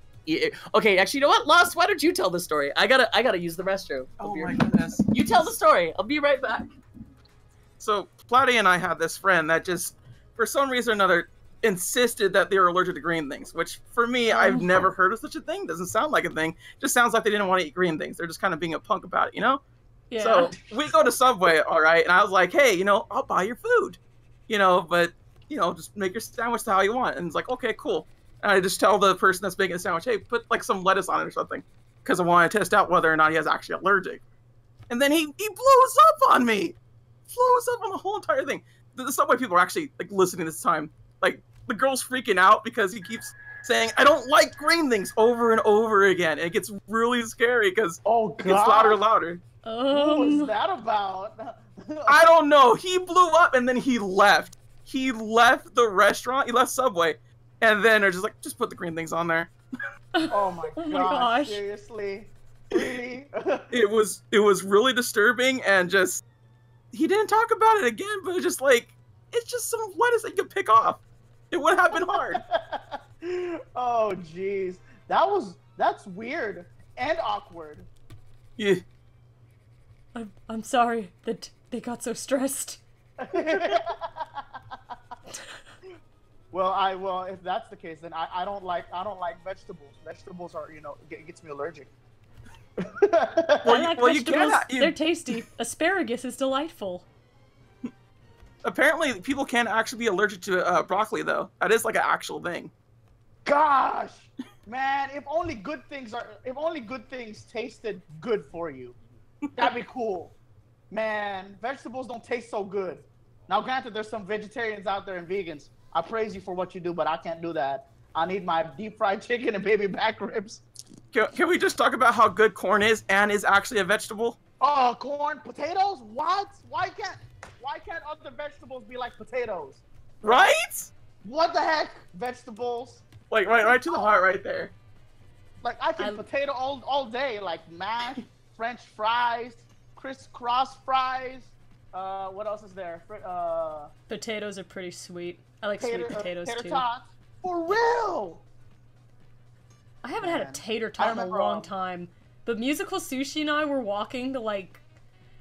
Speaker 6: okay, actually, you know what, Lost, why don't you tell the story? I gotta use the restroom.
Speaker 5: Oh my goodness.
Speaker 6: You tell the story. I'll be right back.
Speaker 5: So Platy and I had this friend that just, for some reason or another, insisted that they were allergic to green things. Which, for me, I've never heard of such a thing. Doesn't sound like a thing. Just sounds like they didn't want to eat green things. They're just kind of being a punk about it, you know?
Speaker 2: Yeah.
Speaker 5: So we go to Subway, all right, and I was like, hey, I'll buy your food, but just make your sandwich how you want. And it's like, okay, cool. And I just tell the person that's making the sandwich, hey, put like some lettuce on it or something, because I want to test out whether or not he is actually allergic. And then he blows up on me. Blows up on the whole entire thing. the Subway people are actually like listening this time. Like the girl's freaking out because he keeps saying, "I don't like green things" over and over again. And it gets really scary because it gets louder and louder.
Speaker 10: What was that about?
Speaker 5: I don't know. He blew up and then he left. He left the restaurant. He left Subway, and then they're just like, "Just put the green things on there."
Speaker 10: Oh my gosh! Seriously, really?
Speaker 5: It was really disturbing, and just he didn't talk about it again. But it's just like it's just some lettuce that you could pick off. It would have been hard.
Speaker 10: Oh jeez, that's weird and awkward.
Speaker 5: Yeah.
Speaker 2: I'm sorry that they got so stressed.
Speaker 10: Well, if that's the case, then I don't like vegetables. Vegetables are, it gets me allergic.
Speaker 2: I like vegetables. They're tasty. Asparagus is delightful.
Speaker 5: Apparently, people can actually be allergic to broccoli, though. That is like an actual thing.
Speaker 10: Gosh, man, if only good things tasted good for you, that'd be cool. Man, vegetables don't taste so good. Now, granted, there's some vegetarians out there and vegans. I praise you for what you do, but I can't do that. I need my deep fried chicken and baby back ribs.
Speaker 5: Can we just talk about how good corn is and is actually a vegetable?
Speaker 10: Oh, corn, potatoes? What? Why can't other vegetables be like potatoes?
Speaker 5: Right?
Speaker 10: What the heck? Vegetables?
Speaker 5: Like right to the heart right there.
Speaker 10: Like I can potato all day, like mashed, French fries, crisscross fries. What else is there?
Speaker 2: Potatoes are pretty sweet. I like sweet potatoes too.
Speaker 10: Tots. For real?
Speaker 2: I haven't had a tater tot in a long time. But Musical Sushi and I were walking to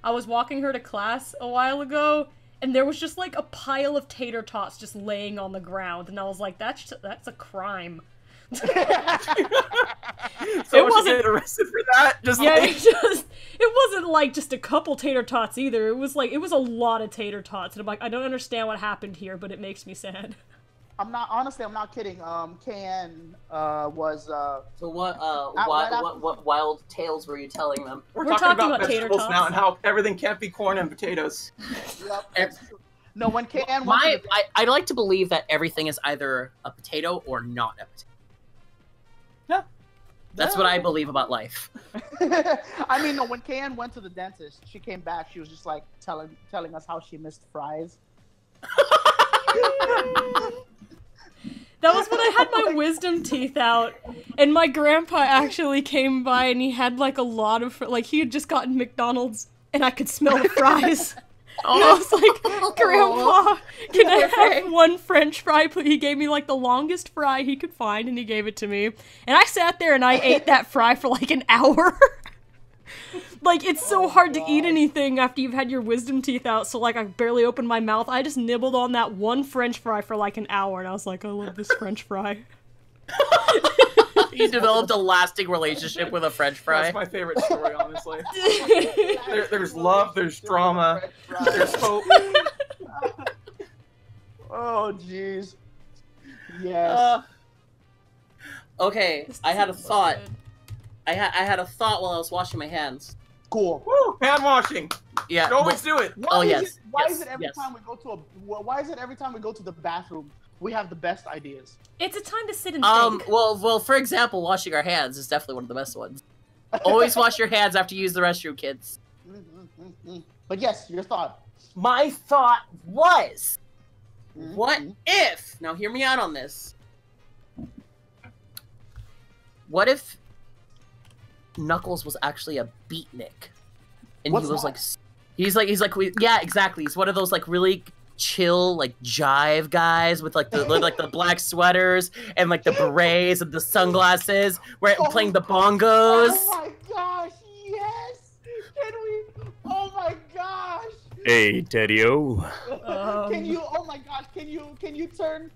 Speaker 2: I was walking her to class a while ago, and there was just like a pile of tater tots just laying on the ground, and I was like, that's a crime.
Speaker 5: It wasn't arrested for that.
Speaker 2: It wasn't like just a couple tater tots either. It was a lot of tater tots, and I'm like, I don't understand what happened here, but it makes me sad.
Speaker 10: I'm not kidding. KN was
Speaker 6: So what wild tales were you telling them?
Speaker 5: We're talking about vegetables now and how everything can't be corn and potatoes.
Speaker 10: Yep. No, when KN
Speaker 6: I'd like to believe that everything is either a potato or not a potato.
Speaker 5: Yeah.
Speaker 6: That's what I believe about life.
Speaker 10: I mean, no, when KN went to the dentist, she came back, she was just like telling us how she missed fries.
Speaker 2: That was when I had my wisdom teeth out, and my grandpa actually came by, and he had like a lot of he had just gotten McDonald's, and I could smell the fries. And I was like, Grandpa, can I have one French fry? He gave me like the longest fry he could find, and he gave it to me. And I sat there and I ate that fry for like an hour. Like, it's so hard to eat anything after you've had your wisdom teeth out, so like I barely opened my mouth. I just nibbled on that one French fry for like an hour, and I was like, I love this French fry.
Speaker 6: You developed a lasting relationship with a French fry.
Speaker 5: That's my favorite story, honestly. There's love, there's drama, there's hope.
Speaker 10: Oh, jeez. Yes.
Speaker 6: Okay, I had a thought. I had a thought while I was washing my hands.
Speaker 10: Cool.
Speaker 5: Woo! Hand washing.
Speaker 6: Yeah.
Speaker 5: You always do it.
Speaker 10: Why is it every time we go to the bathroom, we have the best ideas?
Speaker 2: It's a time to sit and think.
Speaker 6: Well, for example, washing our hands is definitely one of the best ones. Always wash your hands after you use the restroom, kids.
Speaker 10: But yes, your thought.
Speaker 6: My thought was, what if? Now, hear me out on this. What if Knuckles was actually a beatnik, and
Speaker 10: What's
Speaker 6: he was
Speaker 10: that?
Speaker 6: he's like yeah, exactly. He's one of those like really chill like jive guys with like the black sweaters and like the berets and the sunglasses, playing the bongos.
Speaker 10: Oh my gosh, yes! Can we? Oh my gosh!
Speaker 3: Hey, Teddy-O.
Speaker 10: Can you? Oh my gosh! Can you turn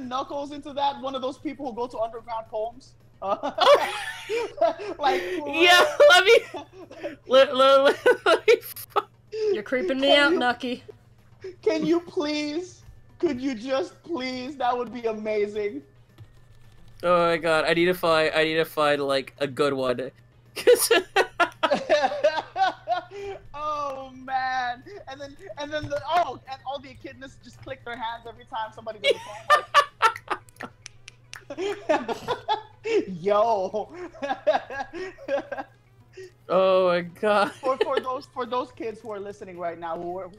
Speaker 10: Knuckles into that one of those people who go to underground poems?
Speaker 6: Yeah, let me.
Speaker 2: You're creeping me out, Nucky.
Speaker 10: Can you please? Could you just please? That would be amazing.
Speaker 6: Oh my god, I need to find like a good one.
Speaker 10: Oh man! And then all the echidnas just click their hands every time somebody goes home. Like, yo.
Speaker 6: Oh my god.
Speaker 10: For those kids who are listening right now who were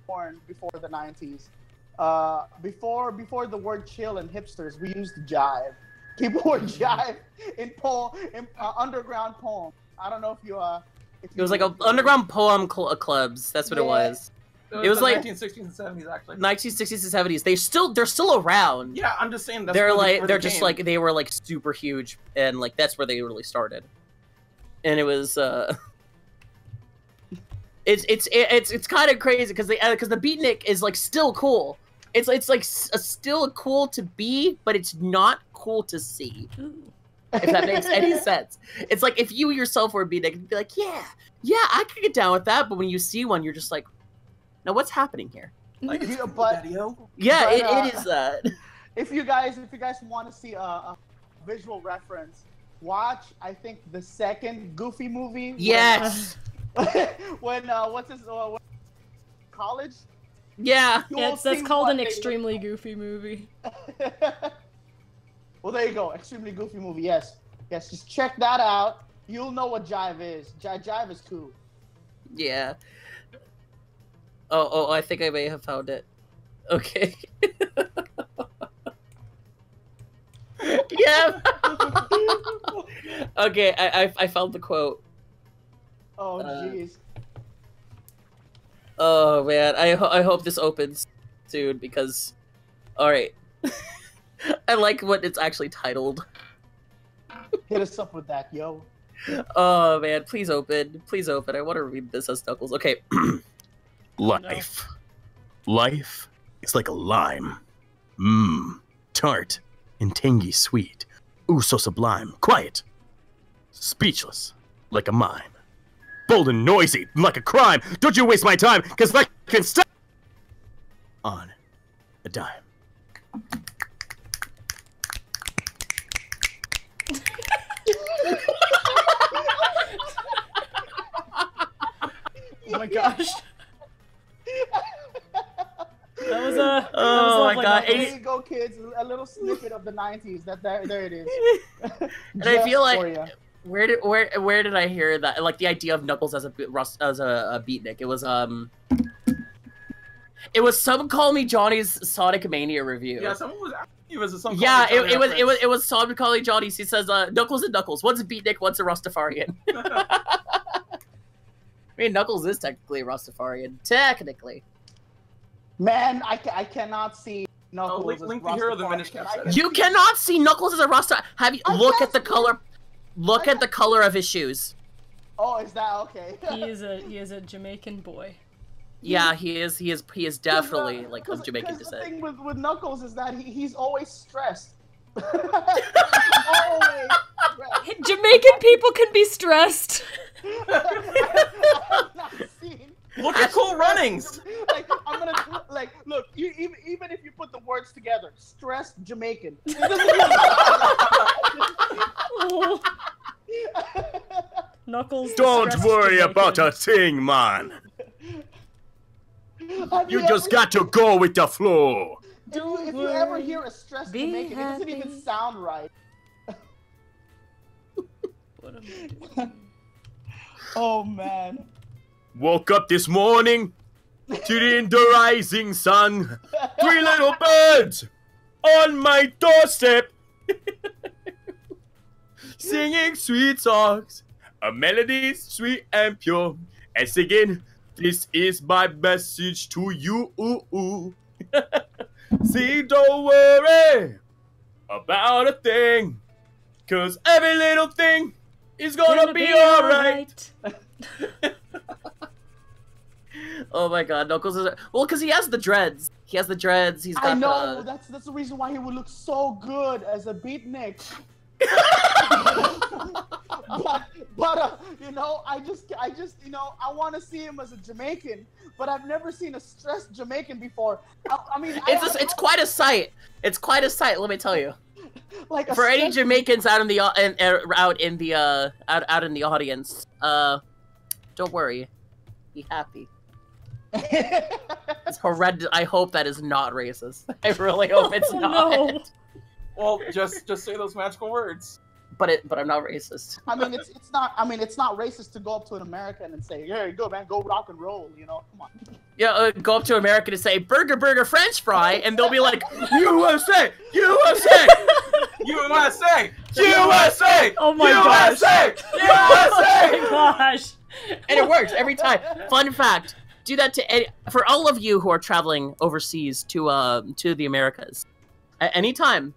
Speaker 10: born before the 90s, before the word chill and hipsters, we used jive. People were jive in underground poem. I don't know if you
Speaker 6: It was like a underground poem clubs. That's what it was.
Speaker 5: It was like 1960s and 70s, actually.
Speaker 6: 1960s and 70s. They're still around.
Speaker 5: Yeah, I'm just saying.
Speaker 6: They're like they were like super huge, and like that's where they really started. And it was it's kind of crazy because the beatnik is like still cool. It's like still cool to be, but it's not cool to see. If that makes any sense. It's like if you yourself were a beatnik, you'd be like, yeah, I could get down with that. But when you see one, you're just like, now what's happening here?
Speaker 5: Like,
Speaker 10: it
Speaker 6: is that.
Speaker 10: If you guys want to see a visual reference, watch I think the second Goofy movie.
Speaker 6: Yes.
Speaker 10: When college.
Speaker 6: Yeah.
Speaker 2: That's called an extremely goofy movie.
Speaker 10: Well, there you go. Extremely goofy movie. Yes. Just check that out. You'll know what jive is. Jive is cool.
Speaker 6: Yeah. Oh, I think I may have found it. Okay. Yeah. Okay, I found the quote.
Speaker 10: Oh jeez.
Speaker 6: Oh man, I hope this opens soon because, all right. I like what it's actually titled.
Speaker 10: Hit us up with that, yo.
Speaker 6: Oh man, please open. I want to read this as Knuckles. Okay.
Speaker 3: Life. Life is like a lime. Tart and tangy sweet. Ooh, so sublime. Quiet. Speechless, like a mime. Bold and noisy, like a crime. Don't you waste my time, cause I can stop on a dime.
Speaker 2: Oh my gosh. That was
Speaker 6: oh my god.
Speaker 10: There you go, kids. A little snippet of the 90s. There it is.
Speaker 6: And I feel like where did I hear that? Like the idea of Knuckles as a beatnik. It was some Call Me Johnny's Sonic Mania review.
Speaker 5: Yeah, someone was asking you as a some.
Speaker 6: Yeah, it was some Call Me Johnny's. He says Knuckles and Knuckles. One's a beatnik, one's a Rastafarian. I mean, Knuckles is technically a Rastafarian. Technically.
Speaker 10: Man, I cannot see Knuckles as
Speaker 5: Link the hero of the Minish Cap.
Speaker 6: You cannot see Knuckles as a Rasta. Have you look at the color? Look at the color of his shoes.
Speaker 10: Oh, is that okay?
Speaker 2: He is a Jamaican boy.
Speaker 6: Yeah, he is definitely like of Jamaican
Speaker 10: The
Speaker 6: descent.
Speaker 10: thing with Knuckles is that he's always stressed. Always stressed.
Speaker 2: Jamaican people can be stressed.
Speaker 10: I've not seen.
Speaker 5: Look at Cool Runnings.
Speaker 10: Like I'm gonna look. Even if you put the words together, stressed Jamaican.
Speaker 2: Knuckles.
Speaker 3: Don't worry
Speaker 2: Jamaican.
Speaker 3: about a thing, man. You just got to go with the flow.
Speaker 10: If you ever hear a stressed Jamaican, it doesn't even sound right.
Speaker 2: What am I doing?
Speaker 10: Oh man.
Speaker 3: Woke up this morning to the rising sun. 3 little birds on my doorstep. Singing sweet songs, a melody sweet and pure. And singing, this is my message to you. See, don't worry about a thing, 'cause every little thing is gonna be alright.
Speaker 6: Oh my god, Knuckles is well, because he has the dreads. He has the dreads. He's got
Speaker 10: I know. That's the reason why he would look so good as a beatnik. but you know, I just I want to see him as a Jamaican, but I've never seen a stressed Jamaican before. I mean,
Speaker 6: it's quite a sight. It's quite a sight. Let me tell you.
Speaker 10: Like
Speaker 6: for any Jamaicans out in the audience, don't worry, be happy. It's horrendous. I hope that is not racist. I really hope it's not.
Speaker 2: No.
Speaker 5: Well, just say those magical words.
Speaker 6: But I'm not racist.
Speaker 10: I mean, it's not. I mean, it's not racist to go up to an American and say, "Here you go, man, go rock and roll." You know, come on.
Speaker 6: Yeah, go up to America to say burger, burger, French fry, and they'll be like, USA, USA,
Speaker 5: USA, USA.
Speaker 2: Oh my
Speaker 5: USA,
Speaker 2: gosh. Oh
Speaker 5: USA.
Speaker 2: my gosh.
Speaker 6: And it works every time. Fun fact: do that for all of you who are traveling overseas to the Americas. At any time,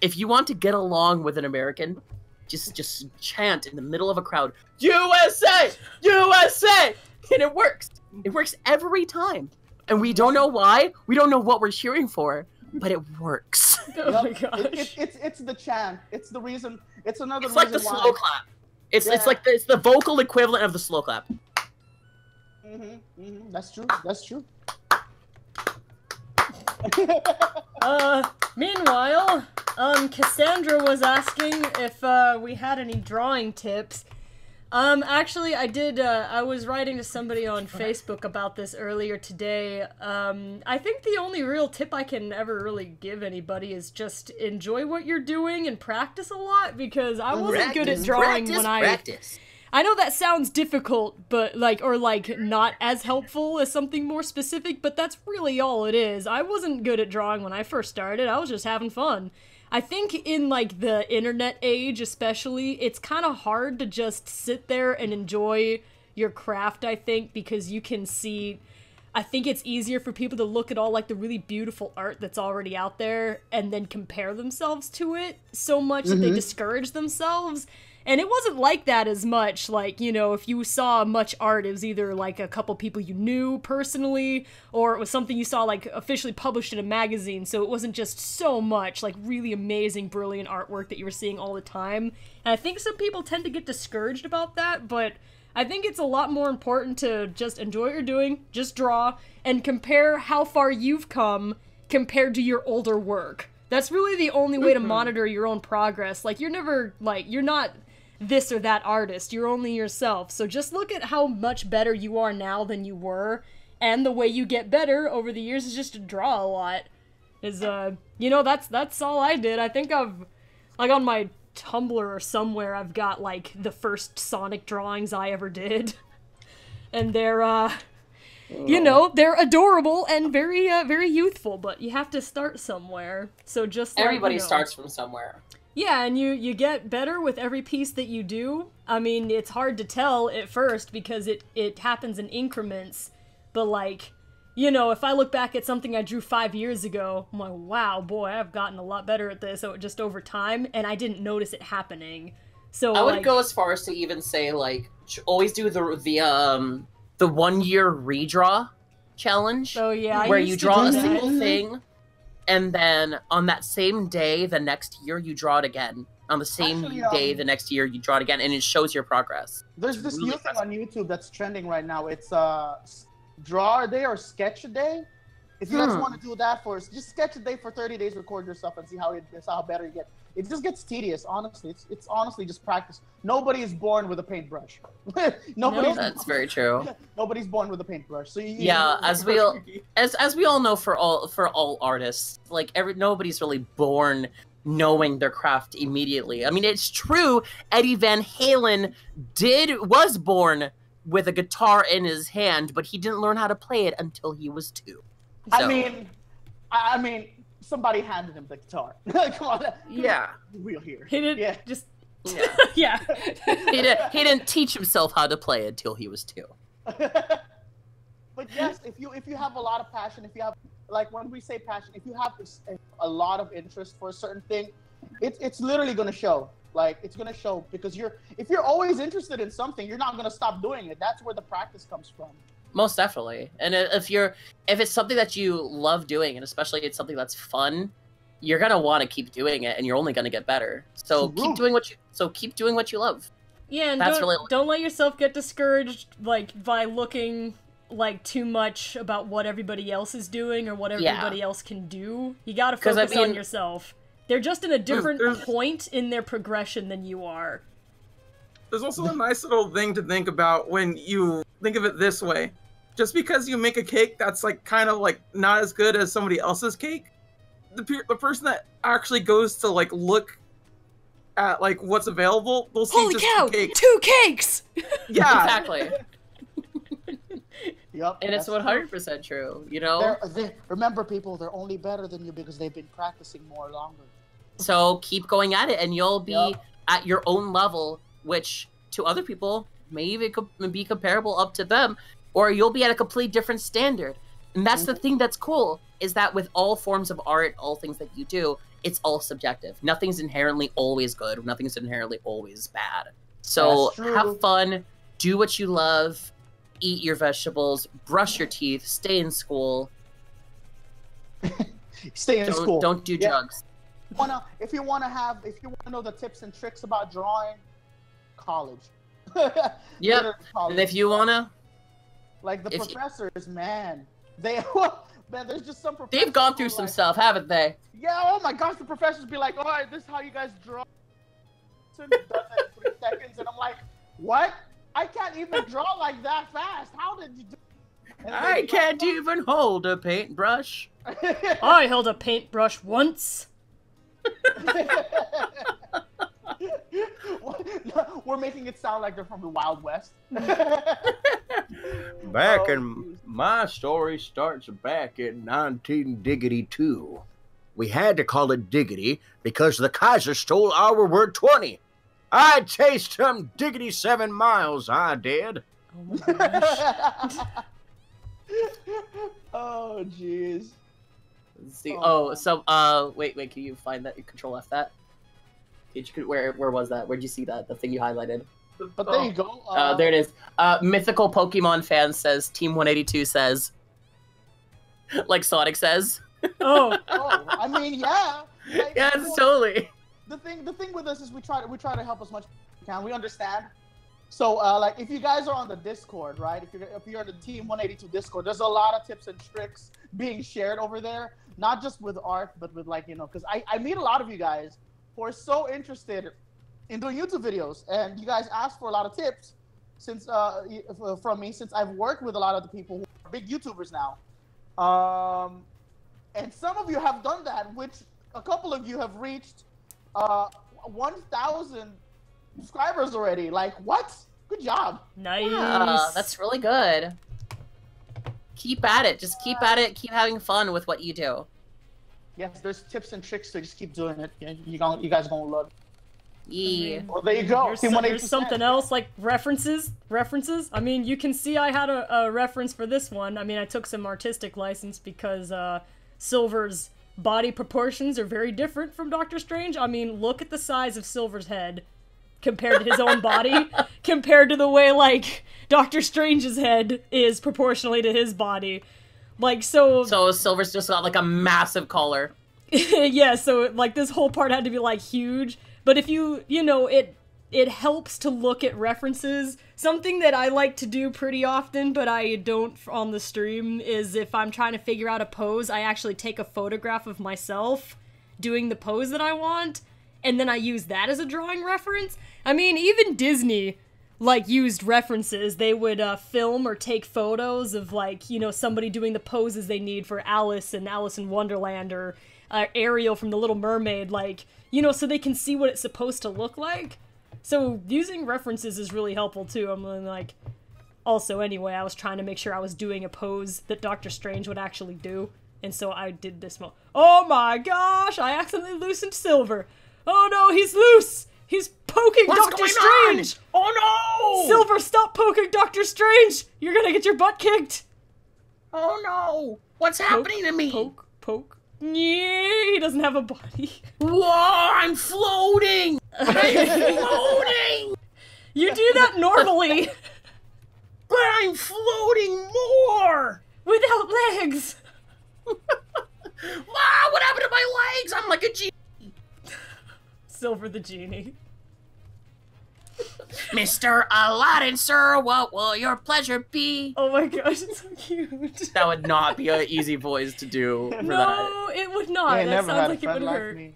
Speaker 6: if you want to get along with an American, just chant in the middle of a crowd, USA, USA, and it works. It works every time, and we don't know why. We don't know what we're cheering for, but it works.
Speaker 2: Oh my gosh.
Speaker 10: It's the chant. It's the reason. It's another.
Speaker 6: It's like the slow clap. It's the vocal equivalent of the slow clap.
Speaker 10: That's true. That's true.
Speaker 2: Meanwhile, Cassandra was asking if we had any drawing tips. Actually, I did, I was writing to somebody on Facebook about this earlier today. I think the only real tip I can ever really give anybody is just enjoy what you're doing and practice a lot, because I wasn't good at drawing when I know that sounds difficult, but or not as helpful as something more specific, but that's really all it is. I wasn't good at drawing when I first started. I was just having fun. I think in the internet age especially, it's kind of hard to just sit there and enjoy your craft, I think, because you can see, I think it's easier for people to look at all the really beautiful art that's already out there and then compare themselves to it so much that they discourage themselves. And it wasn't like that as much, if you saw much art, it was either, a couple people you knew personally, or it was something you saw, officially published in a magazine, so it wasn't just so much, really amazing, brilliant artwork that you were seeing all the time. And I think some people tend to get discouraged about that, but I think it's a lot more important to just enjoy what you're doing, just draw, and compare how far you've come compared to your older work. That's really the only way to monitor your own progress. You're never, you're not this or that artist, you're only yourself. So just look at how much better you are now than you were, and the way you get better over the years is just to draw a lot. That's all I did. I think I've, on my Tumblr or somewhere, I've got, the first Sonic drawings I ever did. And they're, they're adorable and very, very youthful, but you have to start somewhere. So just
Speaker 6: everybody starts from somewhere.
Speaker 2: Yeah, and you get better with every piece that you do. I mean, it's hard to tell at first because it happens in increments. But if I look back at something I drew 5 years ago, I'm like, wow, boy, I've gotten a lot better at this just over time, and I didn't notice it happening. So
Speaker 6: I would go as far as to even say always do the 1 year redraw challenge.
Speaker 2: Oh yeah,
Speaker 6: where you draw a single thing. And then on that same day, the next year, you draw it again. On the same day, the next year, you draw it again, and it shows your progress.
Speaker 10: There's this new thing on YouTube that's trending right now. It's draw a day or sketch a day. If you guys want to do that just sketch a day for 30 days, record yourself, and see how better you get. It just gets tedious, honestly. It's honestly just practice. Nobody is born with a paintbrush.
Speaker 6: That's very true.
Speaker 10: Nobody's born with a paintbrush. So
Speaker 6: as we all know, for all artists, nobody's really born knowing their craft immediately. I mean, it's true. Eddie Van Halen was born with a guitar in his hand, but he didn't learn how to play it until he was 2. So.
Speaker 10: I mean, somebody handed him the guitar. Come on.
Speaker 6: Yeah.
Speaker 10: Real here.
Speaker 2: He didn't
Speaker 6: Yeah. He didn't teach himself how to play until he was 2.
Speaker 10: But yes, if you have a lot of passion, if you have, when we say passion, if you have a lot of interest for a certain thing, it's literally going to show. It's going to show, because if you're always interested in something, you're not going to stop doing it. That's where the practice comes from.
Speaker 6: Most definitely. And if it's something that you love doing, and especially it's something that's fun, you're gonna want to keep doing it, and you're only gonna get better. So keep doing what you love.
Speaker 2: Yeah, and don't let yourself get discouraged by looking too much about what everybody else is doing or what everybody else can do. You gotta focus on yourself. They're just in a different point in their progression than you are.
Speaker 5: There's also a nice little thing to think about when you think of it this way. just because you make a cake that's like kind of like not as good as somebody else's cake, the person that actually goes to like look at like what's available, they'll see
Speaker 2: Holy
Speaker 5: just
Speaker 2: cow!
Speaker 5: 2 cakes.
Speaker 2: 2 cakes!
Speaker 5: Yeah,
Speaker 6: Exactly.
Speaker 10: Yep.
Speaker 6: And it's
Speaker 10: that's
Speaker 6: 100% true, you know?
Speaker 10: Remember, people, they're only better than you because they've been practicing more longer.
Speaker 6: So keep going at it, and you'll be
Speaker 10: Yep.
Speaker 6: at your own level, which to other people may even be comparable up to them, or you'll be at a completely different standard. And that's the thing that's cool, is that with all forms of art, all things that you do, it's all subjective. Nothing's inherently always good. Nothing's inherently always bad. So
Speaker 10: That's true.
Speaker 6: have fun, do what you love, eat your vegetables, brush your teeth, stay in school.
Speaker 10: Stay in school.
Speaker 6: Don't do drugs.
Speaker 10: If you wanna know the tips and tricks about drawing, college.
Speaker 6: Yep. And if you wanna,
Speaker 10: like the professors, man, there's just some professors.
Speaker 6: they've gone through some stuff, haven't they?
Speaker 10: Yeah, oh my gosh, the professors be like, all right, this is how you guys draw. So he does it in 3 seconds, and I'm like, what? I can't even draw like that fast. How did you do it?
Speaker 6: I can't even hold a paintbrush.
Speaker 2: I held a paintbrush once.
Speaker 10: We're making it sound like they're from the Wild West.
Speaker 9: My story starts back in 19-diggity-2. We had to call it diggity because the Kaiser stole our word 20. I chased him diggity 7 miles, I did.
Speaker 2: Oh my gosh.
Speaker 10: Oh jeez.
Speaker 6: Let's see. Wait, can you find that? Control F that? Where was that? Where'd you see that? The thing you highlighted.
Speaker 10: But there you go.
Speaker 6: There it is. Mythical Pokemon fan says, Team 182 says, like Sonic says.
Speaker 2: Oh.
Speaker 10: I mean, yeah. Like,
Speaker 6: Yeah, it's totally.
Speaker 10: The thing with us is we try to help as much as we can. We understand. So like if you guys are on the Discord, right? If you're on the Team 182 Discord, there's a lot of tips and tricks being shared over there. Not just with art, but with like, because I meet a lot of you guys who are so interested in doing YouTube videos, and you guys ask for a lot of tips since from me, since I've worked with a lot of the people who are big YouTubers now. And some of you have done that, which a couple of you have reached 1,000 subscribers already. Like, what? Good job.
Speaker 2: Nice.
Speaker 6: Yeah, that's really good. Keep at it. Just keep at it. Keep having fun with what you do.
Speaker 10: Yes, there's tips and tricks, so just keep doing it. You guys gonna love it.
Speaker 6: Yeah.
Speaker 10: Well, there you go.
Speaker 2: Here's something else, like references. I mean, you can see I had a reference for this one. I mean, I took some artistic license because Silver's body proportions are very different from Doctor Strange. I mean, look at the size of Silver's head compared to his own body, compared to the way, like, Doctor Strange's head is proportionally to his body. Like, so
Speaker 6: Silver's just got, like, a massive collar.
Speaker 2: Yeah, so, like, this whole part had to be, like, huge. But if it helps to look at references. Something that I like to do pretty often, but I don't on the stream, is if I'm trying to figure out a pose, I actually take a photograph of myself doing the pose that I want, and then I use that as a drawing reference. I mean, even Disney, like, used references. They would film or take photos of, like, somebody doing the poses they need for Alice and Alice in Wonderland, or Ariel from The Little Mermaid, like, so they can see what it's supposed to look like. So using references is really helpful too. I'm like, also anyway, I was trying to make sure I was doing a pose that Doctor Strange would actually do, and so I did this. Oh my gosh! I accidentally loosened Silver. Oh no, he's loose. He's poking Doctor Strange.
Speaker 6: Oh no!
Speaker 2: Silver, stop poking Doctor Strange. You're gonna get your butt kicked.
Speaker 6: Oh no! What's happening to me?
Speaker 2: Poke. Yeah, he doesn't have a body.
Speaker 6: Whoa! I'm floating. I'm floating!
Speaker 2: You do that normally!
Speaker 6: But I'm floating more!
Speaker 2: Without legs!
Speaker 6: Wow, what happened to my legs? I'm like a genie!
Speaker 2: Silver the genie.
Speaker 6: Mr. Aladdin, sir, what will your pleasure be?
Speaker 2: Oh my gosh, it's so cute.
Speaker 6: That would not be an easy voice to do for
Speaker 2: No, it would not. That sounds like it would hurt.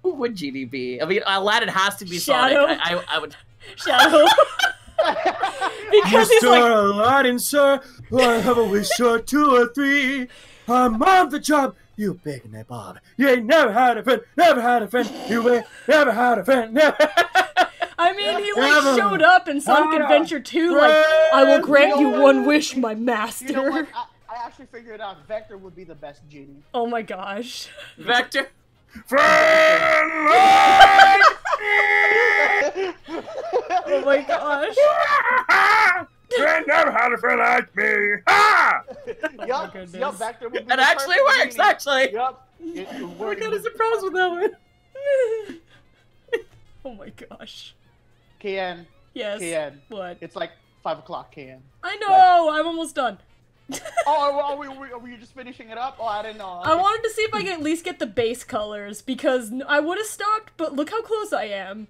Speaker 6: Who would Genie be? I mean, Aladdin has to be
Speaker 2: Shadow.
Speaker 6: Sonic. I would.
Speaker 2: Shadow. As he's like,
Speaker 9: Aladdin, sir, I have a wish or 2 or 3. I'm on the job. You big nabob. You ain't never had a friend, never had a friend. You ain't never had a friend, never.
Speaker 2: I mean, he like showed up in Sonic Adventure 2, like, I will grant you one wish, my master.
Speaker 10: You know what? I actually figured out Vector would be the best genie.
Speaker 2: Oh my gosh.
Speaker 6: Vector.
Speaker 2: Oh my gosh.
Speaker 3: I never had a friend like me. Ah!
Speaker 10: Yup, Vector would be
Speaker 6: It
Speaker 10: the
Speaker 6: actually
Speaker 10: perfect
Speaker 6: works,
Speaker 10: genie.
Speaker 6: actually.
Speaker 10: Yup.
Speaker 6: We're kind of surprised with that one.
Speaker 2: Oh my gosh.
Speaker 10: KN.
Speaker 2: Yes.
Speaker 10: KN.
Speaker 2: What?
Speaker 10: It's like 5 o'clock KN.
Speaker 2: I know! I'm almost done.
Speaker 10: Oh, are we just finishing it up? Oh, I didn't know.
Speaker 2: I wanted to see if I could at least get the base colors, because I would have stopped, but look how close I am.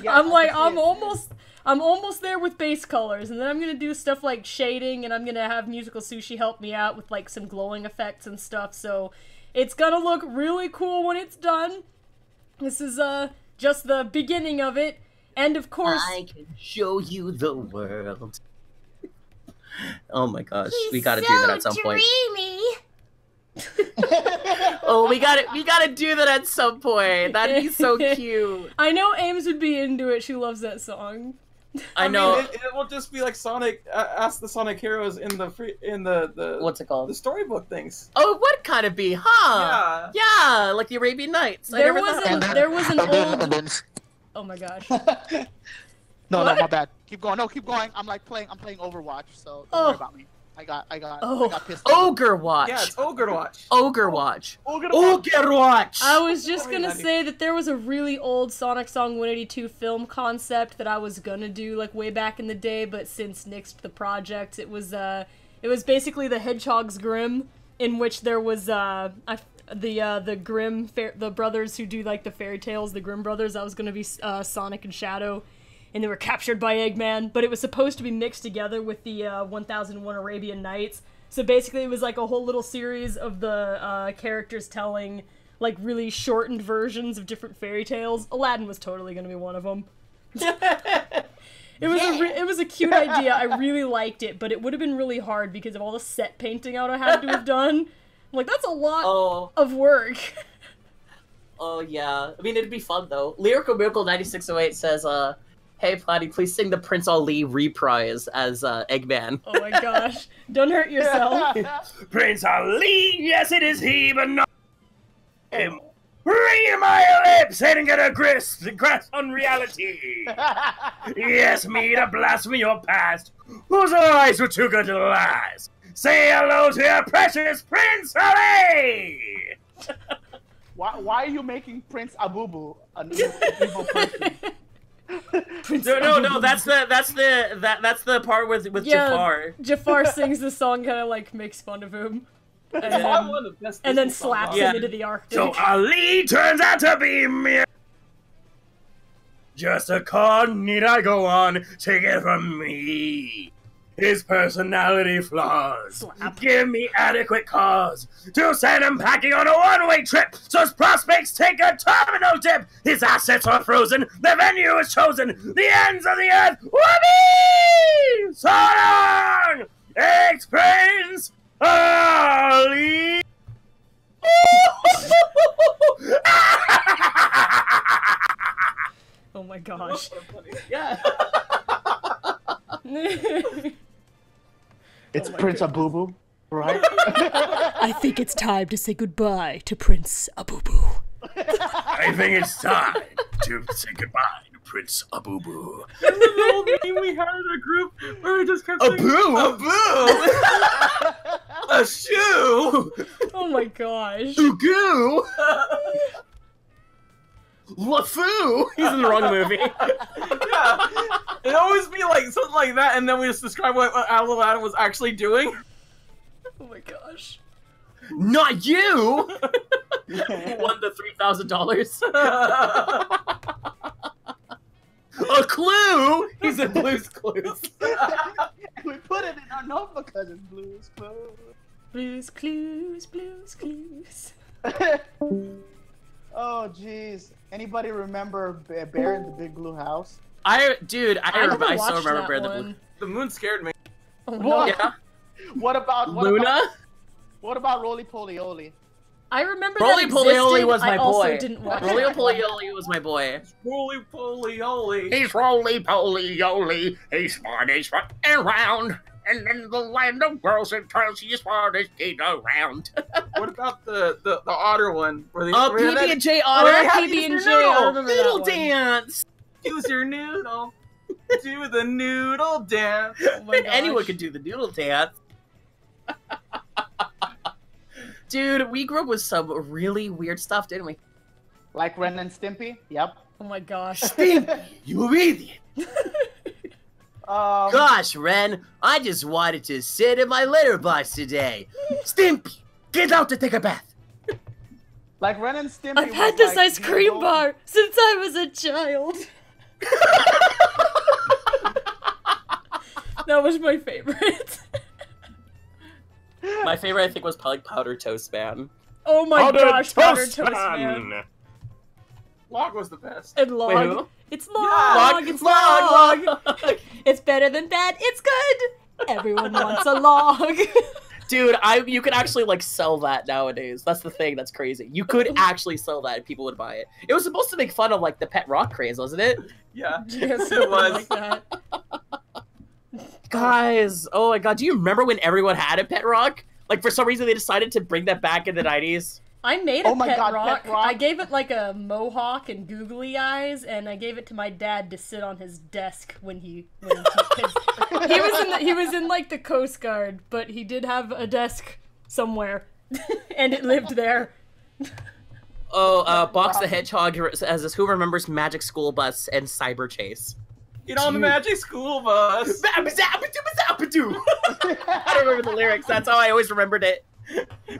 Speaker 2: I'm like, I'm almost there with base colors, and then I'm gonna do stuff like shading, and I'm gonna have Musical Sushi help me out with like some glowing effects and stuff, so it's gonna look really cool when it's done. This is just the beginning of it, and of course
Speaker 6: I can show you the world. Oh my gosh, we gotta do that at some point. Oh, we gotta do that at some point. That'd be so cute.
Speaker 2: I know Ames would be into it. She loves that song.
Speaker 6: I know.
Speaker 5: mean, it will just be like Sonic. Ask the Sonic heroes in the
Speaker 6: What's it called?
Speaker 5: The storybook things.
Speaker 6: Oh, it would kind of be, huh? Yeah, like the Arabian Nights.
Speaker 2: There was an old. Oh my gosh.
Speaker 10: No,
Speaker 2: What?
Speaker 10: my bad. Keep going. No, keep going. I'm playing Overwatch, so don't worry about me. I got pissed off.
Speaker 6: Ogre Watch.
Speaker 5: Yeah, it's Ogre Watch.
Speaker 6: Ogre Watch.
Speaker 9: Ogre Watch.
Speaker 2: I was just gonna say that there was a really old SonicSong182 film concept that I was gonna do like way back in the day, but since nixed the project, it was basically the Hedgehog's Grimm, in which there was the Grimm the brothers who do like the fairy tales, the Grimm brothers. That was gonna be Sonic and Shadow. And they were captured by Eggman, but it was supposed to be mixed together with the 1001 Arabian Nights. So basically it was like a whole little series of the characters telling like really shortened versions of different fairy tales. Aladdin was totally going to be one of them. It was a cute idea. I really liked it, but it would have been really hard because of all the set painting I would have had to have done. I'm like, that's a lot of work.
Speaker 6: Oh yeah. I mean, it'd be fun though. Lyrical Miracle 9608 says, hey, Platy, please sing the Prince Ali reprise as Eggman.
Speaker 2: Oh my gosh. Don't hurt yourself.
Speaker 3: Prince Ali, yes it is he, but not him. Read my lips and get a grasp on reality. Yes, me to blaspheme your past, whose eyes were too good to lies. Say hello to your precious Prince Ali!
Speaker 10: Why are you making Prince Abubu an evil person?
Speaker 6: No, that's the part with Jafar.
Speaker 2: Jafar sings the song, kind of like makes fun of him, and then slaps him into the Arctic.
Speaker 3: So Ali turns out to be me. Just a con, need I go on? Take it from me. His personality flaws. Give me adequate cause to send him packing on a one-way trip, so his prospects take a terminal dip. His assets are frozen, the venue is chosen, the ends of the earth will be so long. Prince Ali.
Speaker 2: Oh my gosh.
Speaker 6: Yeah.
Speaker 10: It's Prince Abubu, right?
Speaker 2: I think it's time to say goodbye to Prince Abubu.
Speaker 3: I think it's time to say goodbye to Prince Abubu.
Speaker 5: Remember the old meme we had in a group where we just kept saying,
Speaker 9: Abu?
Speaker 5: a shoe!
Speaker 2: Oh my gosh.
Speaker 9: Ugu? LeFou?
Speaker 6: He's in the wrong movie.
Speaker 5: Yeah. It'd always be like something like that, and then we just describe what Aladdin was actually doing.
Speaker 2: Oh my gosh.
Speaker 9: Not you!
Speaker 6: Who won the $3,000?
Speaker 9: A clue?
Speaker 6: He's in Blue's Clues.
Speaker 10: We put it in our notebook because it's Blue's Clues.
Speaker 2: Blue's Clues, Blue's Clues.
Speaker 10: Oh, jeez. Anybody remember Bear in the Big Blue House?
Speaker 6: Dude, I
Speaker 2: never
Speaker 6: still
Speaker 2: watched
Speaker 6: remember
Speaker 2: that
Speaker 6: the
Speaker 2: one.
Speaker 5: The moon scared me.
Speaker 2: Oh,
Speaker 10: What?
Speaker 2: no.
Speaker 6: Yeah.
Speaker 10: What about
Speaker 6: Luna?
Speaker 10: What about Roly Poly Oly?
Speaker 2: I remember
Speaker 6: Roly
Speaker 2: that
Speaker 6: Poly Oly
Speaker 2: existed.
Speaker 6: was my
Speaker 2: I also
Speaker 6: boy.
Speaker 2: didn't watch
Speaker 6: Roly
Speaker 2: that
Speaker 6: Poly
Speaker 2: one.
Speaker 6: Oly was my boy.
Speaker 5: Roly poly oly.
Speaker 3: He's roly-poly-oly, he's Spanish running around, and in the land of girls and girls, he's Spanish getting around.
Speaker 5: What about the otter one? Where the
Speaker 6: PB&J
Speaker 2: Oh,
Speaker 6: Otter.
Speaker 2: yeah,
Speaker 5: how to use
Speaker 2: PB&J.
Speaker 5: your
Speaker 2: I
Speaker 5: noodle.
Speaker 2: remember
Speaker 6: Noodle
Speaker 2: that one.
Speaker 6: dance.
Speaker 5: Use your noodle. Do the noodle dance.
Speaker 2: Oh my gosh.
Speaker 6: Anyone could do the noodle dance. Dude, we grew up with some really weird stuff, didn't we?
Speaker 10: Like Ren and Stimpy? Yep.
Speaker 2: Oh my gosh.
Speaker 9: You idiot! Gosh, Ren, I just wanted to sit in my litter box today. Stimpy, get out to take a bath.
Speaker 10: Like Ren and Stimpy.
Speaker 2: I've had this ice cream bar since I was a child. That was my favorite.
Speaker 6: My favorite, I think, was probably Powder Toast Man.
Speaker 2: Oh my gosh, Powder Toast Man.
Speaker 5: Log was the best.
Speaker 2: And Log.
Speaker 6: Wait, who?
Speaker 2: It's Log.
Speaker 6: Yeah.
Speaker 2: It's
Speaker 6: Log.
Speaker 2: Log. It's better than bad. It's good. Everyone wants a log.
Speaker 6: Dude, you could actually like sell that nowadays. That's the thing that's crazy. You could actually sell that and people would buy it. It was supposed to make fun of like the pet rock craze, wasn't it?
Speaker 5: Yeah.
Speaker 2: Yes,
Speaker 5: it was.
Speaker 2: like that.
Speaker 6: Guys, oh my god, do you remember when everyone had a pet rock? Like for some reason they decided to bring that back in the 90s.
Speaker 2: I made a
Speaker 10: Oh my
Speaker 2: pet,
Speaker 10: God,
Speaker 2: rock.
Speaker 10: pet rock.
Speaker 2: I gave it like a mohawk and googly eyes, and I gave it to my dad to sit on his desk when he he was in like the Coast Guard, but he did have a desk somewhere, and it lived there.
Speaker 6: Oh, Box the Hedgehog as this Who Remembers Magic School Bus and Cyber Chase.
Speaker 5: Get on the magic school bus.
Speaker 6: I don't remember the lyrics, that's how I always remembered it.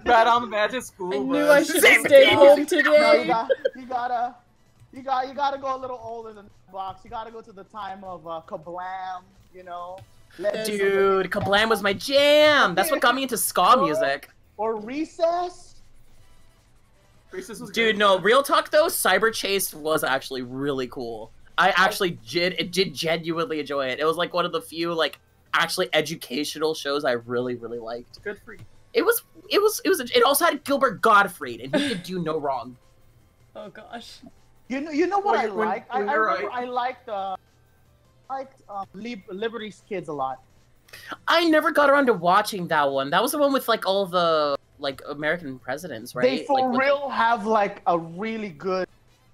Speaker 5: Right on the magic school
Speaker 2: I
Speaker 5: bus.
Speaker 2: knew I should have stayed home today.
Speaker 10: No, you gotta go a little older than the box. You gotta go to the time of Kablam, you know.
Speaker 6: Dude, Kablam was my jam. That's what got me into ska music.
Speaker 10: Or Recess.
Speaker 5: Recess was
Speaker 6: Dude,
Speaker 5: good.
Speaker 6: no, real talk though, Cyber Chase was actually really cool. I actually did genuinely enjoy it. It was like one of the few like actually educational shows I really liked.
Speaker 5: Good for you.
Speaker 6: It also had Gilbert Gottfried, and he could do no wrong.
Speaker 2: Oh gosh.
Speaker 10: You know what
Speaker 5: Well,
Speaker 10: I
Speaker 5: when-
Speaker 10: like?
Speaker 5: when
Speaker 10: I
Speaker 5: you're
Speaker 10: remember
Speaker 5: right.
Speaker 10: I liked Liberty's Kids a lot.
Speaker 6: I never got around to watching that one. That was the one with like all the like American presidents, right?
Speaker 10: They for
Speaker 6: like, with-
Speaker 10: real have like a really good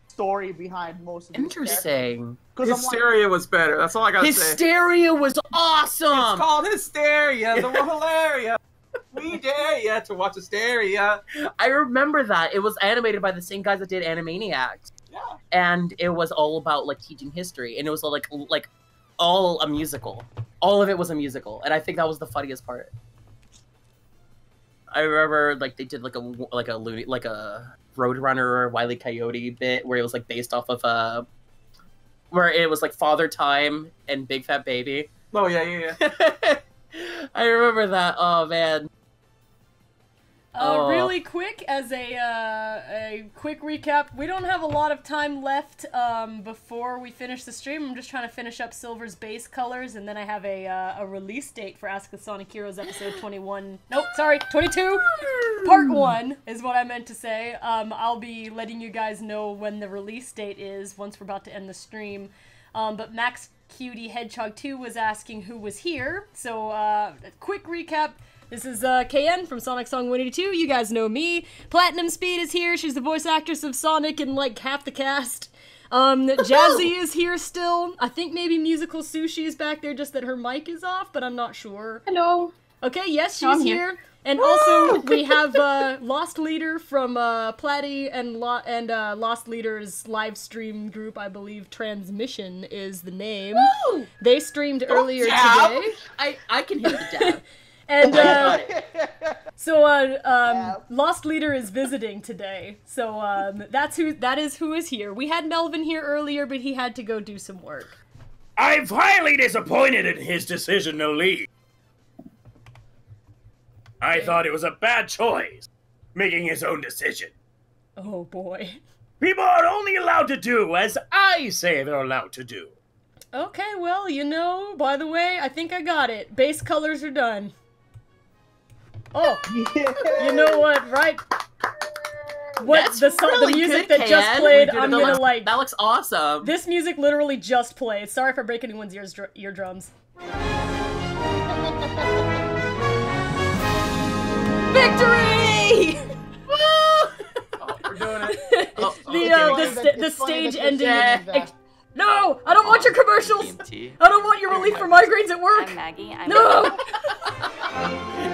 Speaker 10: story behind most of these
Speaker 6: Interesting.
Speaker 10: Because
Speaker 5: Hysteria was better. That's all I gotta say.
Speaker 6: Hysteria was awesome.
Speaker 5: It's called Hysteria, the Hilaria. We dare ya to watch Hysteria.
Speaker 6: I remember that. It was animated by the same guys that did Animaniacs.
Speaker 5: Yeah.
Speaker 6: And it was all about like teaching history, and it was like all a musical. All of it was a musical, and I think that was the funniest part. I remember like they did like a Roadrunner or Wile E. Coyote bit where it was like based off of where it was like Father Time and Big Fat Baby.
Speaker 5: Oh yeah.
Speaker 6: I remember that. Oh man.
Speaker 2: Really quick, as a quick recap, we don't have a lot of time left before we finish the stream. I'm just trying to finish up Silver's base colors, and then I have a release date for Ask the Sonic Heroes episode 21. Nope, sorry, 22. Part 1 is what I meant to say. I'll be letting you guys know when the release date is once we're about to end the stream. But Max Cutie Hedgehog 2 was asking who was here. So, quick recap. This is KN from SonicSong182. You guys know me. Platinum Speed is here. She's the voice actress of Sonic and like half the cast. Jazzy is here still. I think maybe Musical Sushi is back there, just that her mic is off, but I'm not sure.
Speaker 8: Hello.
Speaker 2: Okay, yes,
Speaker 8: I'm
Speaker 2: she's
Speaker 8: here.
Speaker 2: here. And also, we have Lost Leader from Platty and Lost Leader's live stream group, I believe Transmission is the name.
Speaker 6: Woo!
Speaker 2: They streamed earlier
Speaker 5: dab.
Speaker 2: today.
Speaker 6: I can hear the dab.
Speaker 2: And
Speaker 6: Got it.
Speaker 2: so Lost Leader is visiting today. So that is who is here. We had Melvin here earlier, but he had to go do some work.
Speaker 3: I'm highly disappointed in his decision to leave. I thought it was a bad choice, making his own decision.
Speaker 2: Oh boy.
Speaker 3: People are only allowed to do as I say they're allowed to do.
Speaker 2: Okay, well, you know, by the way, I think I got it. Base colors are done. Oh, you know what, right? What
Speaker 6: That's
Speaker 2: the
Speaker 6: really
Speaker 2: music
Speaker 6: good,
Speaker 2: that just
Speaker 6: Ken.
Speaker 2: played,
Speaker 6: Dude,
Speaker 2: I'm
Speaker 6: that
Speaker 2: gonna
Speaker 6: looks-
Speaker 2: like...
Speaker 6: That looks awesome.
Speaker 2: This music literally just played. Sorry if I break anyone's eardrums. Victory!
Speaker 5: We're doing it.
Speaker 2: The stage ending. No, I don't want your commercials. I don't want your relief for migraines at work.
Speaker 12: I'm Maggie.
Speaker 2: No.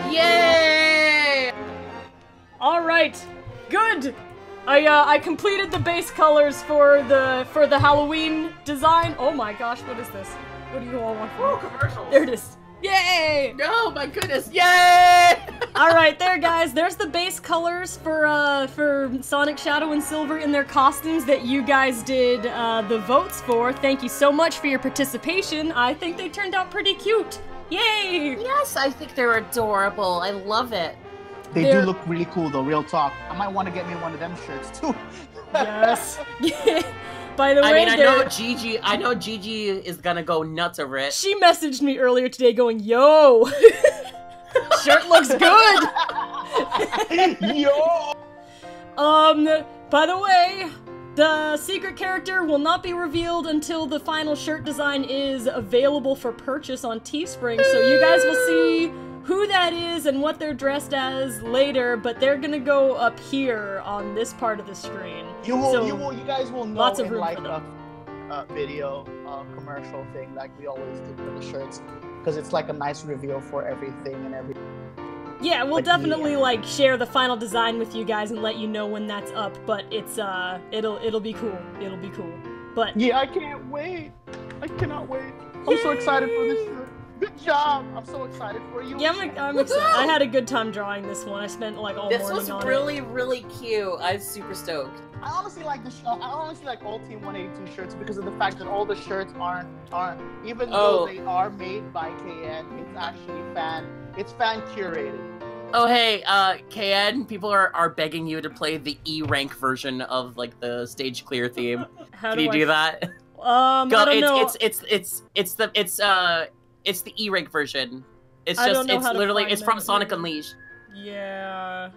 Speaker 6: Yay!
Speaker 2: All right, good. I completed the base colors for the Halloween design. Oh my gosh, what is this? What do you all want from me?
Speaker 5: Commercials.
Speaker 2: There it is. Yay!
Speaker 6: Oh my goodness! Yay!
Speaker 2: All right, there, guys. There's the base colors for Sonic, Shadow, and Silver in their costumes that you guys did the votes for. Thank you so much for your participation. I think they turned out pretty cute. Yay!
Speaker 6: Yes, I think they're adorable. I love it.
Speaker 10: They do look really cool, though. Real talk. I might want to get me one of them shirts too.
Speaker 2: Yes. By the way,
Speaker 6: I mean, I know Gigi is gonna go nuts over it.
Speaker 2: She messaged me earlier today going, "Yo, shirt looks good."
Speaker 10: Yo.
Speaker 2: By the way, the secret character will not be revealed until the final shirt design is available for purchase on Teespring, so you guys will see who that is and what they're dressed as later, but they're gonna go up here on this part of the screen.
Speaker 10: You guys will know
Speaker 2: lots of
Speaker 10: in
Speaker 2: room
Speaker 10: like
Speaker 2: for them.
Speaker 10: a video commercial thing like we always do for the shirts, because it's like a nice reveal for everything and everything.
Speaker 2: Yeah, we'll
Speaker 10: But
Speaker 2: definitely like share the final design with you guys and let you know when that's up, but it's it'll be cool. It'll be cool. But
Speaker 10: yeah, I can't wait. I cannot wait. I'm so excited for this shirt. Good job. I'm so excited for you.
Speaker 2: Yeah, I'm excited. I had a good time drawing this one. I spent like all
Speaker 6: This
Speaker 2: morning
Speaker 6: was
Speaker 2: on
Speaker 6: really, really cute. I'm super stoked.
Speaker 10: I honestly like the I honestly like all Team 182 shirts because of the fact that all the shirts aren't even though they are made by KN, it's actually fan curated.
Speaker 6: Oh hey, KN, people are begging you to play the E rank version of like the stage clear theme.
Speaker 2: How
Speaker 6: Can
Speaker 2: do
Speaker 6: you do that?
Speaker 2: I don't know.
Speaker 6: It's the E rank version. It's
Speaker 2: I don't
Speaker 6: just
Speaker 2: know
Speaker 6: it's
Speaker 2: how to
Speaker 6: literally
Speaker 2: find
Speaker 6: it's from
Speaker 2: that.
Speaker 6: Sonic Unleashed.
Speaker 2: Yeah.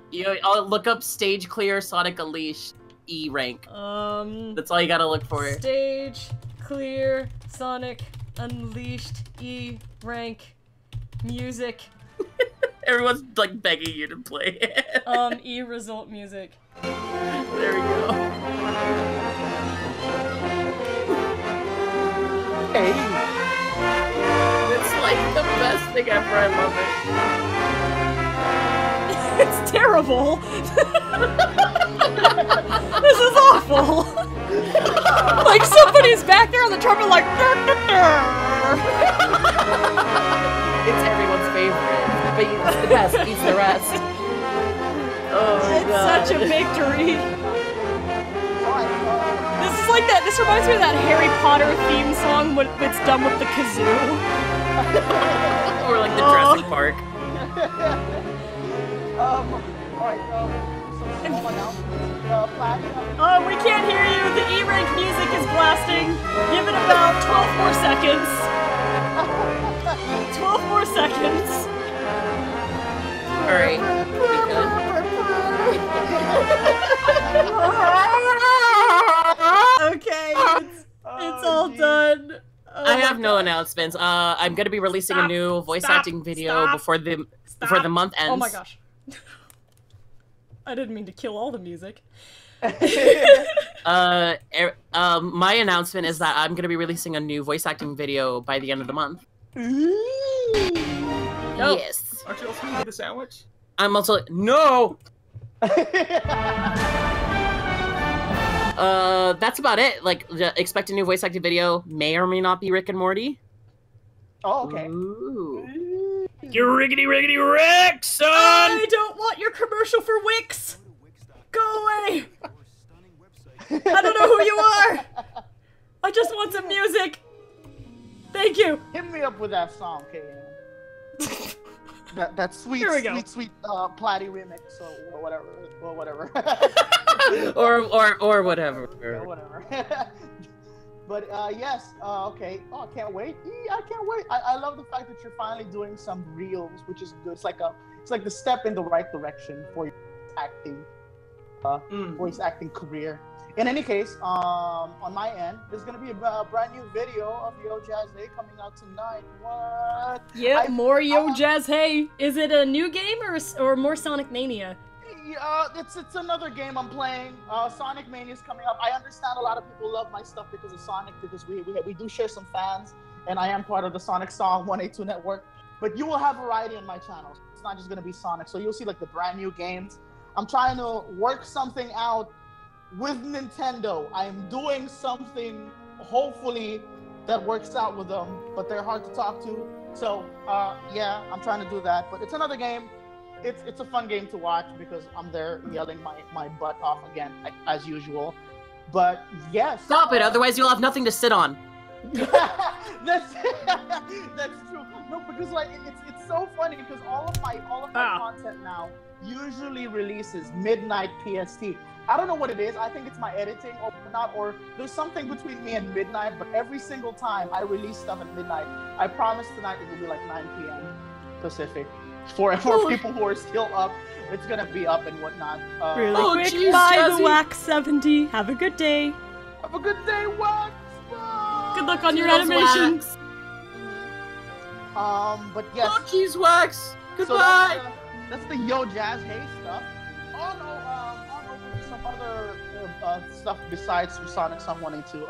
Speaker 6: I'll look up stage clear Sonic Unleashed E rank. That's all you gotta look for.
Speaker 2: Stage clear Sonic Unleashed E rank music.
Speaker 6: Everyone's like begging you to play it.
Speaker 2: E result music.
Speaker 6: There we go.
Speaker 10: Hey.
Speaker 6: It's like the best thing ever. I love it.
Speaker 2: It's terrible. This is awful. Like somebody's back there on the trumpet like
Speaker 6: It's everyone's favorite, but it's the best. Beats the rest. Oh my
Speaker 2: It's
Speaker 6: god.
Speaker 2: such a victory. This is like that. This reminds me of that Harry Potter theme song when it's done with the kazoo.
Speaker 6: Or like the Jurassic Park.
Speaker 10: Alright, some small announcements. Platinum.
Speaker 2: Oh, we can't hear you. The E-rank music is blasting. Give it about 12 more seconds. 12 more seconds.
Speaker 6: Alright.
Speaker 2: Okay, it's all done. Oh
Speaker 6: I
Speaker 2: my
Speaker 6: have no
Speaker 2: God.
Speaker 6: announcements. I'm gonna be releasing a new voice acting video before the month ends.
Speaker 2: Oh my gosh. I didn't mean to kill all the music.
Speaker 6: My announcement is that I'm gonna be releasing a new voice acting video by the end of the month. Yes.
Speaker 5: Aren't you also gonna get a sandwich?
Speaker 6: I'm also no. That's about it. Like, expect a new voice acting video. May or may not be Rick and Morty.
Speaker 10: Oh, okay.
Speaker 6: Ooh.
Speaker 3: You riggedy riggedy wreck, son!
Speaker 2: I don't want your commercial for Wix. Go away. I don't know who you are. I just want some music. Thank you.
Speaker 10: Hit me up with that song, KN. that sweet, sweet Platy remix or whatever. Or whatever.
Speaker 6: or whatever.
Speaker 10: Yeah, whatever. But yes, okay. Oh, I can't wait. I can't wait. I love the fact that you're finally doing some reels, which is good. It's like the step in the right direction for your acting, voice acting career. In any case, on my end, there's gonna be a brand new video of Yo Jazz Hey coming out tonight. What?
Speaker 2: Yep, more Yo Jazz Hey. Is it a new game or more Sonic Mania?
Speaker 10: It's another game I'm playing. Sonic Mania is coming up. I understand a lot of people love my stuff because of Sonic, because we do share some fans, and I am part of the SonicSong182 network. But you will have variety on my channel. It's not just gonna be Sonic. So you'll see like the brand new games. I'm trying to work something out with Nintendo. I am doing something, hopefully, that works out with them, but they're hard to talk to. So yeah, I'm trying to do that. But it's another game. It's a fun game to watch because I'm there yelling my butt off again, as usual. But yes.
Speaker 6: Stop it, otherwise you'll have nothing to sit on.
Speaker 10: that's true. No, because like it's so funny because all of my content now usually releases midnight PST. I don't know what it is. I think it's my editing or not, or there's something between me and midnight. But every single time I release stuff at midnight, I promise tonight it will be like 9 p.m. Pacific. For people who are still up, it's gonna be up and whatnot.
Speaker 2: Really quick, bye the Wax 70. Have a good day.
Speaker 10: Have a good day, Wax.
Speaker 2: Good luck on your animations.
Speaker 10: But yes.
Speaker 6: Oh, jeez, Wax. Goodbye.
Speaker 10: So that's the Yo Jazz Hey stuff. On over some other stuff besides SonicSong182.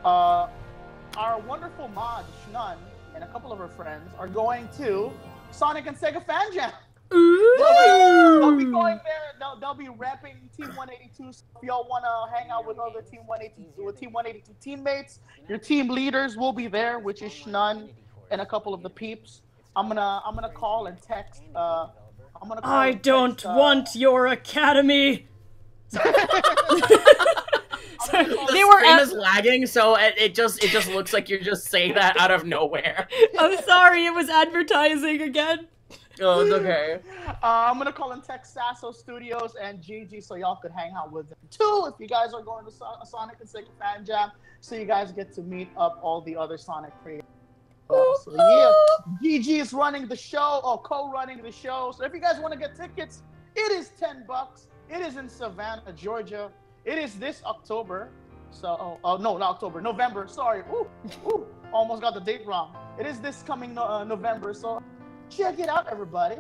Speaker 10: Our wonderful mod Shnun and a couple of her friends are going to Sonic and Sega Fan Jam. They'll be going there. They'll be repping Team 182. So if y'all want to hang out with other Team 182 teammates, your team leaders will be there, which is Shnun and a couple of the peeps. I'm gonna call and text.
Speaker 2: I don't want your academy.
Speaker 6: They were is lagging, so it just looks like you're just saying that out of nowhere.
Speaker 2: I'm sorry, it was advertising again.
Speaker 6: Oh, it's okay.
Speaker 10: I'm gonna call and text Sasso Studios and Gigi so y'all could hang out with them too if you guys are going to Sonic and Sega Fan Jam, so you guys get to meet up all the other Sonic creators. So yeah, Gigi is running the show, or co-running the show. So if you guys want to get tickets, it is $10. It is in Savannah, Georgia. It is this October. So, no, not October, November. Sorry. Ooh, almost got the date wrong. It is this coming November. So check it out, everybody.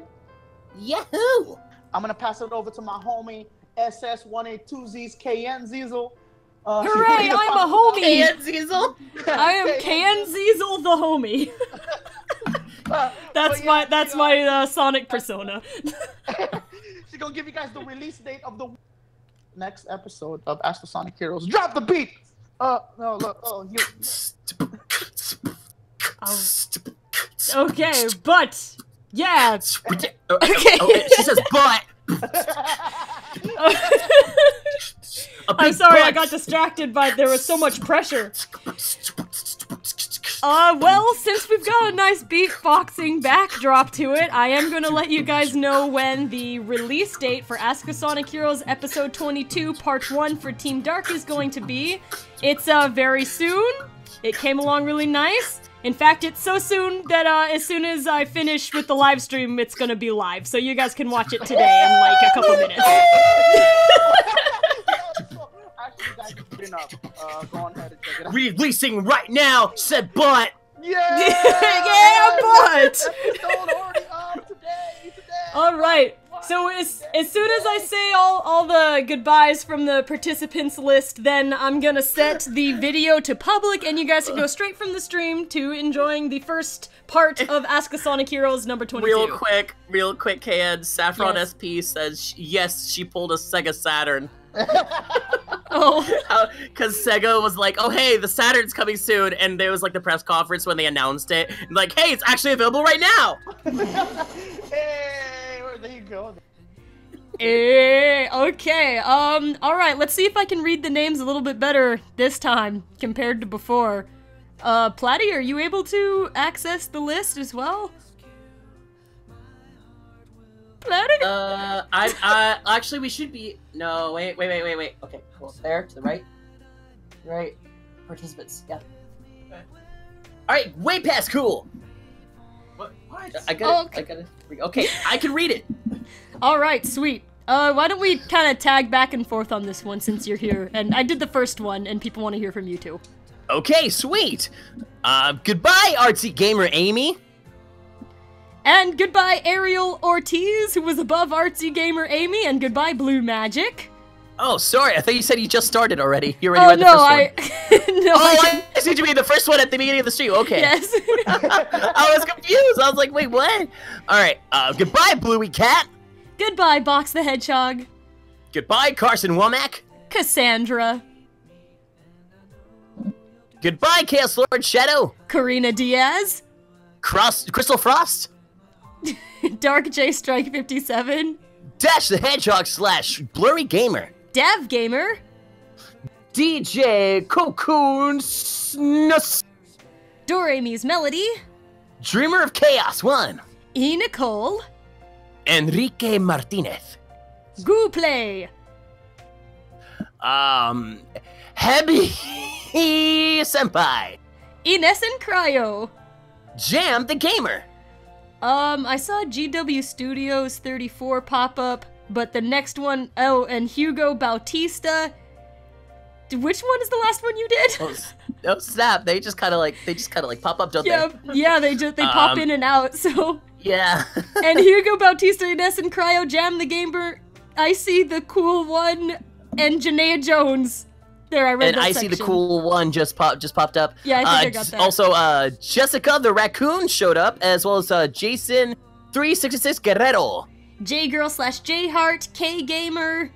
Speaker 6: Yahoo!
Speaker 10: I'm gonna pass it over to my homie SS182Z's KN Ziesel.
Speaker 2: Hooray! I'm a homie.
Speaker 6: KN Ziesel.
Speaker 2: I am KN Ziesel, the homie. That's my Sonic persona.
Speaker 10: She's gonna give you guys the release date of the next episode of Ask the Sonic Heroes. Drop the beat! No, look,
Speaker 2: okay, but, yeah.
Speaker 6: Okay. She says, but.
Speaker 2: I'm sorry, I got distracted by, there was so much pressure. Well, since we've got a nice beatboxing backdrop to it, I am gonna let you guys know when the release date for Ask a Sonic Heroes Episode 22 Part 1 for Team Dark is going to be. It's very soon. It came along really nice. In fact, it's so soon that as soon as I finish with the live stream, it's gonna be live. So you guys can watch it today in like a couple minutes.
Speaker 10: Go on ahead and check it out.
Speaker 6: Releasing right now, said but.
Speaker 10: Yeah!
Speaker 2: Yeah, but!
Speaker 10: Episode already up today.
Speaker 2: Alright, so as soon as I say all the goodbyes from the participants list, then I'm gonna set the video to public, and you guys can go straight from the stream to enjoying the first part of Ask a Sonic Heroes number 22.
Speaker 6: Real quick, KN, Saffron
Speaker 2: Yes.
Speaker 6: SP says, yes, she pulled a Sega Saturn.
Speaker 2: Oh.
Speaker 6: Because Sega was like, oh hey, the Saturn's coming soon, and there was like the press conference when they announced it, and like, hey, it's actually available right now!
Speaker 10: Hey, there you go.
Speaker 2: Okay, alright, let's see if I can read the names a little bit better this time compared to before. Platty, are you able to access the list as well? Platty?
Speaker 6: Actually, we should be, no, wait. Okay, cool, there, to the right. Right. participants. Yeah. All right, way past cool.
Speaker 5: What?
Speaker 6: I got it. Okay, I can read it.
Speaker 2: All right, sweet. Why don't we kind of tag back and forth on this one since you're here? And I did the first one, and people want to hear from you too.
Speaker 6: Okay, sweet. Goodbye, artsy gamer Amy.
Speaker 2: And goodbye, Ariel Ortiz, who was above artsy gamer Amy, and goodbye, Blue Magic.
Speaker 6: Oh, sorry. I thought you said you just started already. You already read the first one.
Speaker 2: No,
Speaker 6: I see you mean the first one at the beginning of the stream. Okay.
Speaker 2: Yes.
Speaker 6: I was confused. I was like, wait, what? All right. Goodbye, Bluey Cat.
Speaker 2: Goodbye, Box the Hedgehog.
Speaker 6: Goodbye, Carson Womack.
Speaker 2: Cassandra.
Speaker 6: Goodbye, Chaos Lord Shadow.
Speaker 2: Karina Diaz.
Speaker 6: Crystal Frost.
Speaker 2: Dark J Strike 57.
Speaker 6: Dash the Hedgehog / Blurry Gamer.
Speaker 2: Dav Gamer.
Speaker 6: DJ Cocoon Snus.
Speaker 2: Doremi's Melody.
Speaker 6: Dreamer of Chaos 1.
Speaker 2: E. Nicole.
Speaker 6: Enrique Martinez.
Speaker 2: Gooplay.
Speaker 6: Heavy Senpai.
Speaker 2: Ines and Cryo.
Speaker 6: Jam the Gamer.
Speaker 2: I saw GW Studios 34 pop up, but the next one, and Hugo Bautista. Which one is the last one you did?
Speaker 6: Oh snap! They just kind of like pop up, don't they?
Speaker 2: Yeah, they pop in and out. So
Speaker 6: yeah.
Speaker 2: And Hugo Bautista, Ines and Cryo, Jam the Gamer. I see the cool one, and Janaea Jones. There, I read
Speaker 6: and I see the cool one just popped up.
Speaker 2: Yeah, I think I got that.
Speaker 6: Also, Jessica the Raccoon showed up, as well as Jason 366 Guerrero.
Speaker 2: J-Girl / J-Heart, K-Gamer.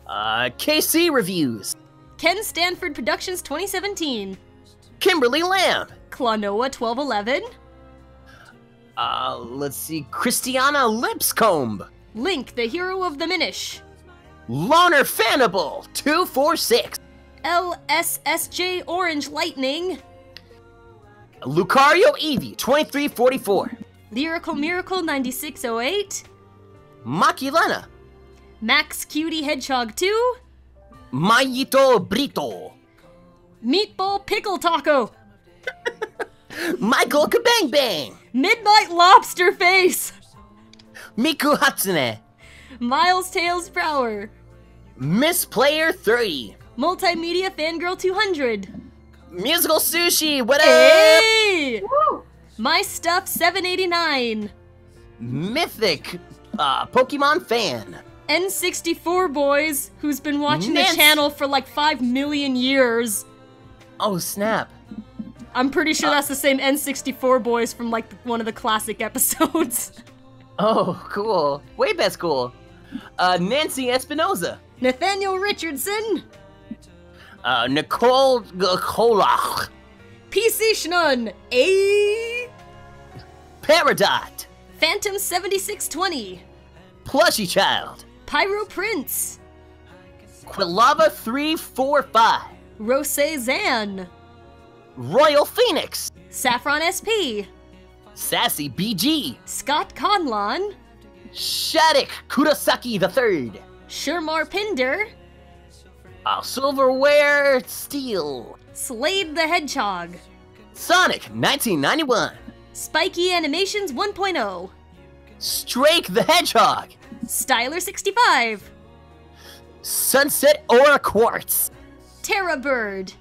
Speaker 6: KC Reviews.
Speaker 2: Ken Stanford Productions 2017.
Speaker 6: Kimberly Lamb.
Speaker 2: Clanoa 1211.
Speaker 6: Let's see, Christiana Lipscomb.
Speaker 2: Link, the hero of the Minish.
Speaker 6: Loner Fanable 246.
Speaker 2: LSSJ Orange Lightning.
Speaker 6: Lucario Eevee 2344.
Speaker 2: Lyrical Miracle 9608.
Speaker 6: Makilena.
Speaker 2: Max Cutie Hedgehog 2.
Speaker 6: Mayito Brito.
Speaker 2: Meatball Pickle Taco.
Speaker 6: Michael Kabang Bang.
Speaker 2: Midnight Lobster Face.
Speaker 6: Miku Hatsune.
Speaker 2: Miles Tails Prower.
Speaker 6: Miss Player 30.
Speaker 2: Multimedia Fangirl 200.
Speaker 6: Musical Sushi, what up?
Speaker 2: Hey! Woo! My Stuff 789.
Speaker 6: Mythic Pokemon Fan.
Speaker 2: N64 Boys, who's been watching the channel for like 5 million years.
Speaker 6: Oh, snap.
Speaker 2: I'm pretty sure that's the same N64 Boys from like one of the classic episodes.
Speaker 6: Oh, cool. Way best cool. Nancy Espinoza.
Speaker 2: Nathaniel Richardson.
Speaker 6: Nicole Kolach.
Speaker 2: PC Schnun. A.
Speaker 6: Peridot.
Speaker 2: Phantom 7620.
Speaker 6: Plushy Child.
Speaker 2: Pyro Prince.
Speaker 6: Quilava 345.
Speaker 2: Rose Zan.
Speaker 6: Royal Phoenix.
Speaker 2: Saffron SP.
Speaker 6: Sassy BG.
Speaker 2: Scott Conlon.
Speaker 6: Shattuck Kurosaki III.
Speaker 2: Shermar Pinder.
Speaker 6: Silverware Steel.
Speaker 2: Slade the Hedgehog.
Speaker 6: Sonic 1991.
Speaker 2: Spiky Animations 1.0.
Speaker 6: Strake the Hedgehog.
Speaker 2: Styler 65.
Speaker 6: Sunset Aura Quartz.
Speaker 2: Terra Bird.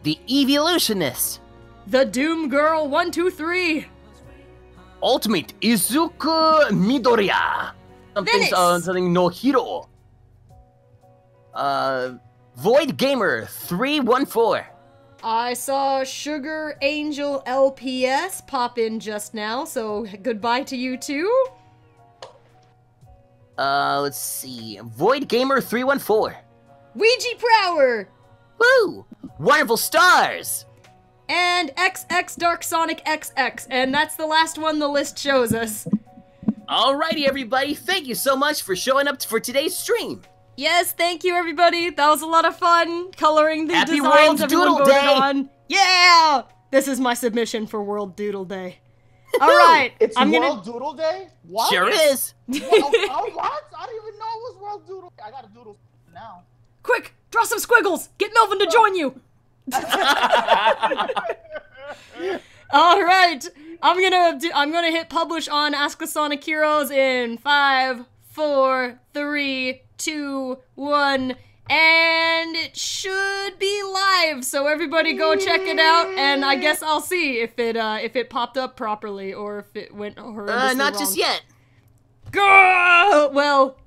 Speaker 6: The Evolutionist.
Speaker 2: The Doom Girl 123.
Speaker 6: Ultimate Izuku Midoriya. Something no hero. Void Gamer 314.
Speaker 2: I saw Sugar Angel LPS pop in just now, so goodbye to you too.
Speaker 6: Let's see. Void Gamer 314.
Speaker 2: Ouija Prower.
Speaker 6: Woo! Wonderful Stars.
Speaker 2: And XX Dark Sonic XX, and that's the last one the list shows us.
Speaker 6: Alrighty, everybody. Thank you so much for showing up for today's stream.
Speaker 2: Yes, thank you, everybody. That was a lot of fun coloring the
Speaker 6: Happy
Speaker 2: designs
Speaker 6: World
Speaker 2: everyone
Speaker 6: Doodle
Speaker 2: voted
Speaker 6: Day.
Speaker 2: on. Yeah! This is my submission for World Doodle Day. All right,
Speaker 10: It's
Speaker 2: I'm
Speaker 10: World Doodle Day? What?
Speaker 6: Sure is.
Speaker 10: What? I didn't even know it was World Doodle Day. I gotta doodle now.
Speaker 2: Quick, draw some squiggles. Get Melvin to join you. All right, I'm gonna hit publish on Ask the Sonic Heroes in 5, 4, 3, 2, 1, and it should be live. So everybody go check it out, and I guess I'll see if it popped up properly or if it went horrendously
Speaker 6: Not
Speaker 2: wrong.
Speaker 6: just yet.
Speaker 2: Go! Well,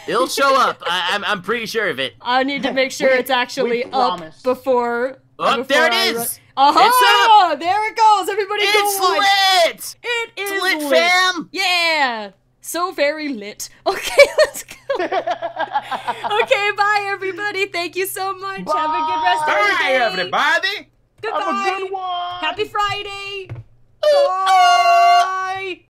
Speaker 6: It'll show up. I'm pretty sure of it.
Speaker 2: I need to make sure it's actually up before.
Speaker 6: Oh, there it is.
Speaker 2: Aha! There it goes. Everybody go watch.
Speaker 6: It's lit.
Speaker 2: It is
Speaker 6: It's lit, fam.
Speaker 2: Yeah. So very lit. Okay, let's go. Okay, bye everybody. Thank you so much.
Speaker 10: Bye.
Speaker 2: Have a good rest of the
Speaker 9: Bye,
Speaker 2: day.
Speaker 9: everybody.
Speaker 2: Goodbye.
Speaker 10: Have a good one.
Speaker 2: Happy Friday. Bye.